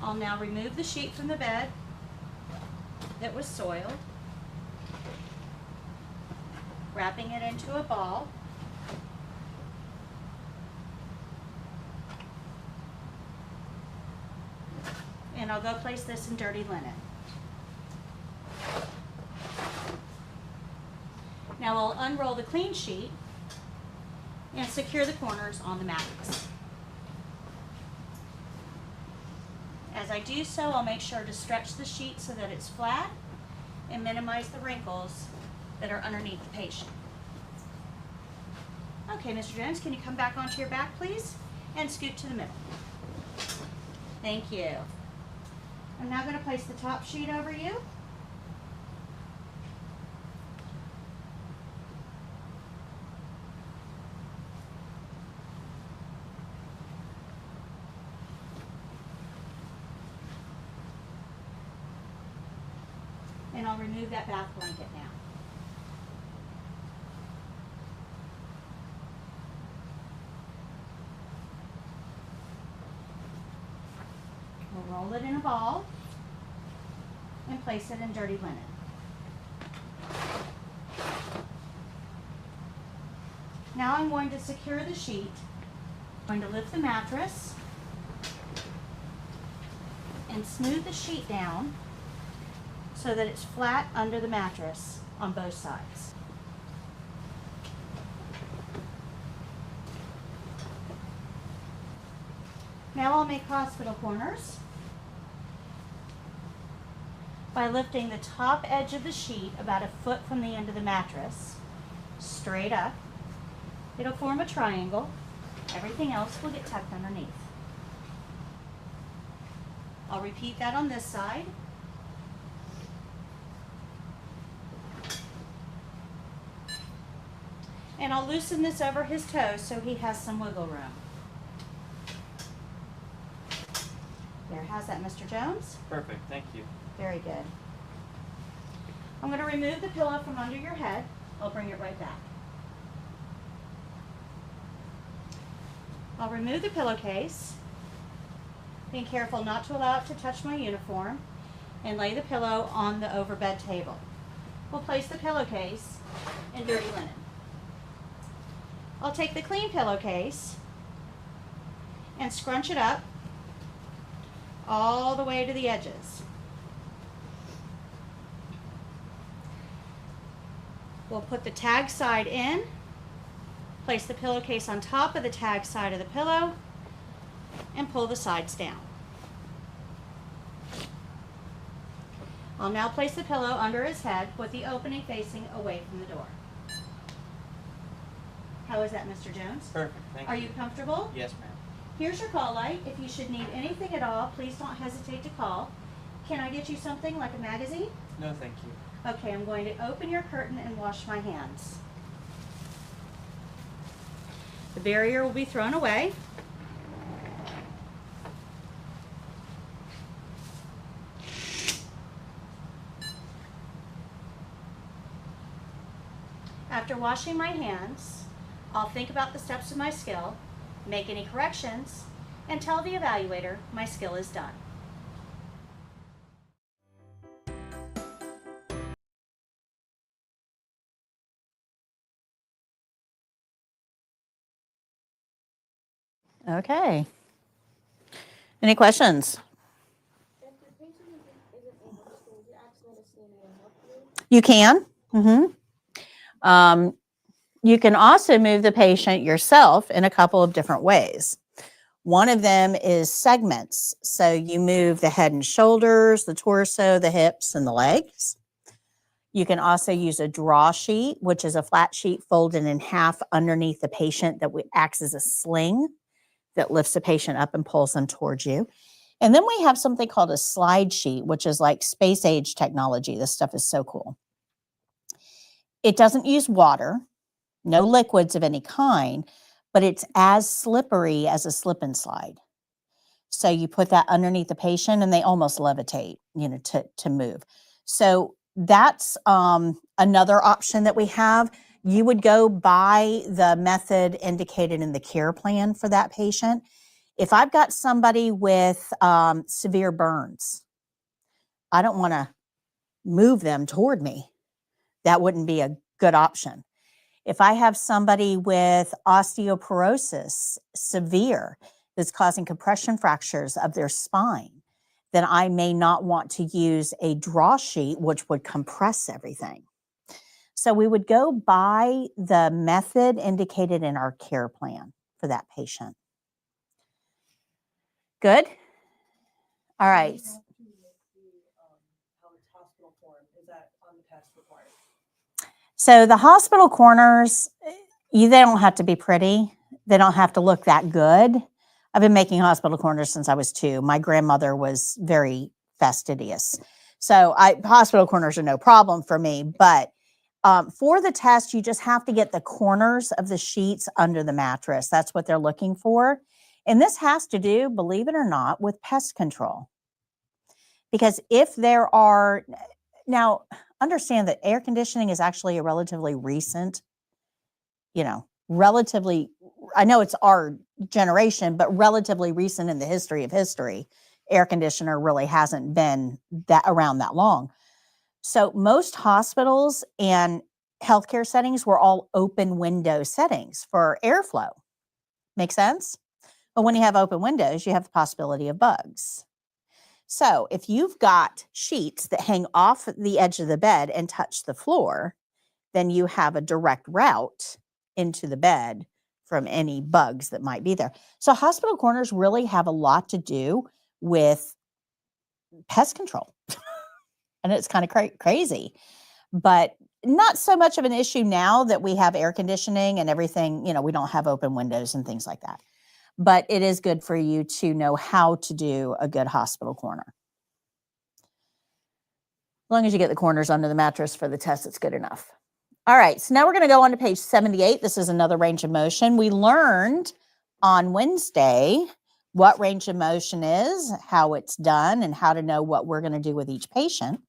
I'll now remove the sheet from the bed that was soiled, wrapping it into a ball. And I'll go place this in dirty linen. Now I'll unroll the clean sheet and secure the corners on the mattress. As I do so, I'll make sure to stretch the sheet so that it's flat and minimize the wrinkles that are underneath the patient. Okay, Mr. Jones, can you come back onto your back, please? And scoot to the middle. Thank you. I'm now going to place the top sheet over you. And I'll remove that bath blanket now. We'll roll it in a ball and place it in dirty linen. Now I'm going to secure the sheet. I'm going to lift the mattress and smooth the sheet down so that it's flat under the mattress on both sides. Now I'll make hospital corners by lifting the top edge of the sheet about a foot from the end of the mattress, straight up. It'll form a triangle. Everything else will get tucked underneath. I'll repeat that on this side. And I'll loosen this over his toes so he has some wiggle room. There, how's that, Mr. Jones? Perfect, thank you. Very good. I'm going to remove the pillow from under your head. I'll bring it right back. I'll remove the pillowcase, being careful not to allow it to touch my uniform, and lay the pillow on the overbed table. We'll place the pillowcase in dirty linen. I'll take the clean pillowcase and scrunch it up all the way to the edges. We'll put the tag side in, place the pillowcase on top of the tag side of the pillow, and pull the sides down. I'll now place the pillow under his head with the opening facing away from the door. How is that, Mr. Jones? Perfect, thank you. Are you comfortable? Yes, ma'am. Here's your call light. If you should need anything at all, please don't hesitate to call. Can I get you something like a magazine? No, thank you. Okay, I'm going to open your curtain and wash my hands. The barrier will be thrown away. After washing my hands, I'll think about the steps of my skill, make any corrections, and tell the evaluator my skill is done. Okay. Any questions? If the patient isn't able to stand, you ask me to CNA to help you. You can. You can also move the patient yourself in a couple of different ways. One of them is segments. So you move the head and shoulders, the torso, the hips, and the legs. You can also use a draw sheet, which is a flat sheet folded in half underneath the patient that acts as a sling that lifts the patient up and pulls them towards you. And then we have something called a slide sheet, which is like space age technology. This stuff is so cool. It doesn't use water, no liquids of any kind, but it's as slippery as a slip and slide. So you put that underneath the patient and they almost levitate, to move. So that's another option that we have. You would go by the method indicated in the care plan for that patient. If I've got somebody with severe burns, I don't want to move them toward me. That wouldn't be a good option. If I have somebody with osteoporosis, severe, that's causing compression fractures of their spine, then I may not want to use a draw sheet, which would compress everything. So we would go by the method indicated in our care plan for that patient. Good? All right. How it's hospital form, is that on the test required? So the hospital corners, they don't have to be pretty. They don't have to look that good. I've been making hospital corners since I was 2. My grandmother was very fastidious. So hospital corners are no problem for me. But for the test, you just have to get the corners of the sheets under the mattress. That's what they're looking for. And this has to do, believe it or not, with pest control. Because if there are, now understand that air conditioning is actually a relatively recent, I know it's our generation, but relatively recent in the history of history. Air conditioner really hasn't been around that long. So most hospitals and healthcare settings were all open window settings for airflow. Make sense? But when you have open windows, you have the possibility of bugs. So if you've got sheets that hang off the edge of the bed and touch the floor, then you have a direct route into the bed from any bugs that might be there. So hospital corners really have a lot to do with pest control. And it's kind of crazy, but not so much of an issue now that we have air conditioning and everything, we don't have open windows and things like that. But it is good for you to know how to do a good hospital corner. As long as you get the corners under the mattress for the test, it's good enough. All right, so now we're going to go on to page 78. This is another range of motion. We learned on Wednesday what range of motion is, how it's done, and how to know what we're going to do with each patient.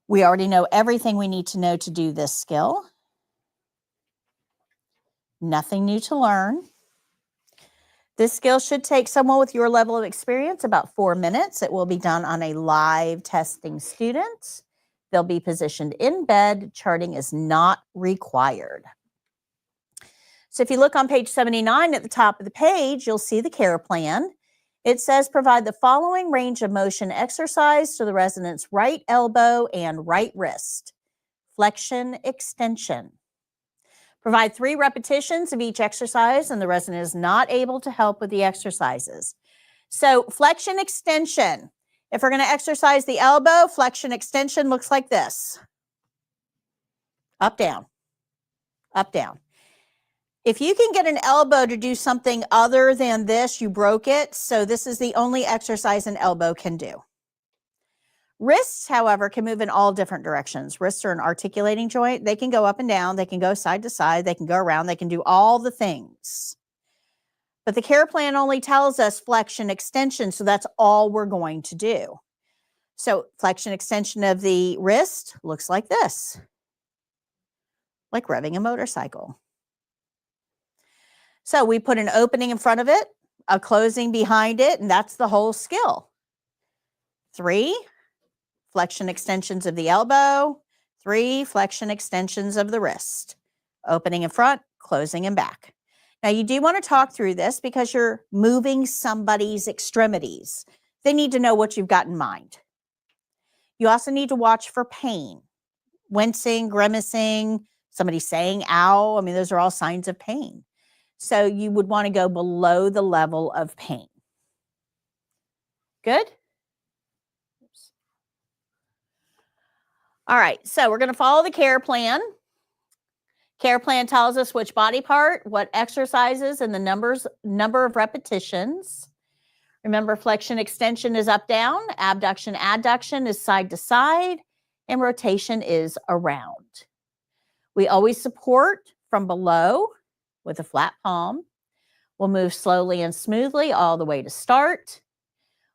We already know everything we need to know to do this skill. Nothing new to learn. This skill should take someone with your level of experience about 4 minutes. It will be done on a live testing student. They'll be positioned in bed. Charting is not required. So if you look on page 79 at the top of the page, you'll see the care plan. It says provide the following range of motion exercise to the resident's right elbow and right wrist. Flexion, extension. Provide 3 repetitions of each exercise, and the resident is not able to help with the exercises. So flexion, extension. If we're going to exercise the elbow, flexion, extension looks like this. Up, down. Up, down. If you can get an elbow to do something other than this, you broke it. So this is the only exercise an elbow can do. Wrists, however, can move in all different directions. Wrists are an articulating joint. They can go up and down. They can go side to side. They can go around. They can do all the things. But the care plan only tells us flexion, extension. So that's all we're going to do. So flexion, extension of the wrist looks like this. Like revving a motorcycle. So we put an opening in front of it, a closing behind it, and that's the whole skill. 3 flexion extensions of the elbow, 3 flexion extensions of the wrist. Opening in front, closing in back. Now you do want to talk through this because you're moving somebody's extremities. They need to know what you've got in mind. You also need to watch for pain, wincing, grimacing, somebody saying ow. I mean, those are all signs of pain. So you would want to go below the level of pain. Good? Oops. All right, so we're going to follow the care plan. Care plan tells us which body part, what exercises, and the number of repetitions. Remember, flexion, extension is up, down. Abduction, adduction is side to side. And rotation is around. We always support from below with a flat palm. We'll move slowly and smoothly all the way to start.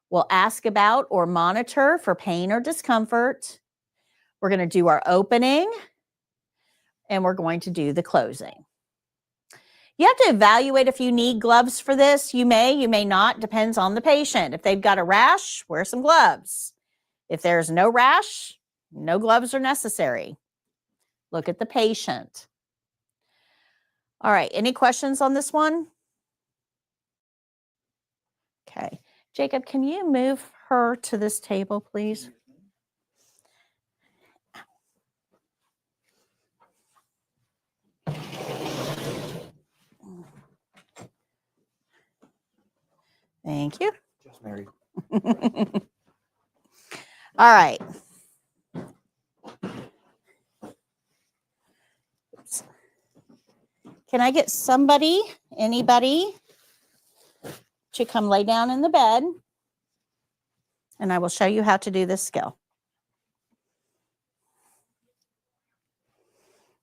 We'll ask about or monitor for pain or discomfort. We're going to do our opening, and we're going to do the closing. You have to evaluate if you need gloves for this. You may not, depends on the patient. If they've got a rash, wear some gloves. If there's no rash, no gloves are necessary. Look at the patient. All right, any questions on this one? Okay, Jacob, can you move her to this table, please? Thank you. Just married. All right. Oops. Can I get anybody to come lay down in the bed? And I will show you how to do this skill.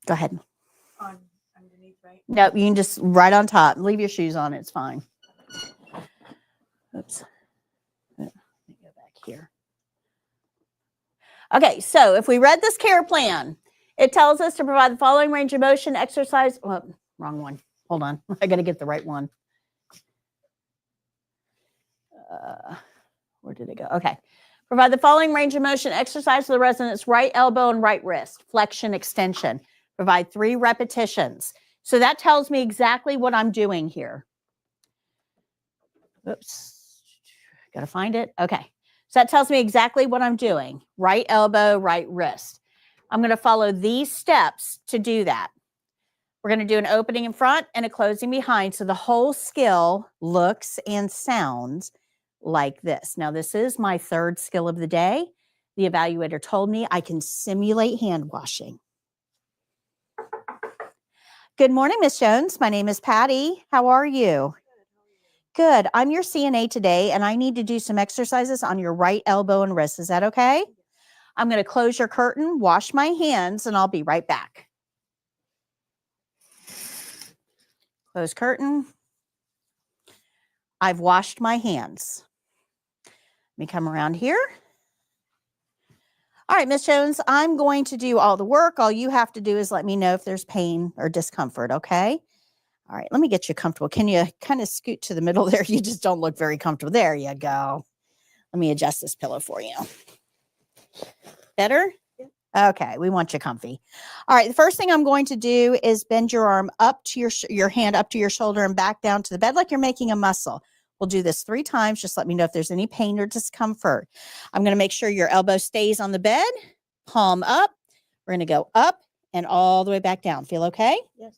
Go ahead. On underneath, right? No, you can just right on top. Leave your shoes on. It's fine. Oops. Let me go back here. Okay, so if we read this care plan, it tells us to provide the following range of motion exercise. Well, wrong one. Hold on. I got to get the right one. Where did it go? Okay. Provide the following range of motion exercise to the resident's right elbow and right wrist. Flexion, extension. Provide 3 repetitions. So that tells me exactly what I'm doing here. Oops. Got to find it. Okay. So that tells me exactly what I'm doing. Right elbow, right wrist. I'm going to follow these steps to do that. We're going to do an opening in front and a closing behind. So the whole skill looks and sounds like this. Now, this is my 3rd skill of the day. The evaluator told me I can simulate hand washing. Good morning, Miss Jones. My name is Patty. How are you? Good. I'm your CNA today, and I need to do some exercises on your right elbow and wrist. Is that okay? I'm going to close your curtain, wash my hands, and I'll be right back. Close curtain. I've washed my hands. Let me come around here. All right, Miss Jones, I'm going to do all the work. All you have to do is let me know if there's pain or discomfort, okay? All right, let me get you comfortable. Can you kind of scoot to the middle there? You just don't look very comfortable. There you go. Let me adjust this pillow for you. Better? Okay, we want you comfy. All right, the first thing I'm going to do is bend your arm up to your hand up to your shoulder and back down to the bed like you're making a muscle. We'll do this 3 times. Just let me know if there's any pain or discomfort. I'm going to make sure your elbow stays on the bed, palm up. We're going to go up and all the way back down. Feel okay? Yes.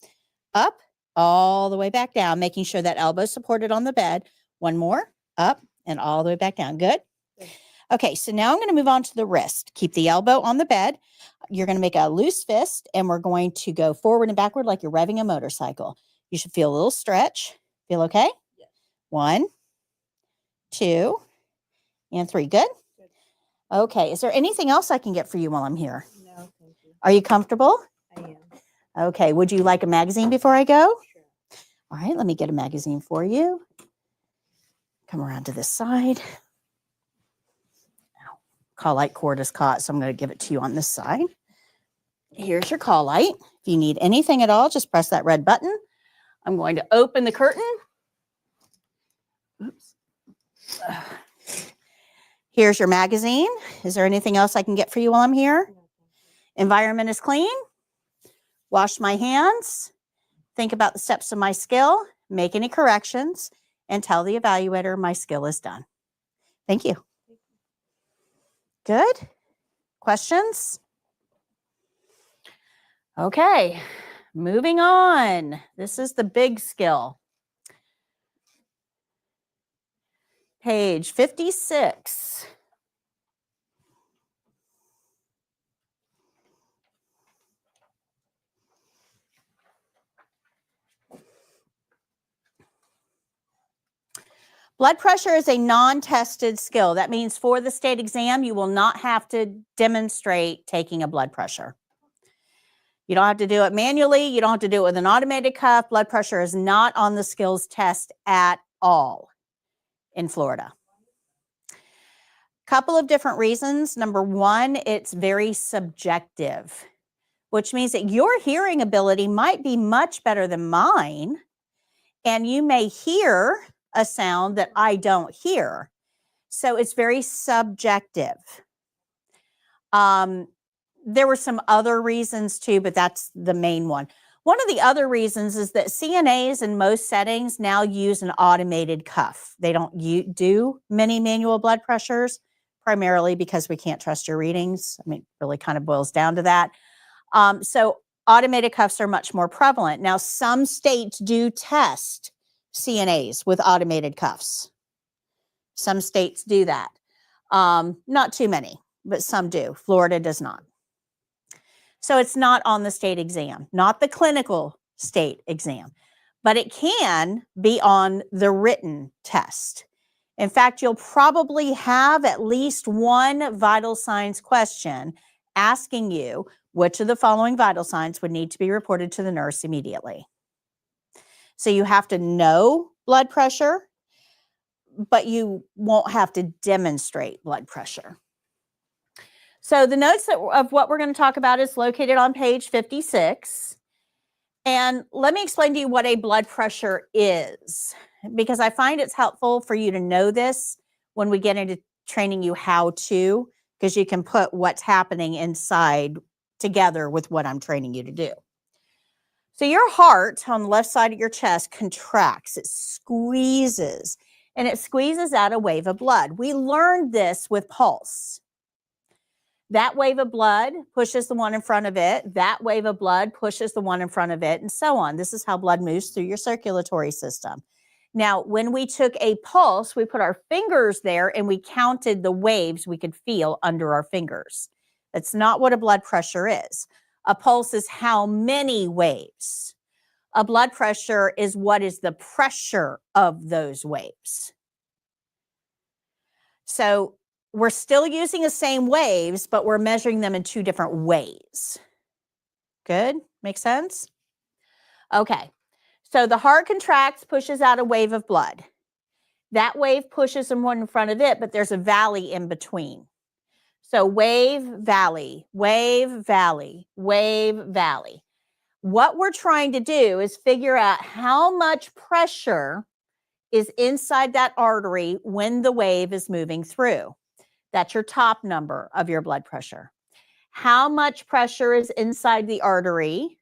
Up, all the way back down, making sure that elbow is supported on the bed. One more, up and all the way back down. Good? Good. Okay, so now I'm going to move on to the wrist. Keep the elbow on the bed. You're going to make a loose fist, and we're going to go forward and backward like you're revving a motorcycle. You should feel a little stretch. Feel okay? Yes. 1, 2, and 3. Good? Good. Okay, is there anything else I can get for you while I'm here? No, thank you. Are you comfortable? I am. Okay, would you like a magazine before I go? Sure. All right, let me get a magazine for you. Come around to this side. Call light cord is caught, so I'm going to give it to you on this side. Here's your call light. If you need anything at all, just press that red button. I'm going to open the curtain. Oops. Here's your magazine. Is there anything else I can get for you while I'm here? No, thank you. Environment is clean. Wash my hands. Think about the steps of my skill. Make any corrections and tell the evaluator my skill is done. Thank you. Good? Questions? Okay, moving on. This is the big skill. Page 56. Blood pressure is a non-tested skill. That means for the state exam, you will not have to demonstrate taking a blood pressure. You don't have to do it manually. You don't have to do it with an automated cuff. Blood pressure is not on the skills test at all in Florida. Couple of different reasons. Number one, it's very subjective, which means that your hearing ability might be much better than mine, and you may hear a sound that I don't hear. So it's very subjective. There were some other reasons too, but that's the main one. One of the other reasons is that CNAs in most settings now use an automated cuff. They don't do many manual blood pressures, primarily because we can't trust your readings. I mean, it really kind of boils down to that. So automated cuffs are much more prevalent. Now, some states do test CNAs with automated cuffs. Some states do that. Not too many, but some do. Florida does not. So it's not on the state exam, not the clinical state exam, but it can be on the written test. In fact, you'll probably have at least one vital signs question asking you which of the following vital signs would need to be reported to the nurse immediately. So you have to know blood pressure, but you won't have to demonstrate blood pressure. So the notes of what we're going to talk about is located on page 56. And let me explain to you what a blood pressure is, because I find it's helpful for you to know this when we get into training you how to, because you can put what's happening inside together with what I'm training you to do. So your heart on the left side of your chest contracts, it squeezes, and it squeezes out a wave of blood. We learned this with pulse. That wave of blood pushes the one in front of it. That wave of blood pushes the one in front of it, and so on. This is how blood moves through your circulatory system. Now, when we took a pulse, we put our fingers there and we counted the waves we could feel under our fingers. That's not what a blood pressure is. A pulse is how many waves. A blood pressure is what is the pressure of those waves. So we're still using the same waves, but we're measuring them in two different ways. Good? Make sense? Okay. So the heart contracts, pushes out a wave of blood. That wave pushes someone in front of it, but there's a valley in between. So wave, valley, wave, valley, wave, valley. What we're trying to do is figure out how much pressure is inside that artery when the wave is moving through. That's your top number of your blood pressure. How much pressure is inside the artery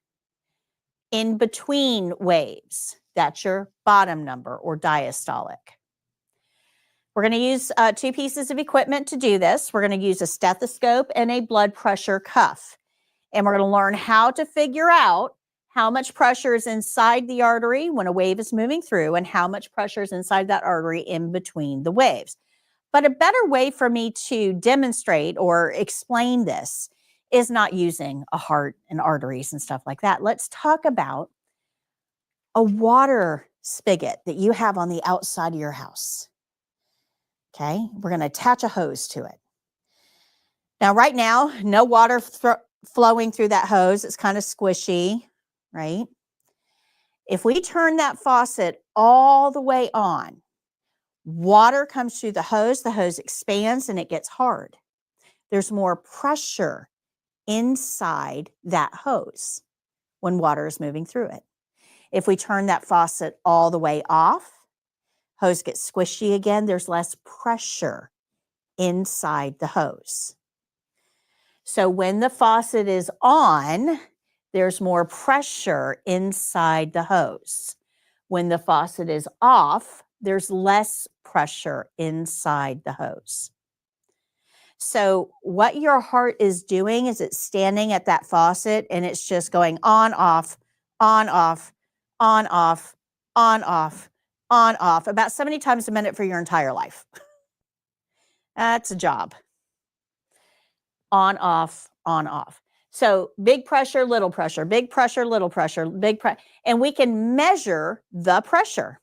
in between waves? That's your bottom number, or diastolic. We're going to use two pieces of equipment to do this. We're going to use a stethoscope and a blood pressure cuff. And we're going to learn how to figure out how much pressure is inside the artery when a wave is moving through and how much pressure is inside that artery in between the waves. But a better way for me to demonstrate or explain this is not using a heart and arteries and stuff like that. Let's talk about a water spigot that you have on the outside of your house. Okay, we're going to attach a hose to it. Now, right now, no water flowing through that hose. It's kind of squishy, right? If we turn that faucet all the way on, water comes through the hose expands and it gets hard. There's more pressure inside that hose when water is moving through it. If we turn that faucet all the way off, hose gets squishy again, there's less pressure inside the hose. So when the faucet is on, there's more pressure inside the hose. When the faucet is off, there's less pressure inside the hose. So what your heart is doing is it's standing at that faucet and it's just going on, off, on, off, on, off, on, off, on, off, about 70 times a minute for your entire life. That's a job. On, off, on, off. So big pressure, little pressure, big pressure, little pressure, big pressure, and we can measure the pressure.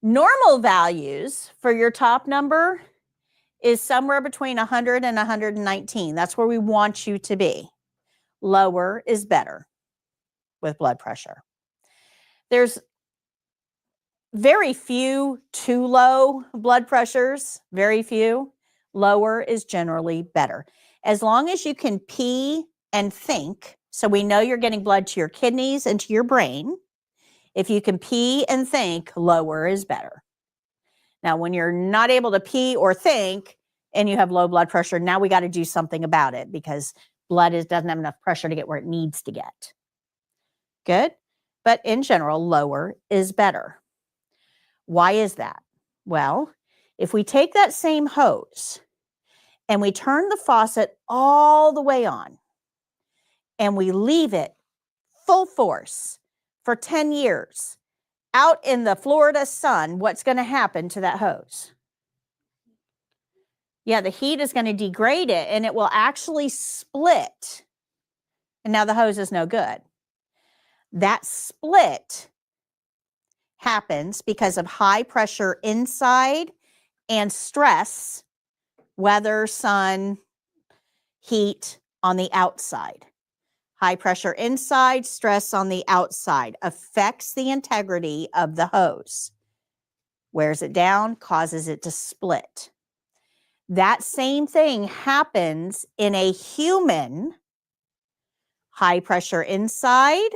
Normal values for your top number is somewhere between 100 and 119. That's where we want you to be. Lower is better with blood pressure. There's very few too low blood pressures, very few. Lower is generally better. As long as you can pee and think, so we know you're getting blood to your kidneys and to your brain. If you can pee and think, lower is better. Now, when you're not able to pee or think and you have low blood pressure, now we got to do something about it because blood doesn't have enough pressure to get where it needs to get. Good? But in general, lower is better. Why is that? Well, if we take that same hose and we turn the faucet all the way on and we leave it full force for 10 years out in the Florida sun, what's going to happen to that hose? Yeah, the heat is going to degrade it and it will actually split. And now the hose is no good. That split happens because of high pressure inside and stress, weather, sun, heat on the outside. High pressure inside, stress on the outside affects the integrity of the hose. Wears it down, causes it to split. That same thing happens in a human. High pressure inside,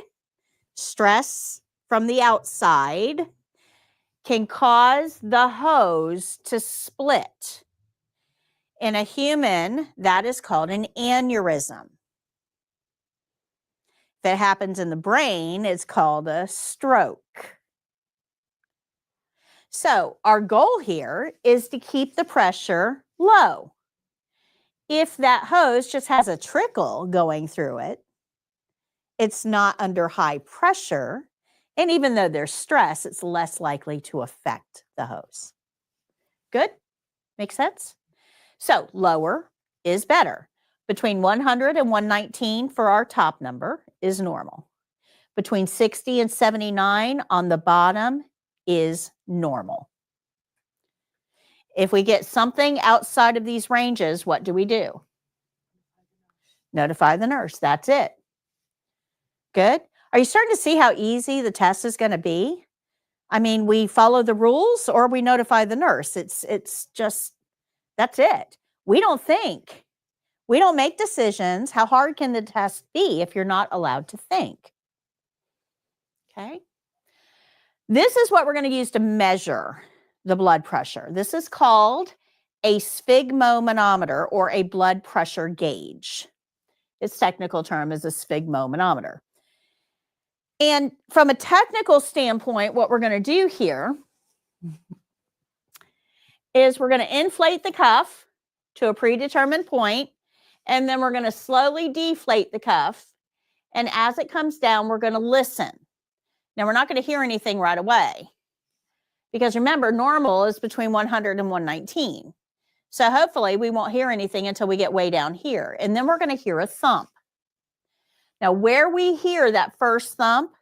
stress from the outside can cause the hose to split. In a human, that is called an aneurysm. If it happens in the brain, it's called a stroke. So our goal here is to keep the pressure low. If that hose just has a trickle going through it, it's not under high pressure, And even though there's stress, it's less likely to affect the hose. Good? Make sense? So lower is better. Between 100 and 119 for our top number is normal. Between 60 and 79 on the bottom is normal. If we get something outside of these ranges, what do we do? Notify the nurse. That's it. Good. Are you starting to see how easy the test is going to be? I mean, we follow the rules or we notify the nurse. It's just, that's it. We don't think. We don't make decisions. How hard can the test be if you're not allowed to think? Okay. This is what we're going to use to measure the blood pressure. This is called a sphygmomanometer or a blood pressure gauge. Its technical term is a sphygmomanometer. And from a technical standpoint, what we're going to do here is we're going to inflate the cuff to a predetermined point, and then we're going to slowly deflate the cuff. And as it comes down, we're going to listen. Now, we're not going to hear anything right away because remember, normal is between 100 and 119. So hopefully we won't hear anything until we get way down here. And then we're going to hear a thump. Now, where we hear that first thump,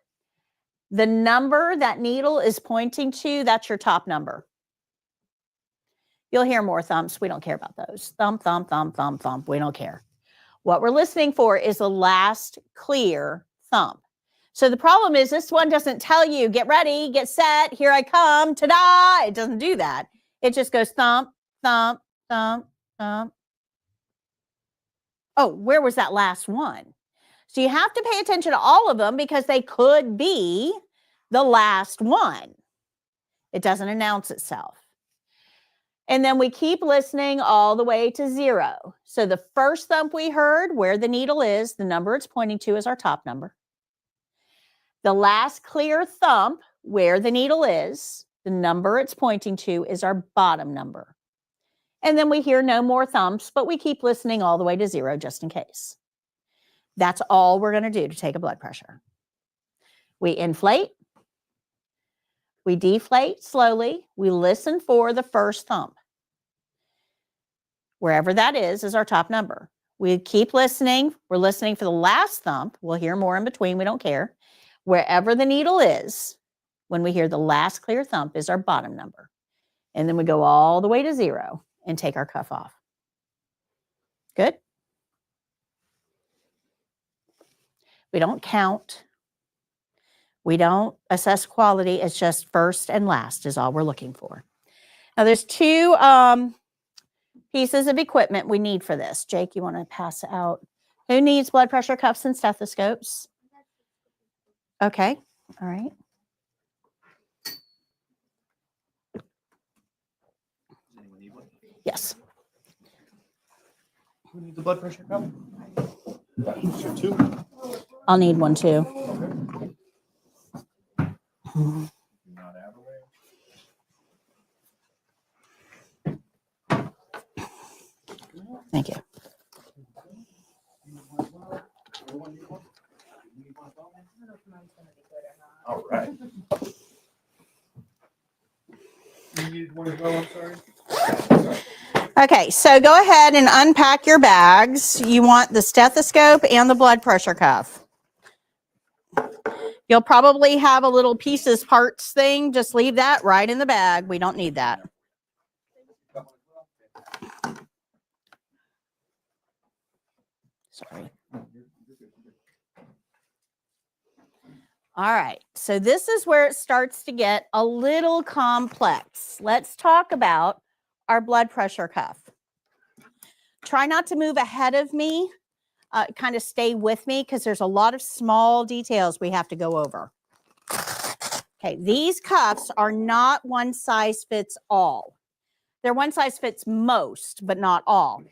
the number that needle is pointing to, that's your top number. You'll hear more thumps. We don't care about those. Thump, thump, thump, thump, thump. We don't care. What we're listening for is the last clear thump. So the problem is this one doesn't tell you, get ready, get set, here I come, ta-da. It doesn't do that. It just goes thump, thump, thump, thump. Oh, where was that last one? So you have to pay attention to all of them because they could be the last one. It doesn't announce itself. And then we keep listening all the way to 0. So the first thump we heard, where the needle is, the number it's pointing to is our top number. The last clear thump, where the needle is, the number it's pointing to is our bottom number. And then we hear no more thumps, but we keep listening all the way to 0 just in case. That's all we're going to do to take a blood pressure. We inflate. We deflate slowly. We listen for the first thump. Wherever that is our top number. We keep listening. We're listening for the last thump. We'll hear more in between. We don't care. Wherever the needle is, when we hear the last clear thump is our bottom number. And then we go all the way to 0 and take our cuff off. Good? We don't count. We don't assess quality. It's just first and last is all we're looking for. Now there's 2 pieces of equipment we need for this. Jake, you want to pass out? Who needs blood pressure cuffs and stethoscopes? Okay. All right. Does anyone need one? Yes. Who needs a blood pressure cuff? Two. I'll need one too. Not average. Thank you. All right. You needed one as well, I'm sorry. Okay, so go ahead and unpack your bags. You want the stethoscope and the blood pressure cuff. You'll probably have a little pieces parts thing. Just leave that right in the bag. We don't need that. Sorry. All right, so this is where it starts to get a little complex. Let's talk about our blood pressure cuff. Try not to move ahead of me. Kind of stay with me because there's a lot of small details we have to go over. Okay, these cuffs are not one size fits all. They're one size fits most, but not all.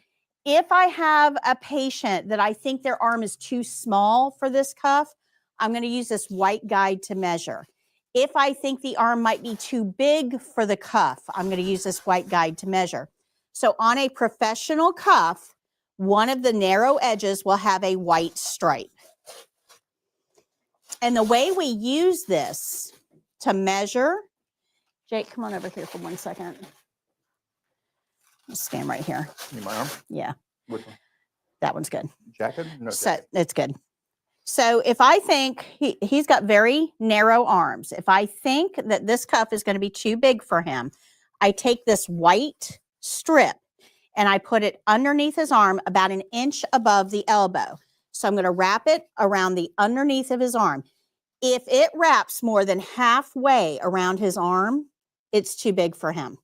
If I have a patient that I think their arm is too small for this cuff, I'm going to use this white guide to measure. If I think the arm might be too big for the cuff, I'm going to use this white guide to measure. So on a professional cuff, one of the narrow edges will have a white stripe. And the way we use this to measure, Jake, come on over here for 1 second. Just stand right here. Need my arm? Yeah, Which one? that one's good. Jacket? No So jacket. it's good. So if I think he's got very narrow arms, if I think that this cuff is going to be too big for him, I take this white strip and I put it underneath his arm about 1 inch above the elbow. So I'm going to wrap it around the underneath of his arm. If it wraps more than halfway around his arm, it's too big for him.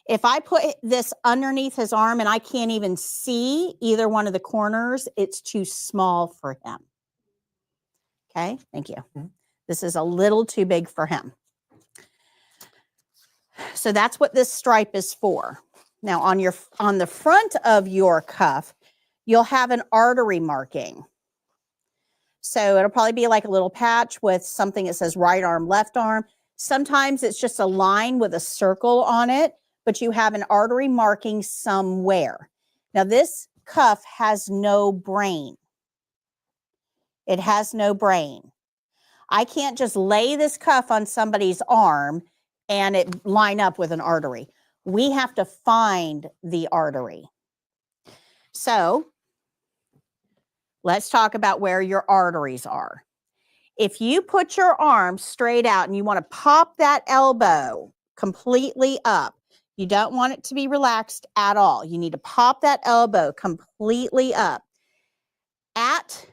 If I put this underneath his arm and I can't even see either one of the corners, it's too small for him. Okay, thank you. Mhm. This is a little too big for him. So that's what this stripe is for. Now on the front of your cuff, you'll have an artery marking. So it'll probably be like a little patch with something that says right arm, left arm. Sometimes it's just a line with a circle on it, but you have an artery marking somewhere. Now this cuff has no brain. It has no brain. I can't just lay this cuff on somebody's arm and it line up with an artery. We have to find the artery. So let's talk about where your arteries are. If you put your arm straight out and you want to pop that elbow completely up, you don't want it to be relaxed at all. You need to pop that elbow completely up. At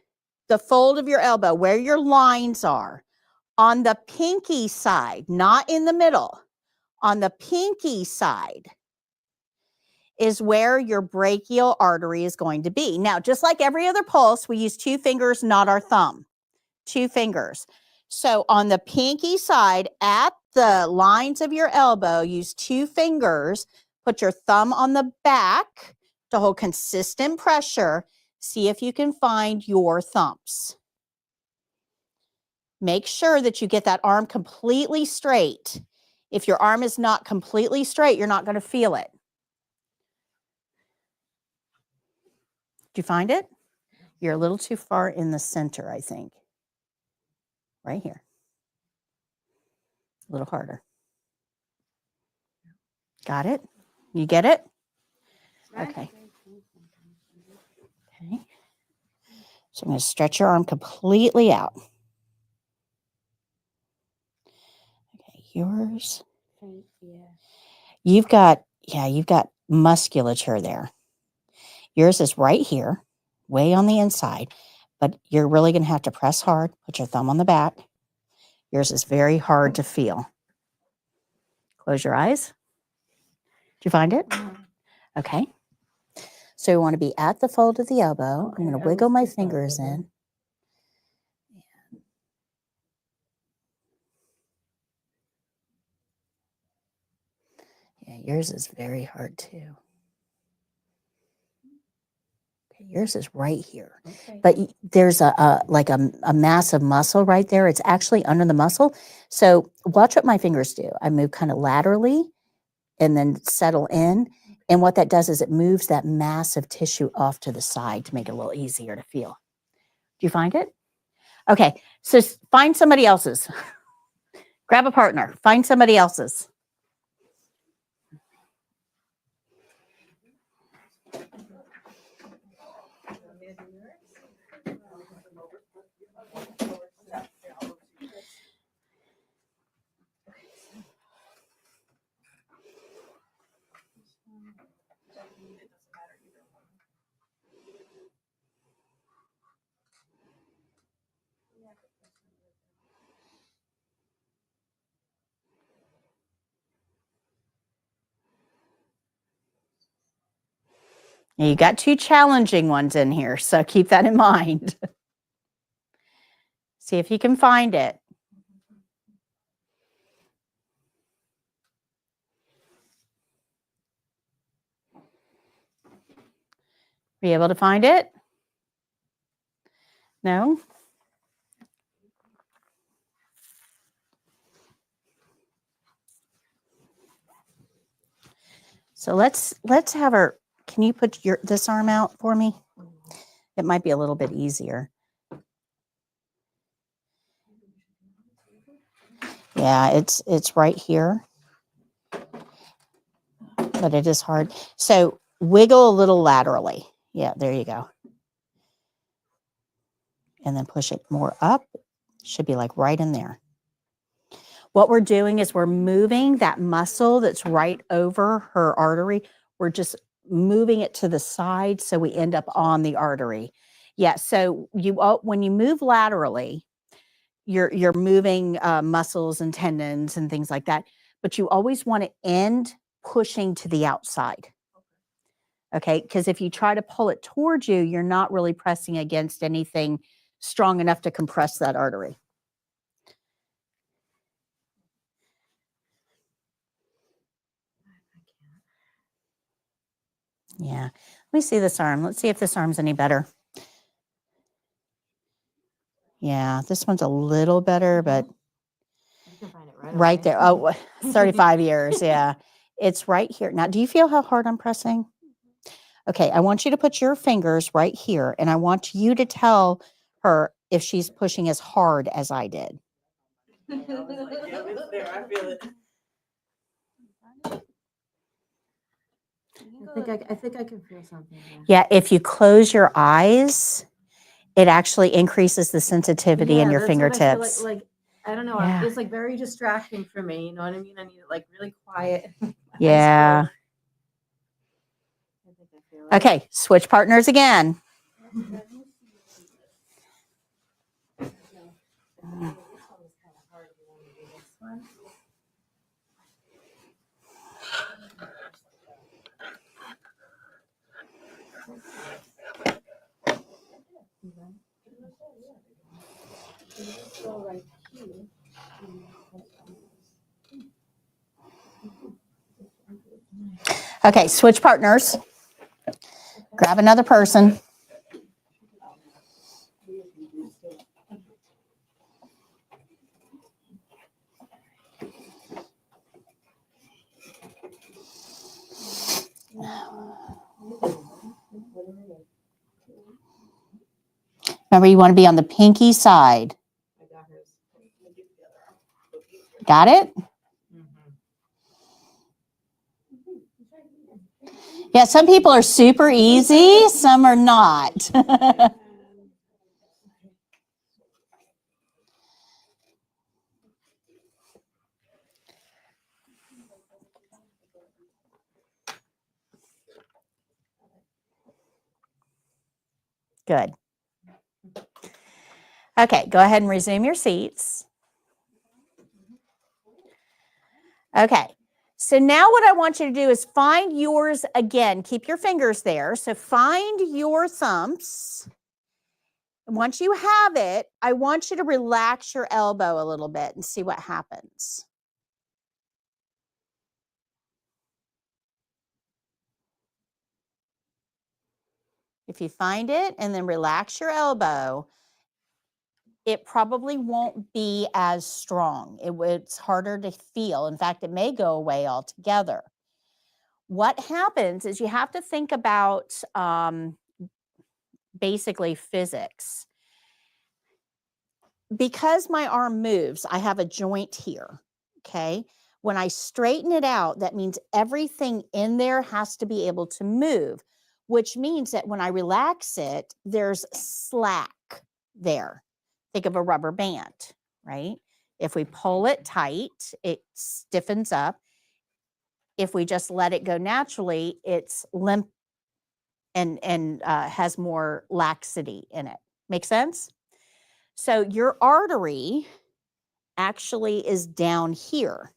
the fold of your elbow, where your lines are, on the pinky side, not in the middle, on the pinky side is where your brachial artery is going to be. Now, just like every other pulse, we use 2 fingers, not our thumb. 2 fingers. So on the pinky side, at the lines of your elbow, use 2 fingers, put your thumb on the back to hold consistent pressure. See if you can find your thumps. Make sure that you get that arm completely straight. If your arm is not completely straight, you're not going to feel it. Did you find it? You're a little too far in the center, I think. Right here. A little harder. Got it? You get it? Okay. Okay. So I'm going to stretch your arm completely out. Okay, yours. You've got musculature there. Yours is right here, way on the inside, but you're really going to have to press hard. Put your thumb on the back. Yours is very hard to feel. Close your eyes. Did you find it? Okay. So you want to be at the fold of the elbow. I'm going to wiggle my fingers in. Yeah, yours is very hard too. Okay, yours is right here. Okay. But there's a massive muscle right there. It's actually under the muscle. So watch what my fingers do. I move kind of laterally and then settle in. And what that does is it moves that massive tissue off to the side to make it a little easier to feel. Do you find it? Okay, so find somebody else's. Grab a partner. Find somebody else's. Now, you got 2 challenging ones in here, so keep that in mind. See if you can find it. Are you able to find it? No? So let's have her. Can you put this arm out for me? It might be a little bit easier. Yeah, it's right here, but it is hard. So wiggle a little laterally. Yeah, there you go. And then push it more up. Should be like right in there. What we're doing is we're moving that muscle that's right over her artery. We're just moving it to the side so we end up on the artery. Yeah, so when you move laterally, you're moving muscles and tendons and things like that, but you always want to end pushing to the outside. Okay, because if you try to pull it towards you, you're not really pressing against anything strong enough to compress that artery. Yeah. Let me see this arm. Let's see if this arm's any better. Yeah, this one's a little better, but You can find it right away. there. Oh, 35 years. Yeah. It's right here. Now, do you feel how hard I'm pressing? Okay. I want you to put your fingers right here, and I want you to tell her if she's pushing as hard as I did. I was like, yep, it's there. I feel it. I think I can feel something. Yeah. If you close your eyes, it actually increases the sensitivity in your that's what I feel fingertips. like I don't know. Yeah. It's like very distracting for me. You know what I mean? I need it like really quiet. Yeah. I think I feel it. Okay. Switch partners again. Okay, switch partners. Grab another person. Remember, you want to be on the pinky side. I got hers. Got it? Yeah, some people are super easy, some are not. Good. Okay, go ahead and resume your seats. Okay, so now what I want you to do is find yours again. Keep your fingers there. So find your thumbs. And once you have it, I want you to relax your elbow a little bit and see what happens. If you find it and then relax your elbow, it probably won't be as strong. It's harder to feel. In fact, it may go away altogether. What happens is you have to think about basically physics. Because my arm moves, I have a joint here, okay? When I straighten it out, that means everything in there has to be able to move, which means that when I relax it, there's slack there. Think of a rubber band, right? If we pull it tight, it stiffens up. If we just let it go naturally, it's limp and has more laxity in it. Make sense? So your artery actually is down here.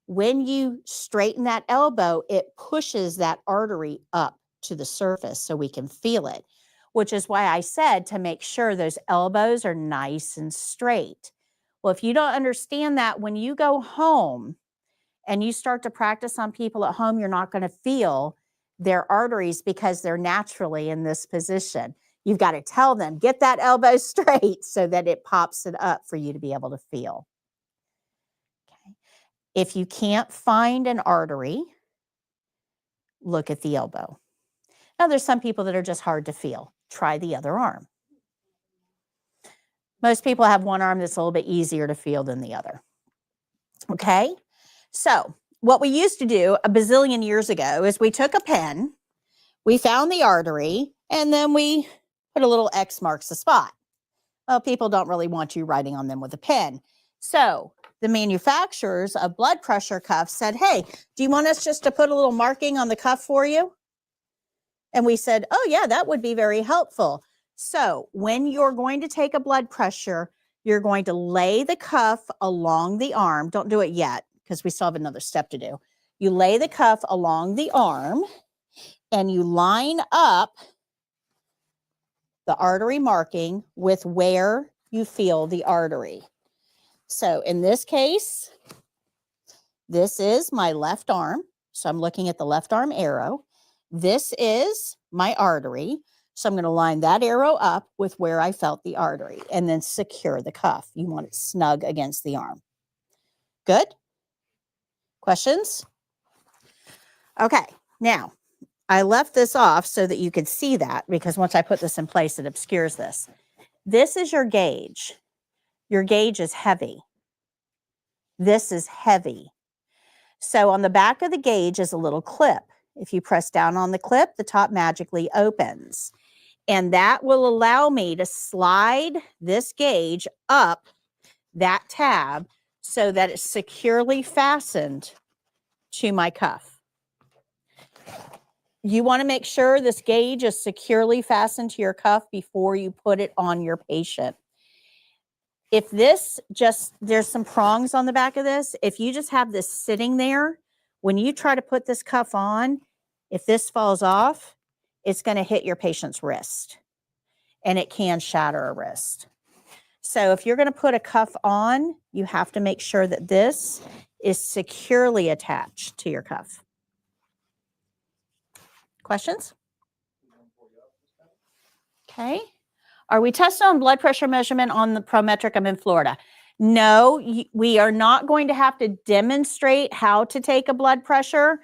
When you straighten that elbow, it pushes that artery up to the surface so we can feel it, which is why I said to make sure those elbows are nice and straight. Well, if you don't understand that, when you go home and you start to practice on people at home, you're not going to feel their arteries because they're naturally in this position. You've got to tell them, get that elbow straight so that it pops it up for you to be able to feel. Okay. If you can't find an artery, look at the elbow. Now, there's some people that are just hard to feel. Try the other arm. Most people have one arm that's a little bit easier to feel than the other. Okay. So what we used to do a bazillion years ago is we took a pen, we found the artery, and then we put a little X marks the spot. Well, people don't really want you writing on them with a pen. So the manufacturers of blood pressure cuffs said, hey, do you want us just to put a little marking on the cuff for you? And we said, oh yeah, that would be very helpful. So when you're going to take a blood pressure, you're going to lay the cuff along the arm. Don't do it yet because we still have another step to do. You lay the cuff along the arm and you line up the artery marking with where you feel the artery. So in this case, this is my left arm. So I'm looking at the left arm arrow. This is my artery. So I'm going to line that arrow up with where I felt the artery and then secure the cuff. You want it snug against the arm. Good? Questions? Okay, now I left this off so that you could see that because once I put this in place, it obscures this. This is your gauge. Your gauge is heavy. This is heavy. So on the back of the gauge is a little clip. If you press down on the clip, the top magically opens. And that will allow me to slide this gauge up that tab so that it's securely fastened to my cuff. You want to make sure this gauge is securely fastened to your cuff before you put it on your patient. If this just, there's some prongs on the back of this. If you just have this sitting there, when you try to put this cuff on, if this falls off, it's going to hit your patient's wrist and it can shatter a wrist. So if you're going to put a cuff on, you have to make sure that this is securely attached to your cuff. Questions? Okay. Are we testing on blood pressure measurement on the Prometric? I'm in Florida. No, we are not going to have to demonstrate how to take a blood pressure,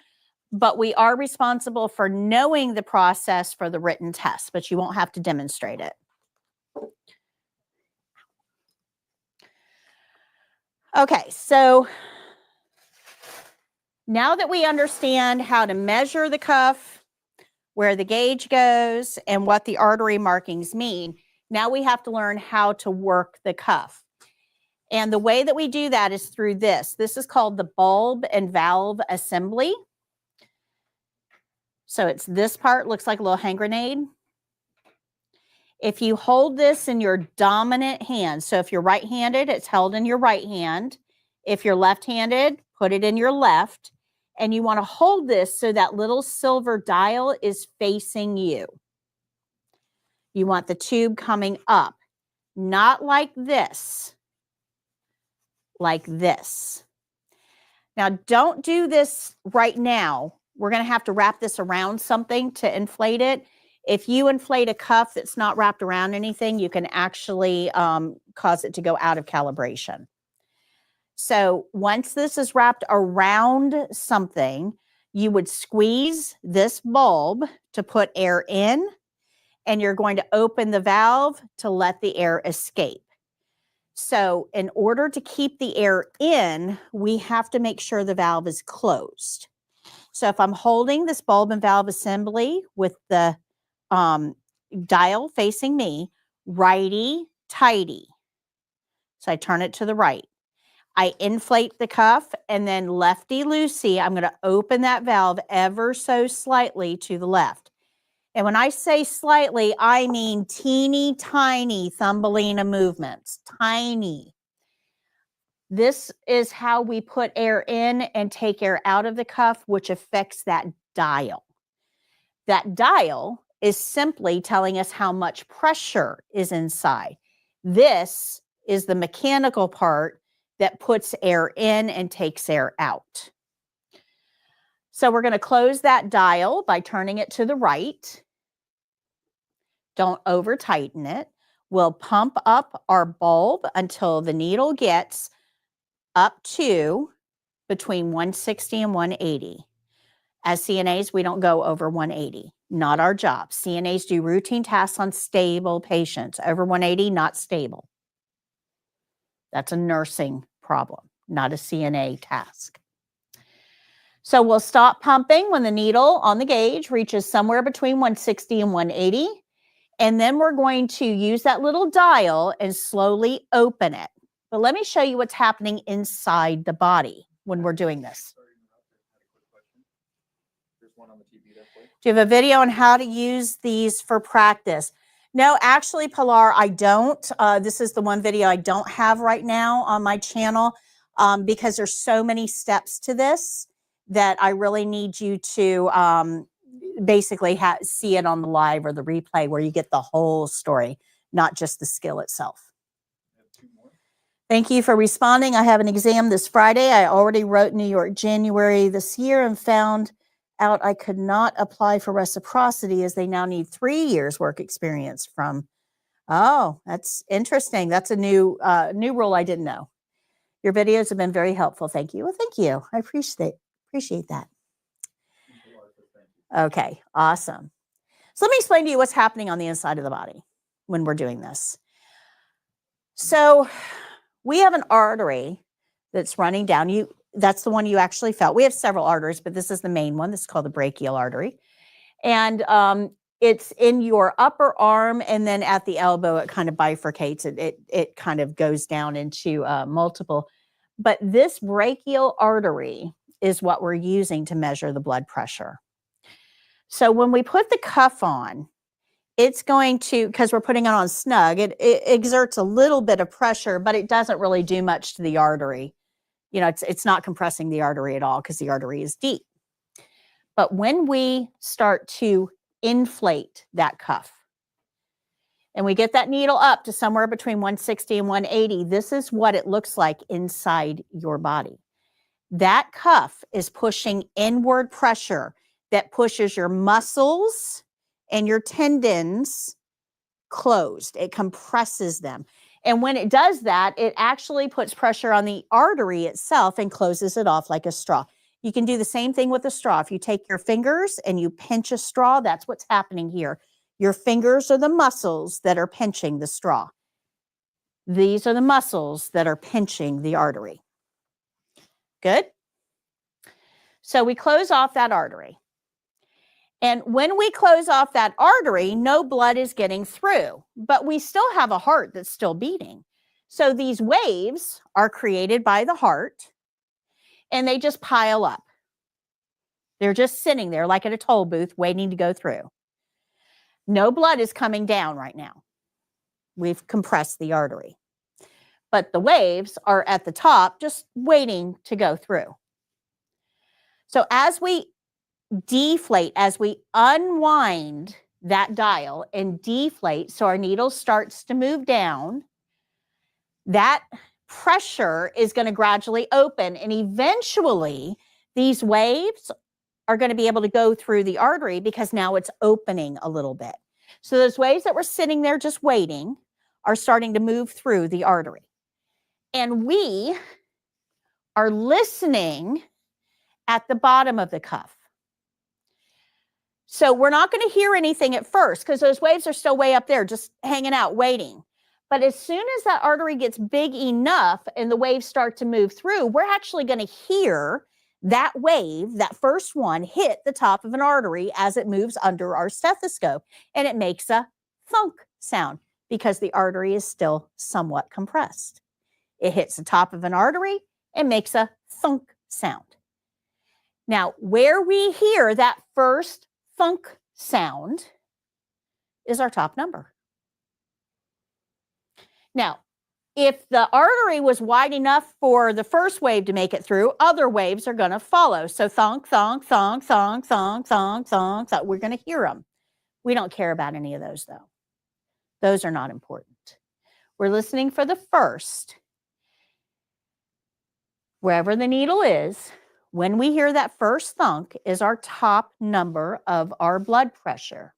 but we are responsible for knowing the process for the written test, but you won't have to demonstrate it. Okay, so now that we understand how to measure the cuff, where the gauge goes, and what the artery markings mean, now we have to learn how to work the cuff. And the way that we do that is through this. This is called the bulb and valve assembly. So it's this part, looks like a little hand grenade. If you hold this in your dominant hand, so if you're right-handed, it's held in your right hand. If you're left-handed, put it in your left. And you want to hold this so that little silver dial is facing you. You want the tube coming up, not like this, like this. Now, don't do this right now. We're going to have to wrap this around something to inflate it. If you inflate a cuff that's not wrapped around anything, you can actually cause it to go out of calibration. So once this is wrapped around something, you would squeeze this bulb to put air in, and you're going to open the valve to let the air escape. So in order to keep the air in, we have to make sure the valve is closed. So if I'm holding this bulb and valve assembly with the dial facing me, righty-tighty. So I turn it to the right. I inflate the cuff, and then lefty-loosey, I'm going to open that valve ever so slightly to the left. And when I say slightly, I mean teeny tiny Thumbelina movements, tiny. This is how we put air in and take air out of the cuff, which affects that dial. That dial is simply telling us how much pressure is inside. This is the mechanical part that puts air in and takes air out. So we're going to close that dial by turning it to the right. Don't over tighten it. We'll pump up our bulb until the needle gets up to between 160 and 180. As CNAs, we don't go over 180. Not our job. CNAs do routine tasks on stable patients. Over 180, not stable. That's a nursing problem. not a CNA task. So we'll stop pumping when the needle on the gauge reaches somewhere between 160 and 180. And then we're going to use that little dial and slowly open it. But let me show you what's happening inside the body when we're doing this. Sorry to interrupt. I had a quick question. There's one on the TV there for you. Do you have a video on how to use these for practice? No, actually, Pilar, I don't. This is the one video I don't have right now on my channel because there's so many steps to this that I really need you to basically see it on the live or the replay where you get the whole story, not just the skill itself. I have 2 more. Thank you for responding. I have an exam this Friday. I already wrote New York January this year and found out I could not apply for reciprocity as they now need 3 years work experience from. Oh, that's interesting. That's a new rule I didn't know. Your videos have been very helpful. Thank you. Well, thank you. I appreciate that. Okay, awesome. So let me explain to you what's happening on the inside of the body when we're doing this. So we have an artery that's running down. That's the one you actually felt. We have several arteries, but this is the main one. This is called the brachial artery. And it's in your upper arm, and then at the elbow, it kind of bifurcates. It kind of goes down into multiple. But this brachial artery is what we're using to measure the blood pressure. So when we put the cuff on, it's going to, because we're putting it on snug, it exerts a little bit of pressure, but it doesn't really do much to the artery. You know, it's not compressing the artery at all because the artery is deep. But when we start to inflate that cuff and we get that needle up to somewhere between 160 and 180, this is what it looks like inside your body. That cuff is pushing inward pressure that pushes your muscles and your tendons closed. It compresses them. And when it does that, it actually puts pressure on the artery itself and closes it off like a straw. You can do the same thing with a straw. If you take your fingers and you pinch a straw, that's what's happening here. Your fingers are the muscles that are pinching the straw. These are the muscles that are pinching the artery. Good? So we close off that artery. And when we close off that artery, no blood is getting through, but we still have a heart that's still beating. So these waves are created by the heart, and they just pile up. They're just sitting there like at a toll booth waiting to go through. No blood is coming down right now. We've compressed the artery. But the waves are at the top just waiting to go through. So as we deflate, as we unwind that dial and deflate, so our needle starts to move down, that pressure is going to gradually open, and eventually these waves are going to be able to go through the artery because now it's opening a little bit. So those waves that were sitting there just waiting are starting to move through the artery. And we are listening at the bottom of the cuff. So we're not going to hear anything at first because those waves are still way up there, just hanging out, waiting. But as soon as that artery gets big enough and the waves start to move through, we're actually going to hear that wave, that first one, hit the top of an artery as it moves under our stethoscope. And it makes a thunk sound because the artery is still somewhat compressed. It hits the top of an artery and makes a thunk sound. Now, where we hear that first thunk sound is our top number. Now, if the artery was wide enough for the first wave to make it through, other waves are going to follow. So thunk, thunk, thunk, thunk, thunk, thunk, thunk, thunk. We're going to hear them. We don't care about any of those, though. Those are not important. We're listening for the first. Wherever the needle is, when we hear that first thunk is our top number of our blood pressure.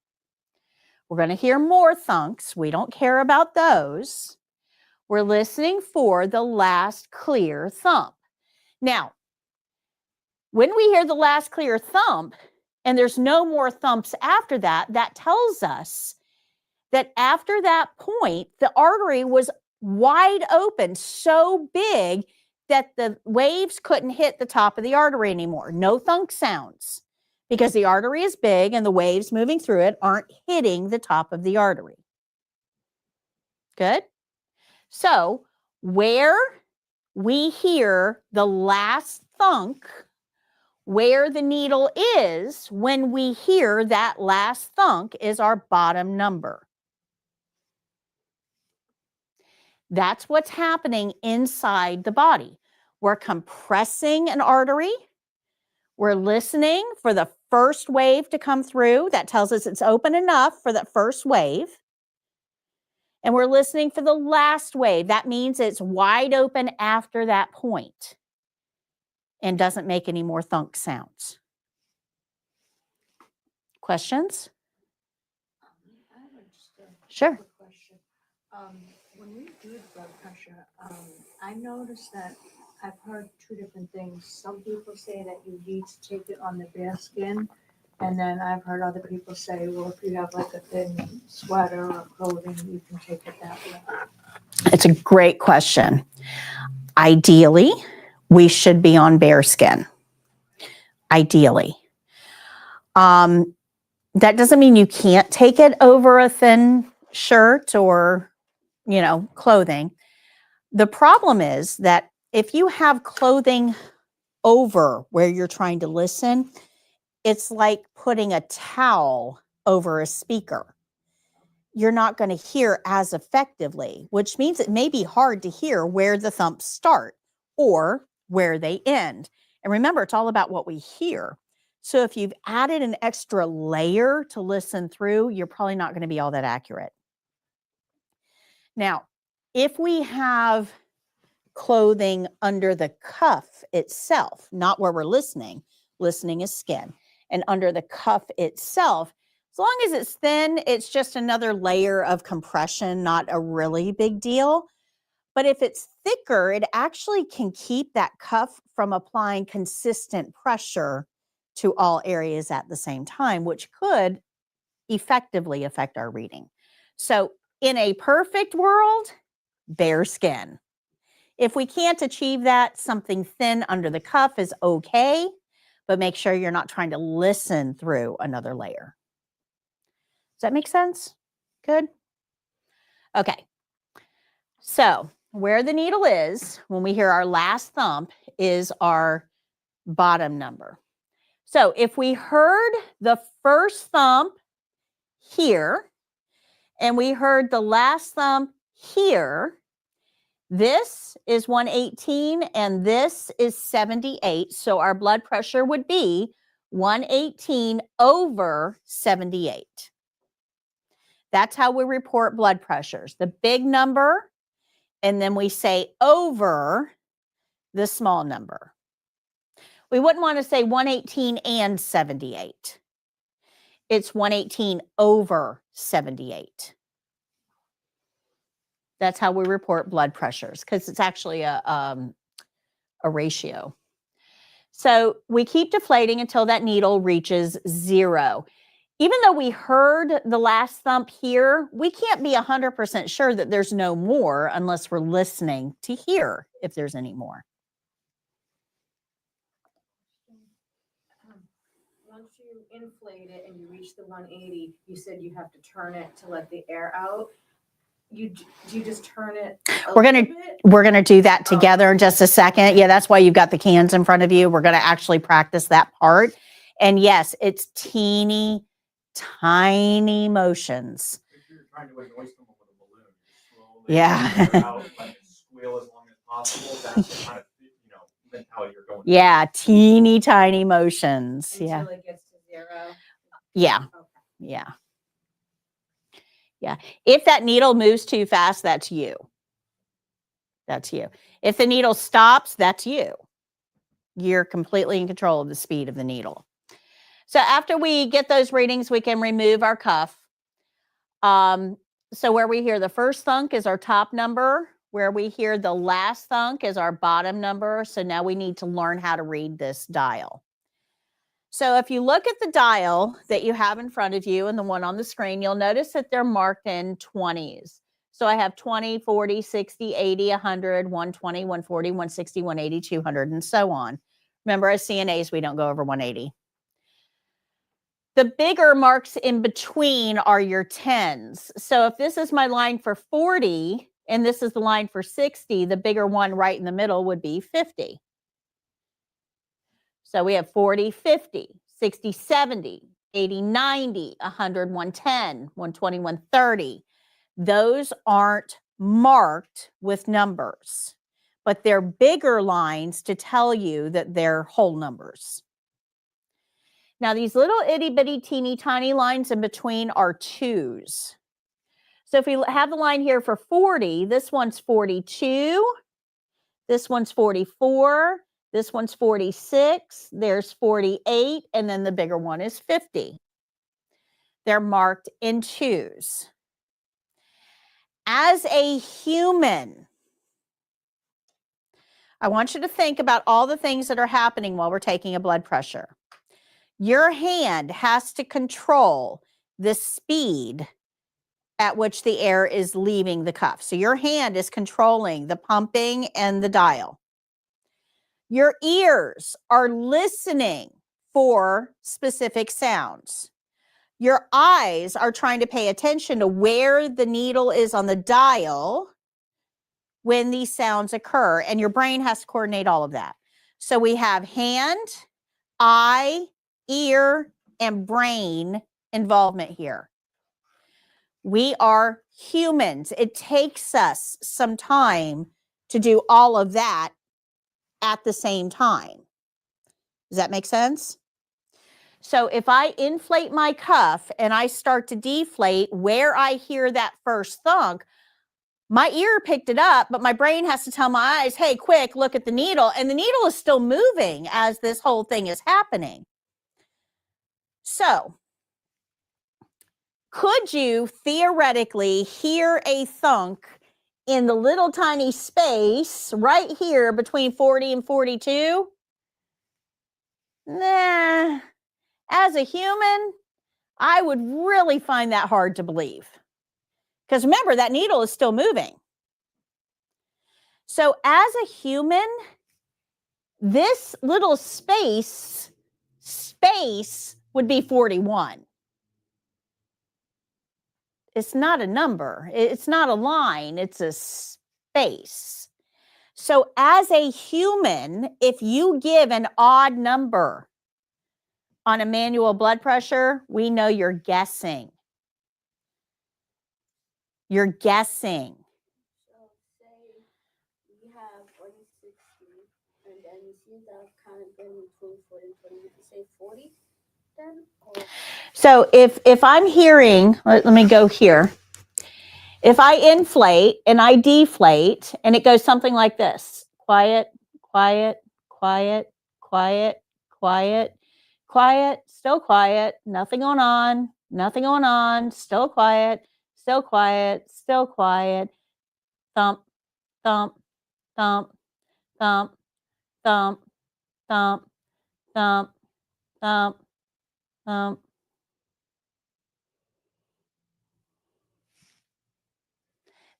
We're going to hear more thunks. We don't care about those. We're listening for the last clear thump. Now, when we hear the last clear thump and there's no more thumps after that, that tells us that after that point, the artery was wide open, so big that the waves couldn't hit the top of the artery anymore. No thunk sounds because the artery is big and the waves moving through it aren't hitting the top of the artery. Good? So where we hear the last thunk, where the needle is when we hear that last thunk is our bottom number. That's what's happening inside the body. We're compressing an artery. We're listening for the first wave to come through. That tells us it's open enough for that first wave. And we're listening for the last wave. That means it's wide open after that point and doesn't make any more thunk sounds. Questions? I have just a Sure. quick question. When we do the blood pressure, I noticed that I've heard two different things. Some people say that you need to take it on the bare skin, and then I've heard other people say, well, if you have like a thin sweater or clothing, you can take it that way. It's a great question. Ideally, we should be on bare skin. Ideally. That doesn't mean you can't take it over a thin shirt or, clothing. The problem is that if you have clothing over where you're trying to listen, it's like putting a towel over a speaker. You're not going to hear as effectively, which means it may be hard to hear where the thumps start or where they end. And remember, it's all about what we hear. So if you've added an extra layer to listen through, you're probably not going to be all that accurate. Now, if we have clothing under the cuff itself, not where we're listening is skin, and under the cuff itself, as long as it's thin, it's just another layer of compression, not a really big deal. But if it's thicker, it actually can keep that cuff from applying consistent pressure to all areas at the same time, which could effectively affect our reading. So in a perfect world, bare skin. If we can't achieve that, something thin under the cuff is okay, but make sure you're not trying to listen through another layer. Does that make sense? Good? Okay. So where the needle is when we hear our last thump is our bottom number. So if we heard the first thump here and we heard the last thump here, this is 118 and this is 78. So our blood pressure would be 118 over 78. That's how we report blood pressures. The big number, and then we say over the small number. We wouldn't want to say 118 and 78. It's 118 over 78. That's how we report blood pressures because it's actually a ratio. So we keep deflating until that needle reaches 0. Even though we heard the last thump here, we can't be 100% sure that there's no more unless we're listening to hear if there's any more. Once you inflate it and you reach the 180, you said you have to turn it to let the air out. Do you just turn it We're gonna do that together in just a second. Yeah, that's why you've got the cans in front of you. We're gonna actually practice that part. And yes, it's teeny, tiny motions. If you're trying to annoy someone with a balloon, slowly Yeah. out, let it squeal as long as possible. That's the kind of mentality you're going. Yeah, teeny, tiny motions. Yeah. until it gets to 0? Yeah. Okay. Yeah. Yeah. If that needle moves too fast, that's you. That's you. If the needle stops, that's you. You're completely in control of the speed of the needle. So after we get those readings, we can remove our cuff. So where we hear the first thunk is our top number. Where we hear the last thunk is our bottom number. So now we need to learn how to read this dial. So if you look at the dial that you have in front of you and the one on the screen, you'll notice that they're marked in 20s. So I have 20, 40, 60, 80, 100, 120, 140, 160, 180, 200, and so on. Remember, as CNAs, we don't go over 180. The bigger marks in between are your 10s. So if this is my line for 40 and this is the line for 60, the bigger one right in the middle would be 50. So we have 40, 50, 60, 70, 80, 90, 100, 110, 120, 130. Those aren't marked with numbers, but they're bigger lines to tell you that they're whole numbers. Now, these little itty bitty teeny tiny lines in between are 2s. So if we have the line here for 40, this one's 42, this one's 44, this one's 46, there's 48, and then the bigger one is 50. They're marked in 2s. As a human, I want you to think about all the things that are happening while we're taking a blood pressure. Your hand has to control the speed at which the air is leaving the cuff. So your hand is controlling the pumping and the dial. Your ears are listening for specific sounds. Your eyes are trying to pay attention to where the needle is on the dial when these sounds occur, and your brain has to coordinate all of that. So we have hand, eye, ear, and brain involvement here. We are humans. It takes us some time to do all of that at the same time. Does that make sense? So if I inflate my cuff and I start to deflate, where I hear that first thunk, my ear picked it up, but my brain has to tell my eyes, hey, quick, look at the needle. And the needle is still moving as this whole thing is happening. So could you theoretically hear a thunk in the little tiny space right here between 40 and 42? Nah. As a human, I would really find that hard to believe. Because remember, that needle is still moving. So as a human, this little space would be 41. It's not a number. It's not a line. It's a space. So as a human, if you give an odd number on a manual blood pressure, we know you're guessing. You're guessing. So say we have 160, and then you see that kind of been between 40 and 20. You can say 40 then? Or So if I'm hearing, let me go here. If I inflate and I deflate, and it goes something like this: quiet, quiet, quiet, quiet, quiet, quiet, still quiet, nothing going on, nothing going on, still quiet, still quiet, still quiet, thump, thump, thump, thump, thump, thump, thump, thump, thump.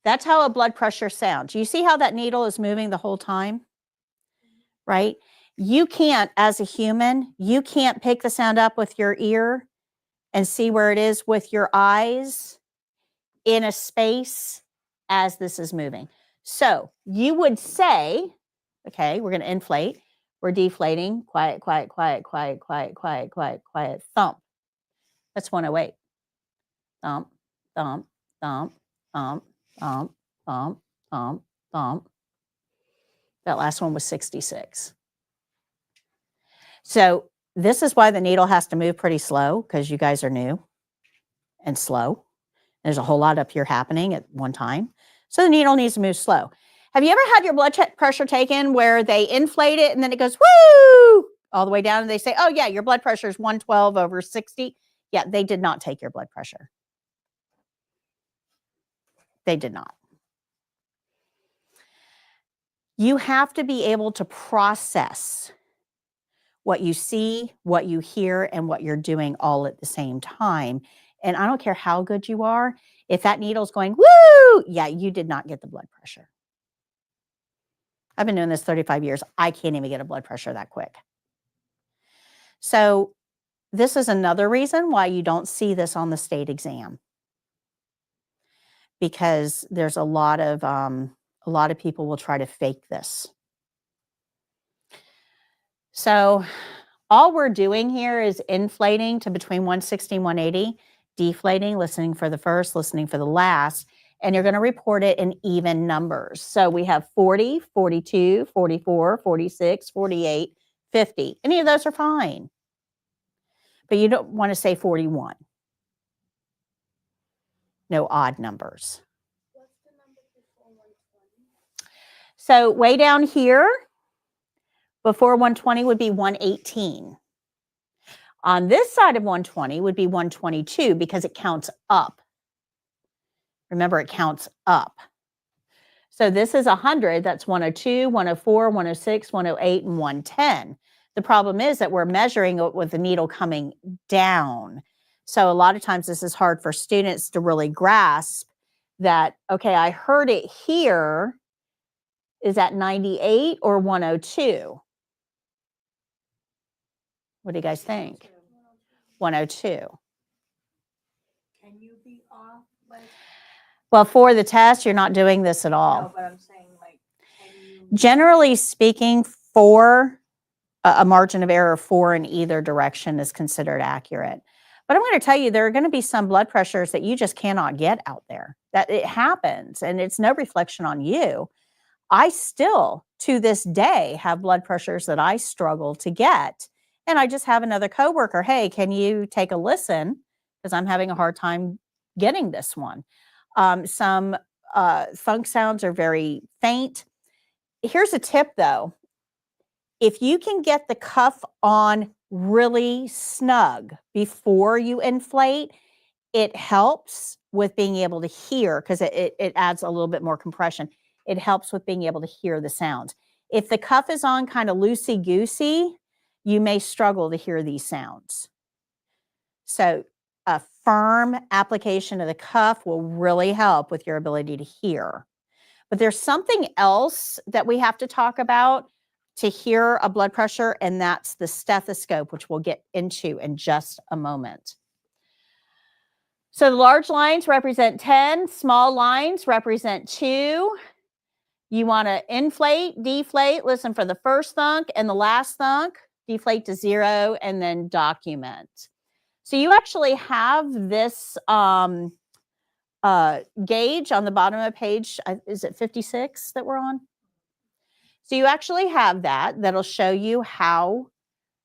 That's how a blood pressure sounds. You see how that needle is moving the whole time, right? You can't, as a human, you can't pick the sound up with your ear and see where it is with your eyes in a space as this is moving. So you would say, okay, we're going to inflate. We're deflating. Quiet, quiet, quiet, quiet, quiet, quiet, quiet, quiet, thump. That's 108. Thump, thump, thump, thump, thump, thump, thump, thump. That last one was 66. So this is why the needle has to move pretty slow, because you guys are new and slow. There's a whole lot up here happening at one time. So the needle needs to move slow. Have you ever had your blood pressure taken where they inflate it and then it goes, woo, all the way down, and they say, oh yeah, your blood pressure is 112/60? Yeah, they did not take your blood pressure. They did not. You have to be able to process what you see, what you hear, and what you're doing all at the same time And I don't care how good you are, if that needle's going, woo, yeah, you did not get the blood pressure. I've been doing this 35 years. I can't even get a blood pressure that quick. So this is another reason why you don't see this on the state exam, because there's a lot of people will try to fake this. So all we're doing here is inflating to between 160 and 180, deflating, listening for the first, listening for the last, and you're going to report it in even numbers. So we have 40, 42, 44, 46, 48, 50. Any of those are fine. But you don't want to say 41. No odd numbers. What's the number before 120? So way down here, before 120 would be 118. On this side of 120 would be 122 because it counts up. Remember, it counts up. So this is 100. That's 102, 104, 106, 108, and 110. The problem is that we're measuring it with the needle coming down. So a lot of times this is hard for students to really grasp that, okay, I heard it here. Is that 98 or 102? What do you guys think? 102. Can you be off, like, Well, for the test, you're not doing this at all. no, but I'm saying, like, can you? Generally speaking, for a margin of error 4 in either direction is considered accurate. But I'm going to tell you, there are going to be some blood pressures that you just cannot get out there. That it happens, and it's no reflection on you. I still, to this day, have blood pressures that I struggle to get. And I just have another coworker, hey, can you take a listen? Because I'm having a hard time getting this one. Some thunk sounds are very faint. Here's a tip, though. If you can get the cuff on really snug before you inflate, it helps with being able to hear, because it adds a little bit more compression. It helps with being able to hear the sound. If the cuff is on kind of loosey-goosey, you may struggle to hear these sounds. So a firm application of the cuff will really help with your ability to hear. But there's something else that we have to talk about to hear a blood pressure, and that's the stethoscope, which we'll get into in just a moment. So the large lines represent 10, small lines represent 2. You want to inflate, deflate, listen for the first thunk and the last thunk, deflate to 0, and then document. So you actually have this gauge on the bottom of page, is it 56 that we're on? So you actually have that. That'll show you how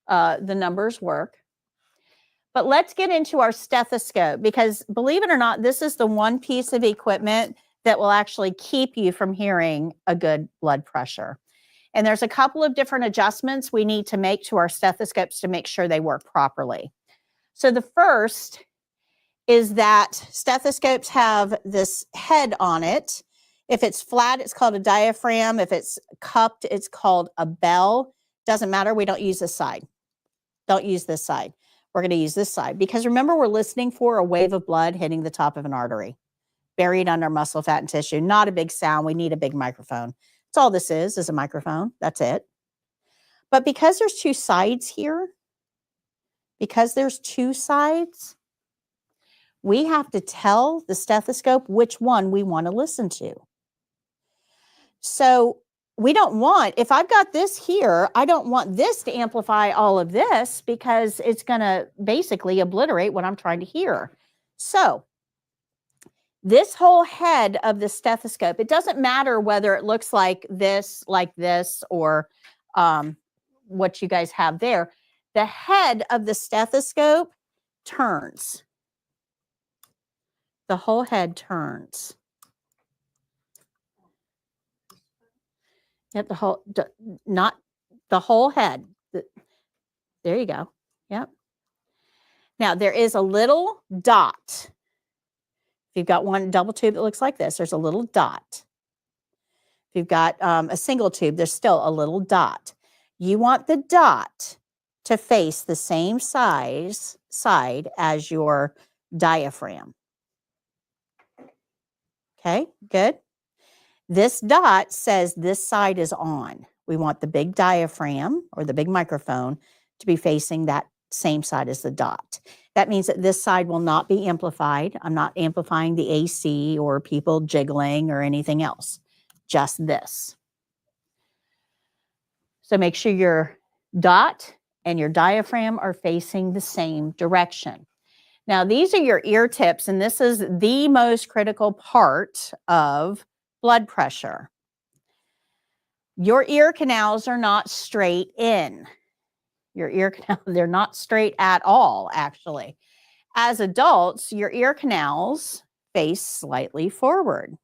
the numbers work. But let's get into our stethoscope, because believe it or not, this is the one piece of equipment that will actually keep you from hearing a good blood pressure. And there's a couple of different adjustments we need to make to our stethoscopes to make sure they work properly. So the first is that stethoscopes have this head on it. If it's flat, it's called a diaphragm. If it's cupped, it's called a bell. Doesn't matter. We don't use this side. Don't use this side. We're going to use this side, because remember, we're listening for a wave of blood hitting the top of an artery, buried under muscle, fat, and tissue. Not a big sound. We need a big microphone. That's all this is a microphone. That's it. But because there's two sides here, we have to tell the stethoscope which one we want to listen to. So we don't want, if I've got this here, I don't want this to amplify all of this, because it's going to basically obliterate what I'm trying to hear. So this whole head of the stethoscope, it doesn't matter whether it looks like this, or what you guys have there. The head of the stethoscope turns. The whole head turns. Yep, not the whole head. There you go. Yep. Now, there is a little dot. If you've got one double tube that looks like this, there's a little dot. If you've got a single tube, there's still a little dot. You want the dot to face the same side as your diaphragm. Okay, good. This dot says this side is on. We want the big diaphragm or the big microphone to be facing that same side as the dot. That means that this side will not be amplified. I'm not amplifying the AC or people jiggling or anything else, just this. So make sure your dot and your diaphragm are facing the same direction. Now, these are your ear tips, and this is the most critical part of blood pressure. Your ear canals are not straight in. Your ear canals, they're not straight at all, actually. As adults, your ear canals face slightly forward.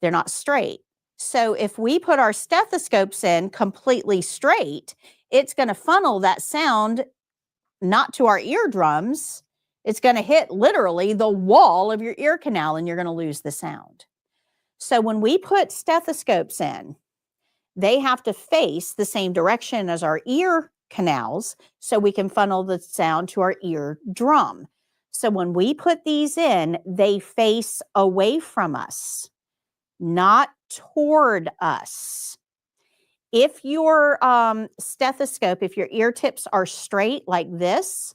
They're not straight. So if we put our stethoscopes in completely straight, it's going to funnel that sound not to our eardrums. It's going to hit literally the wall of your ear canal, and you're going to lose the sound. So when we put stethoscopes in, they have to face the same direction as our ear canals so we can funnel the sound to our eardrum. So when we put these in, they face away from us, not toward us. If your stethoscope, if your ear tips are straight like this,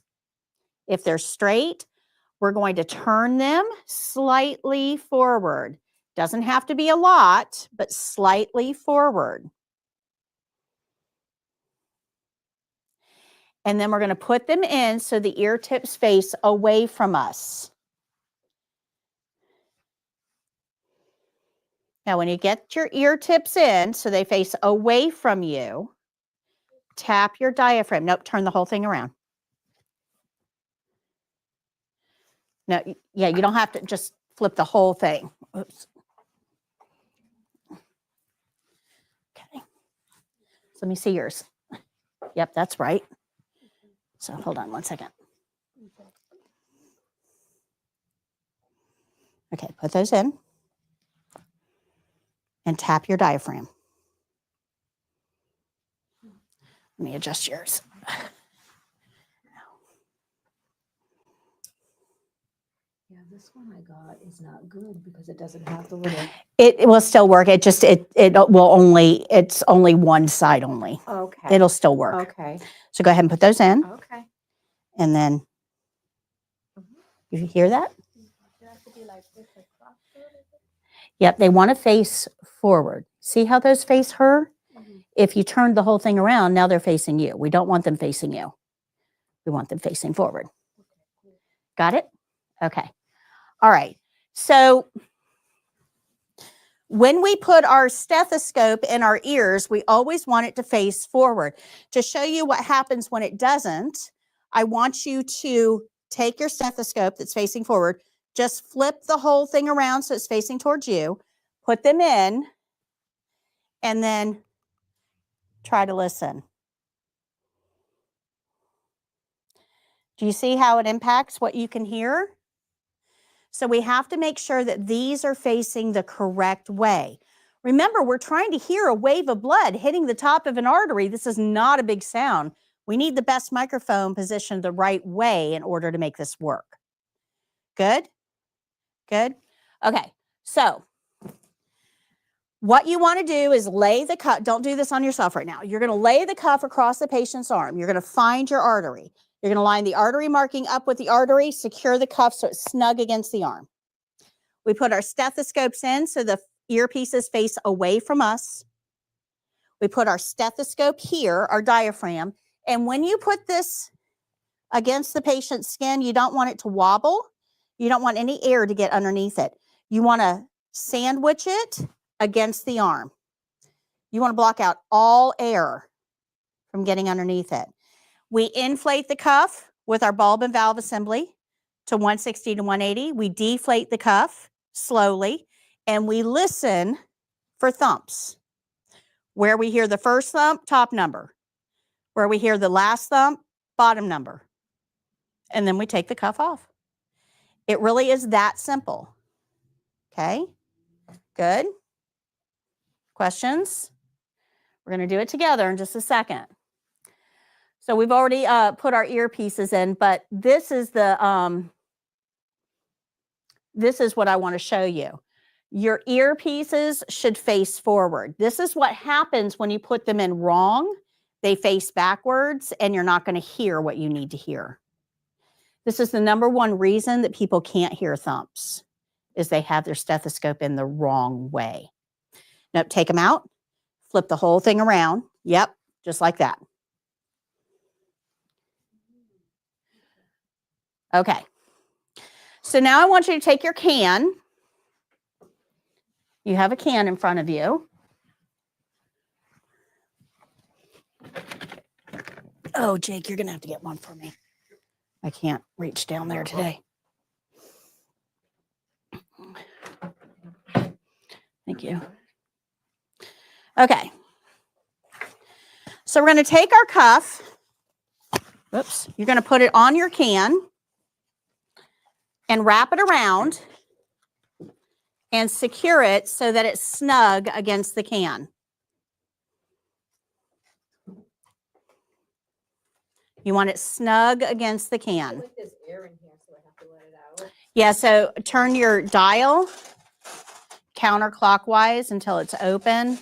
if they're straight, we're going to turn them slightly forward. Doesn't have to be a lot, but slightly forward. And then we're going to put them in so the ear tips face away from us. Now, when you get your ear tips in so they face away from you, tap your diaphragm. Nope, turn the whole thing around. No, yeah, you don't have to just flip the whole thing. Oops. Okay. So let me see yours. Yep, that's right. So hold on one second. Okay, put those in and tap your diaphragm. Let me adjust yours. Yeah, this one I got is not good because it doesn't have the little. It will still work. It just it will only, it's only one side only. Okay. It'll still work. Okay. So go ahead and put those in, Okay. and then you hear that? Yep, they want to face forward. See how those face her? If you turned the whole thing around, now they're facing you. We don't want them facing you. We want them facing forward. Got it? Okay. All right. So when we put our stethoscope in our ears, we always want it to face forward. To show you what happens when it doesn't, I want you to take your stethoscope that's facing forward, just flip the whole thing around so it's facing towards you, put them in, and then try to listen. Do you see how it impacts what you can hear? So we have to make sure that these are facing the correct way. Remember, we're trying to hear a wave of blood hitting the top of an artery. This is not a big sound. We need the best microphone positioned the right way in order to make this work. Good? Good? Okay, so what you want to do is lay the cuff. Don't do this on yourself right now. You're going to lay the cuff across the patient's arm. You're going to find your artery. You're going to line the artery marking up with the artery, secure the cuff so it's snug against the arm. We put our stethoscopes in so the earpieces face away from us. We put our stethoscope here, our diaphragm, and when you put this against the patient's skin, you don't want it to wobble. You don't want any air to get underneath it. You want to sandwich it against the arm. You want to block out all air from getting underneath it. We inflate the cuff with our bulb and valve assembly to 160 to 180. We deflate the cuff slowly, and we listen for thumps. Where we hear the first thump, top number. Where we hear the last thump, bottom number. And then we take the cuff off. It really is that simple. Okay, good. Questions? We're going to do it together in just a second. So we've already put our earpieces in, but this is this is what I want to show you. Your earpieces should face forward. This is what happens when you put them in wrong. They face backwards and you're not going to hear what you need to hear. This is the #1 reason that people can't hear thumps, is they have their stethoscope in the wrong way. Now take them out, flip the whole thing around. Yep, just like that. Okay. So now I want you to take your can. You have a can in front of you. Oh, Jake, you're going to have to get one for me. I can't reach down there today. Thank you. Okay. So we're going to take our cuff. Whoops. You're going to put it on your can and wrap it around and secure it so that it's snug against the can. You want it snug against the I can. feel like there's air in here, so I have to let it out. Yeah, so turn your dial counterclockwise until it's open.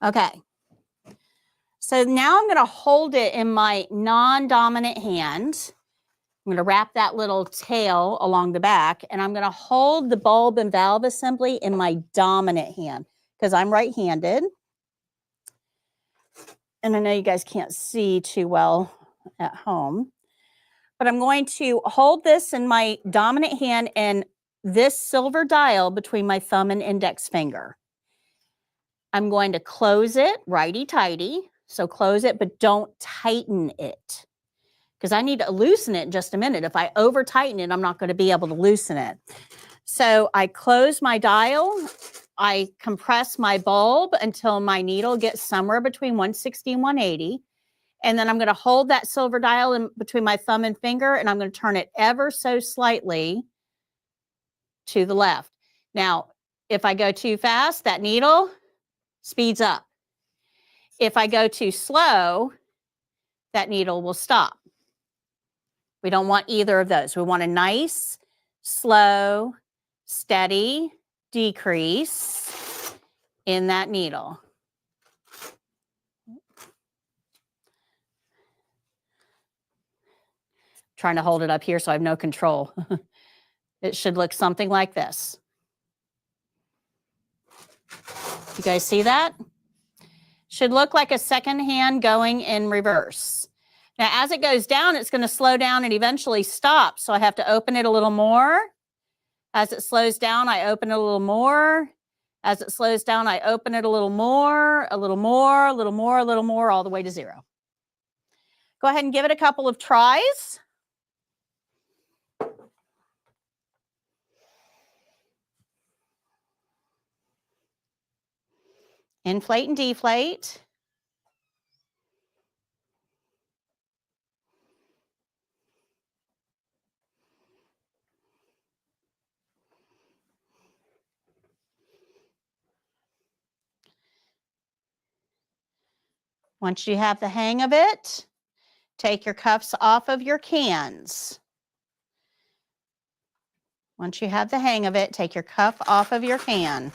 Okay. So now I'm going to hold it in my non-dominant hand. I'm going to wrap that little tail along the back, and I'm going to hold the bulb and valve assembly in my dominant hand because I'm right-handed. And I know you guys can't see too well at home, but I'm going to hold this in my dominant hand and this silver dial between my thumb and index finger. I'm going to close it righty-tighty. So close it, but don't tighten it because I need to loosen it in just a minute. If I over tighten it, I'm not going to be able to loosen it. So I close my dial. I compress my bulb until my needle gets somewhere between 160 and 180. And then I'm going to hold that silver dial in between my thumb and finger, and I'm going to turn it ever so slightly to the left. Now, if I go too fast, that needle speeds up. If I go too slow, that needle will stop. We don't want either of those. We want a nice, slow, steady decrease in that needle. Trying to hold it up here so I have no control. It should look something like this. You guys see that? Should look like a second hand going in reverse. Now, as it goes down, it's going to slow down and eventually stop. So I have to open it a little more. As it slows down, I open it a little more. As it slows down, I open it a little more, a little more, a little more, a little more, all the way to 0. Go ahead and give it a couple of tries. Inflate and deflate. Once you have the hang of it, take your cuffs off of your cans. Once you have the hang of it, take your cuff off of your can.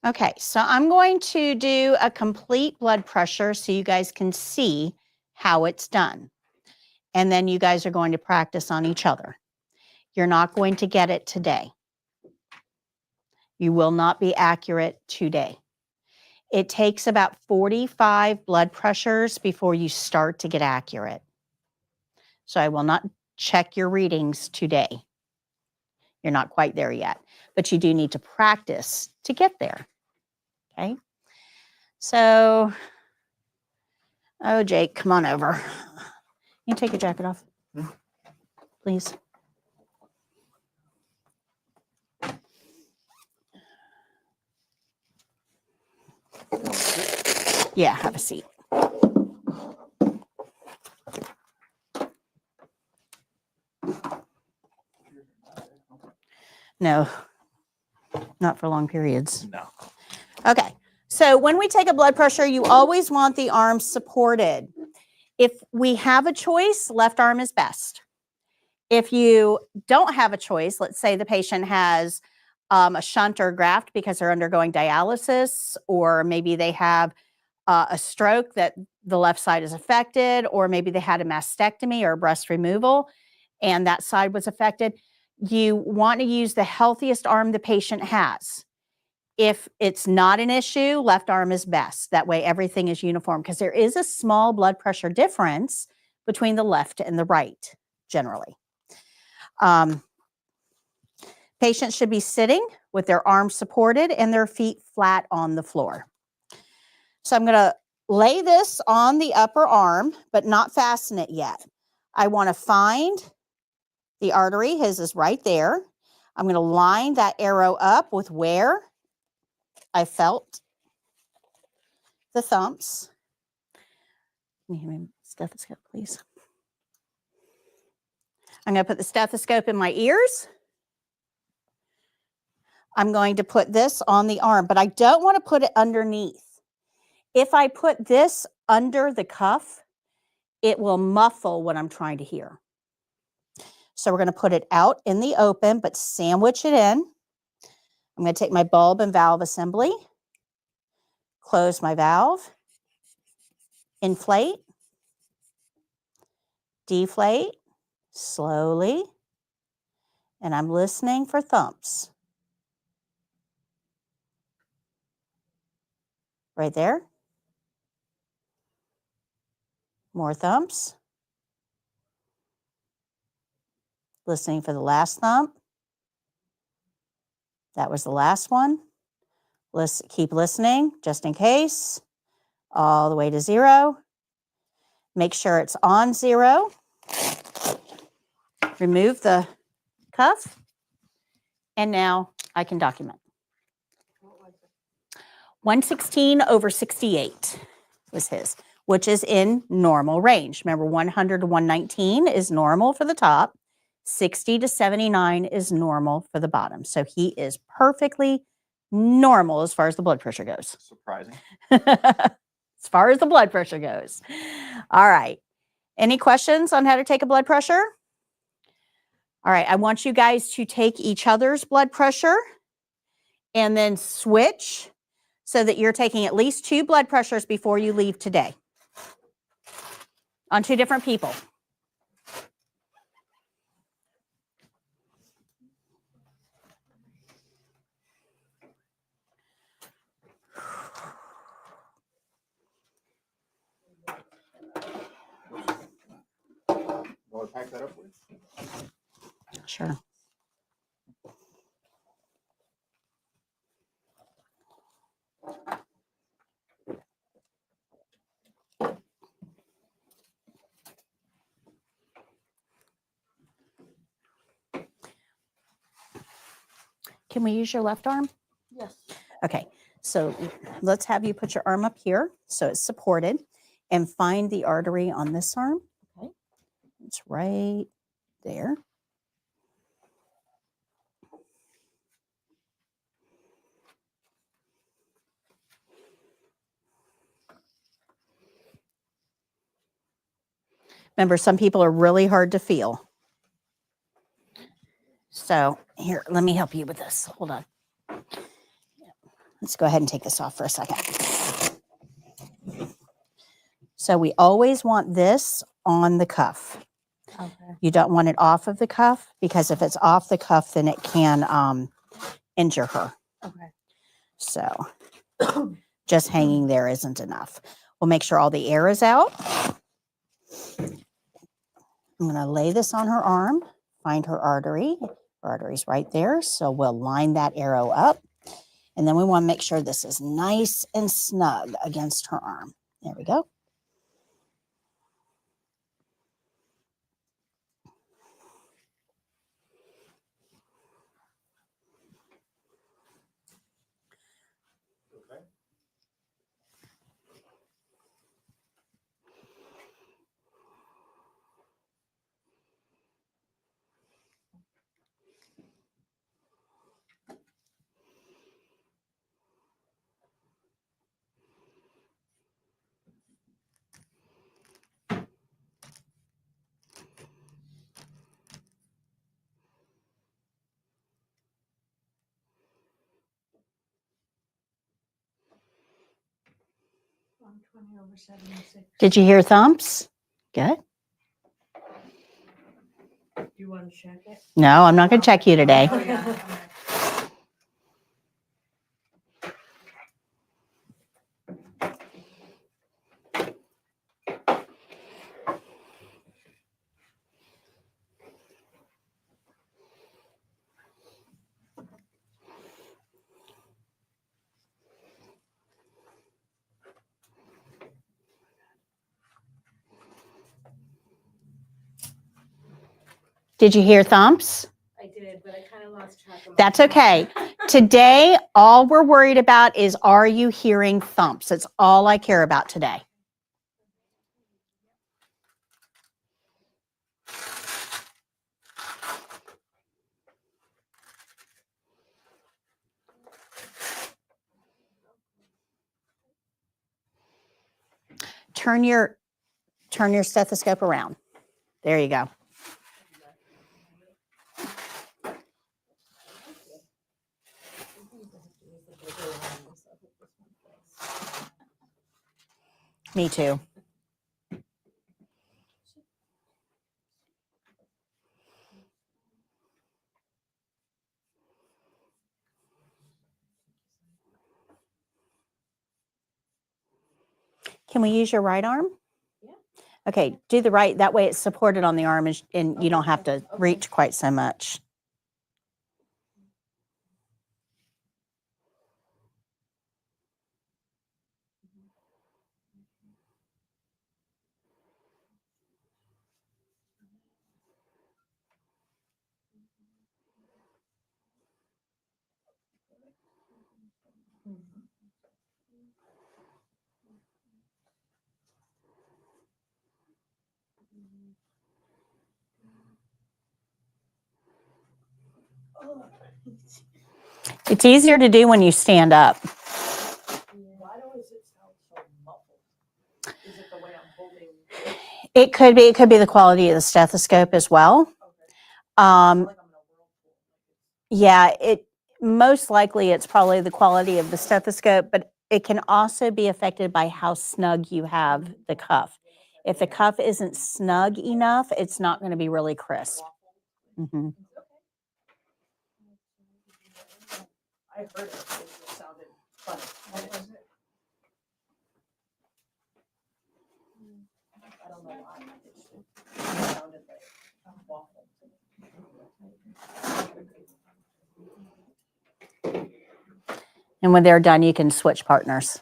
Okay, so I'm going to do a complete blood pressure so you guys can see how it's done. And then you guys are going to practice on each other. You're not going to get it today. You will not be accurate today. It takes about 45 blood pressures before you start to get accurate. So I will not check your readings today. You're not quite there yet, but you do need to practice to get there. Okay. So, oh, Jake, come on over. You take your jacket off, please. Yeah, have a seat. No, not for long periods. No. Okay, so when we take a blood pressure, you always want the arm supported. If we have a choice, left arm is best. If you don't have a choice, let's say the patient has a shunt or graft because they're undergoing dialysis, or maybe they have a stroke that the left side is affected, or maybe they had a mastectomy or a breast removal and that side was affected, you want to use the healthiest arm the patient has. If it's not an issue, left arm is best. That way everything is uniform, because there is a small blood pressure difference between the left and the right, generally. Patients should be sitting with their arms supported and their feet flat on the floor. So I'm going to lay this on the upper arm, but not fasten it yet. I want to find the artery. His is right there. I'm going to line that arrow up with where I felt the thumps. Can you hand me a stethoscope, please? I'm going to put the stethoscope in my ears. I'm going to put this on the arm, but I don't want to put it underneath. If I put this under the cuff, it will muffle what I'm trying to hear. So we're going to put it out in the open, but sandwich it in. I'm going to take my bulb and valve assembly, close my valve, inflate, deflate, slowly, and I'm listening for thumps. Right there. More thumps. Listening for the last thump. That was the last one. Keep listening just in case. All the way to 0. Make sure it's on 0. Remove the cuff. And now I can document. 116/68 was his, which is in normal range. Remember, 100 to 119 is normal for the top. 60 to 79 is normal for the bottom. So he is perfectly normal as far as the blood pressure goes. Surprising. As far as the blood pressure goes. All right. Any questions on how to take a blood pressure? All right. I want you guys to take each other's blood pressure and then switch so that you're taking at least 2 blood pressures before you leave today on 2 different people. Want to pack that up with? Sure. Can we use your left arm? Yes. Okay, so let's have you put your arm up here so it's supported and find the artery on this arm. Okay, it's right there. Remember, some people are really hard to feel. So here, let me help you with this. Hold on. Let's go ahead and take this off for a second. So we always want this on the cuff. Okay. You don't want it off of the cuff, because if it's off the cuff, then it can injure her. Okay. So just hanging there isn't enough. We'll make sure all the air is out. I'm going to lay this on her arm, find her artery. Her artery's right there, so we'll line that arrow up. And then we want to make sure this is nice and snug against her arm. There we go. Okay. I'm 20/76. Did you hear thumps? Good. Do you want to check it? No, I'm not going to check you today. Oh, yeah. Did you hear thumps? I did, but I kind of lost track of my That's okay. Today, all we're worried about is, are you hearing thumps? That's all I care about today. Turn your stethoscope around. There you go. Me too. Can we use your right arm? Yeah. Okay, do the right. That way it's supported on the arm and you don't have to reach quite so much. It's easier to do when you stand up. Why does it sound so muffled? Is it the way I'm holding? It could be the quality of the stethoscope as well. Okay. I Um, feel like I'm in a whirlpool. yeah, it most likely it's probably the quality of the stethoscope, but it can also be affected by how snug you have the cuff. If the cuff isn't snug enough, it's not going to be really crisp. Mhm. I heard it. It sounded funny. What was it? I don't know why. It sounded like a waffle. And when they're done, you can switch partners.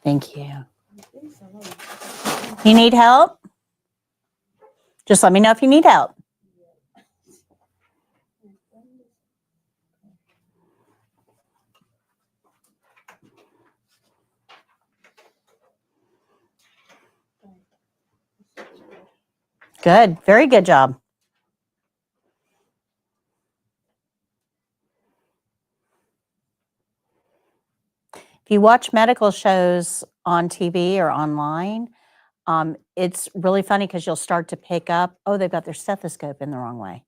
Thank you. You need help? Just let me know if you need help. Good. Very good job. If you watch medical shows on TV or online, it's really funny because you'll start to pick up, oh, they've got their stethoscope in the wrong way.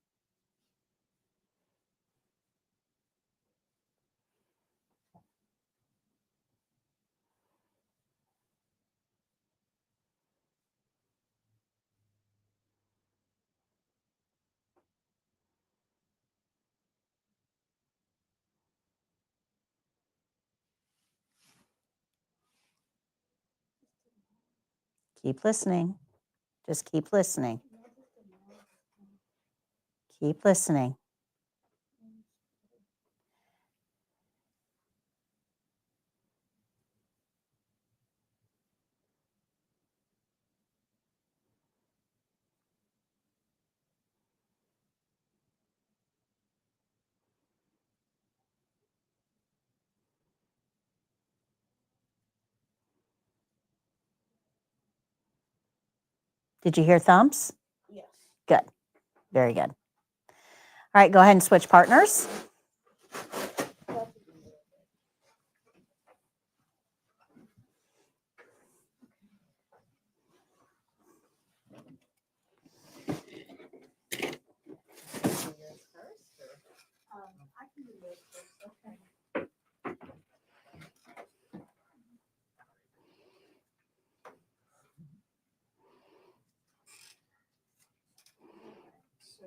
Keep listening. Just keep listening. Keep listening. Did you hear thumbs? Yes. Good. Very good. All right, go ahead and switch partners. I can do yours first, okay. So.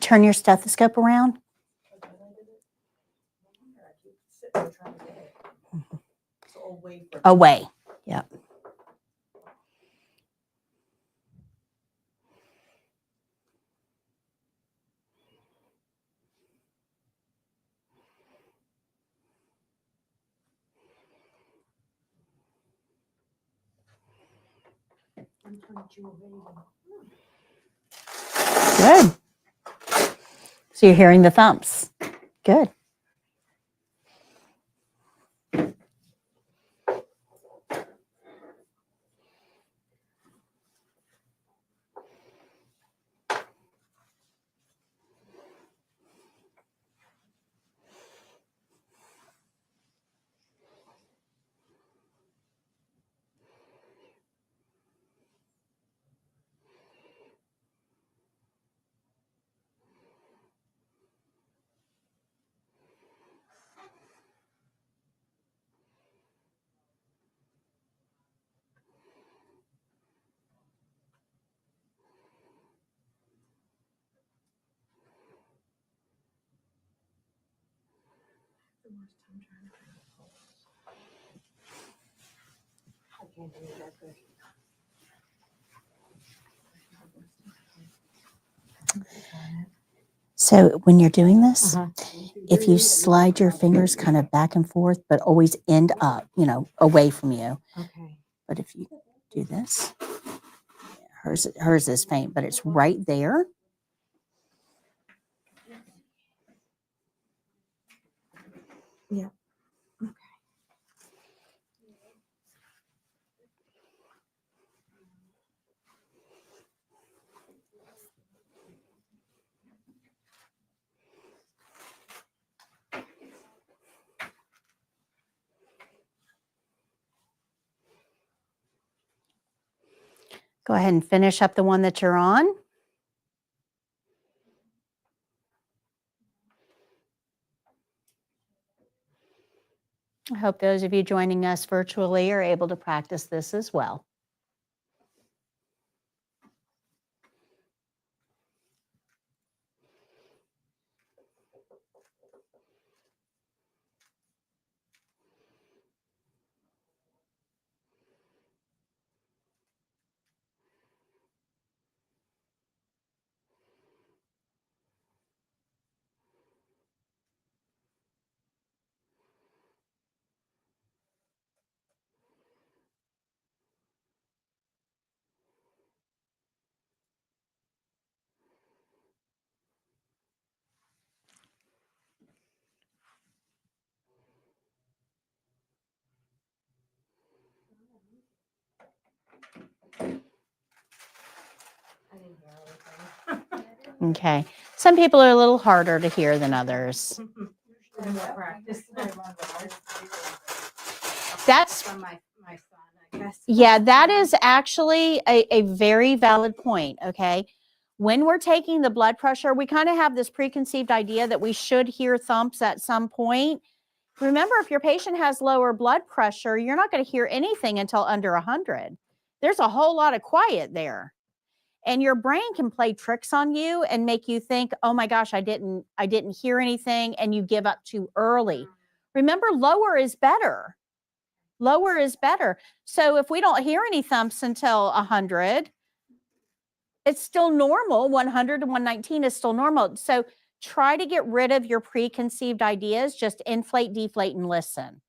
Turn your stethoscope around. I keep sitting there trying to get it. So away from. Away. Yep. Good. So you're hearing the thumps. Good. I can't do that good. So when you're doing this, Uh-huh. if you slide your fingers kind of back and forth, but always end up, away from you. Okay. But if you do this, hers is faint, but it's right there. Yeah. Okay. Go ahead and finish up the one that you're on. I hope those of you joining us virtually are able to practice this as well. Okay. Some people are a little harder to hear than others. Practice. That's, From my son, I guess. yeah, that is actually a very valid point. Okay. When we're taking the blood pressure, we kind of have this preconceived idea that we should hear thumps at some point. Remember, if your patient has lower blood pressure, you're not going to hear anything until under 100. There's a whole lot of quiet there. And your brain can play tricks on you and make you think, oh my gosh, I didn't hear anything, and you give up too early. Remember, lower is better. Lower is better. So if we don't hear any thumps until 100, it's still normal. 100 to 119 is still normal. So try to get rid of your preconceived ideas. Just inflate, deflate, and listen.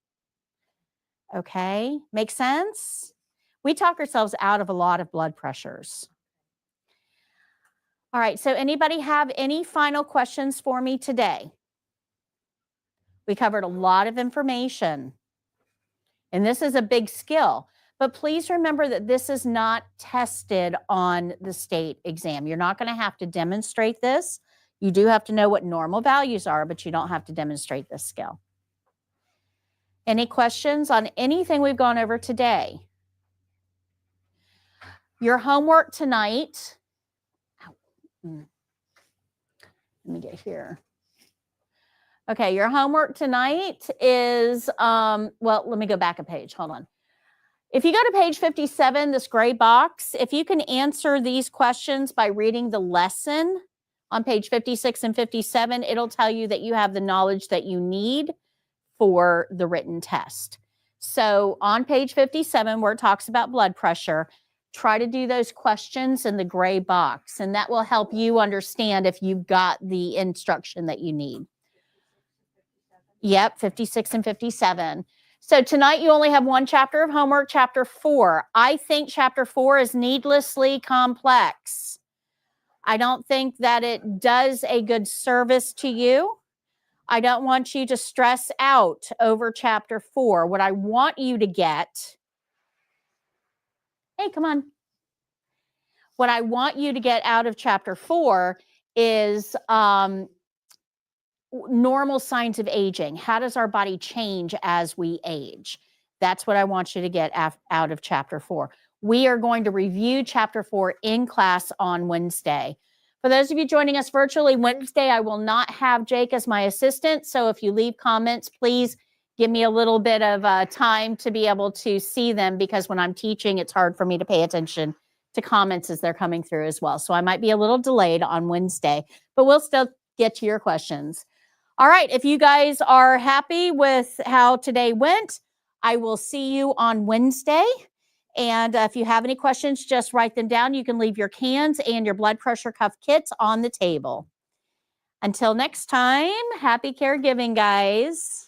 Okay, make sense? We talk ourselves out of a lot of blood pressures. All right, so anybody have any final questions for me today? We covered a lot of information, and this is a big skill. But please remember that this is not tested on the state exam. You're not going to have to demonstrate this. You do have to know what normal values are, but you don't have to demonstrate this skill. Any questions on anything we've gone over today? Your homework tonight. Let me get here. Okay, your homework tonight is, well, let me go back a page. Hold on. If you go to page 57, this gray box, if you can answer these questions by reading the lesson on page 56 and 57, it'll tell you that you have the knowledge that you need for the written test. So on page 57, where it talks about blood pressure, try to do those questions in the gray box, and that will help you understand if you've got the instruction that you need. Yep, 56 and 57. So tonight you only have one chapter of homework, chapter 4. I think chapter 4 is needlessly complex. I don't think that it does a good service to you. I don't want you to stress out over chapter 4. What I want you to get, hey, come on. What I want you to get out of chapter 4 is normal signs of aging. How does our body change as we age? That's what I want you to get out of chapter 4. We are going to review chapter 4 in class on Wednesday. For those of you joining us virtually, Wednesday, I will not have Jake as my assistant. So if you leave comments, please give me a little bit of time to be able to see them, because when I'm teaching, it's hard for me to pay attention to comments as they're coming through as well. So I might be a little delayed on Wednesday, but we'll still get to your questions. All right, if you guys are happy with how today went, I will see you on Wednesday. And if you have any questions, just write them down. You can leave your cans and your blood pressure cuff kits on the table. Until next time, happy caregiving, guys.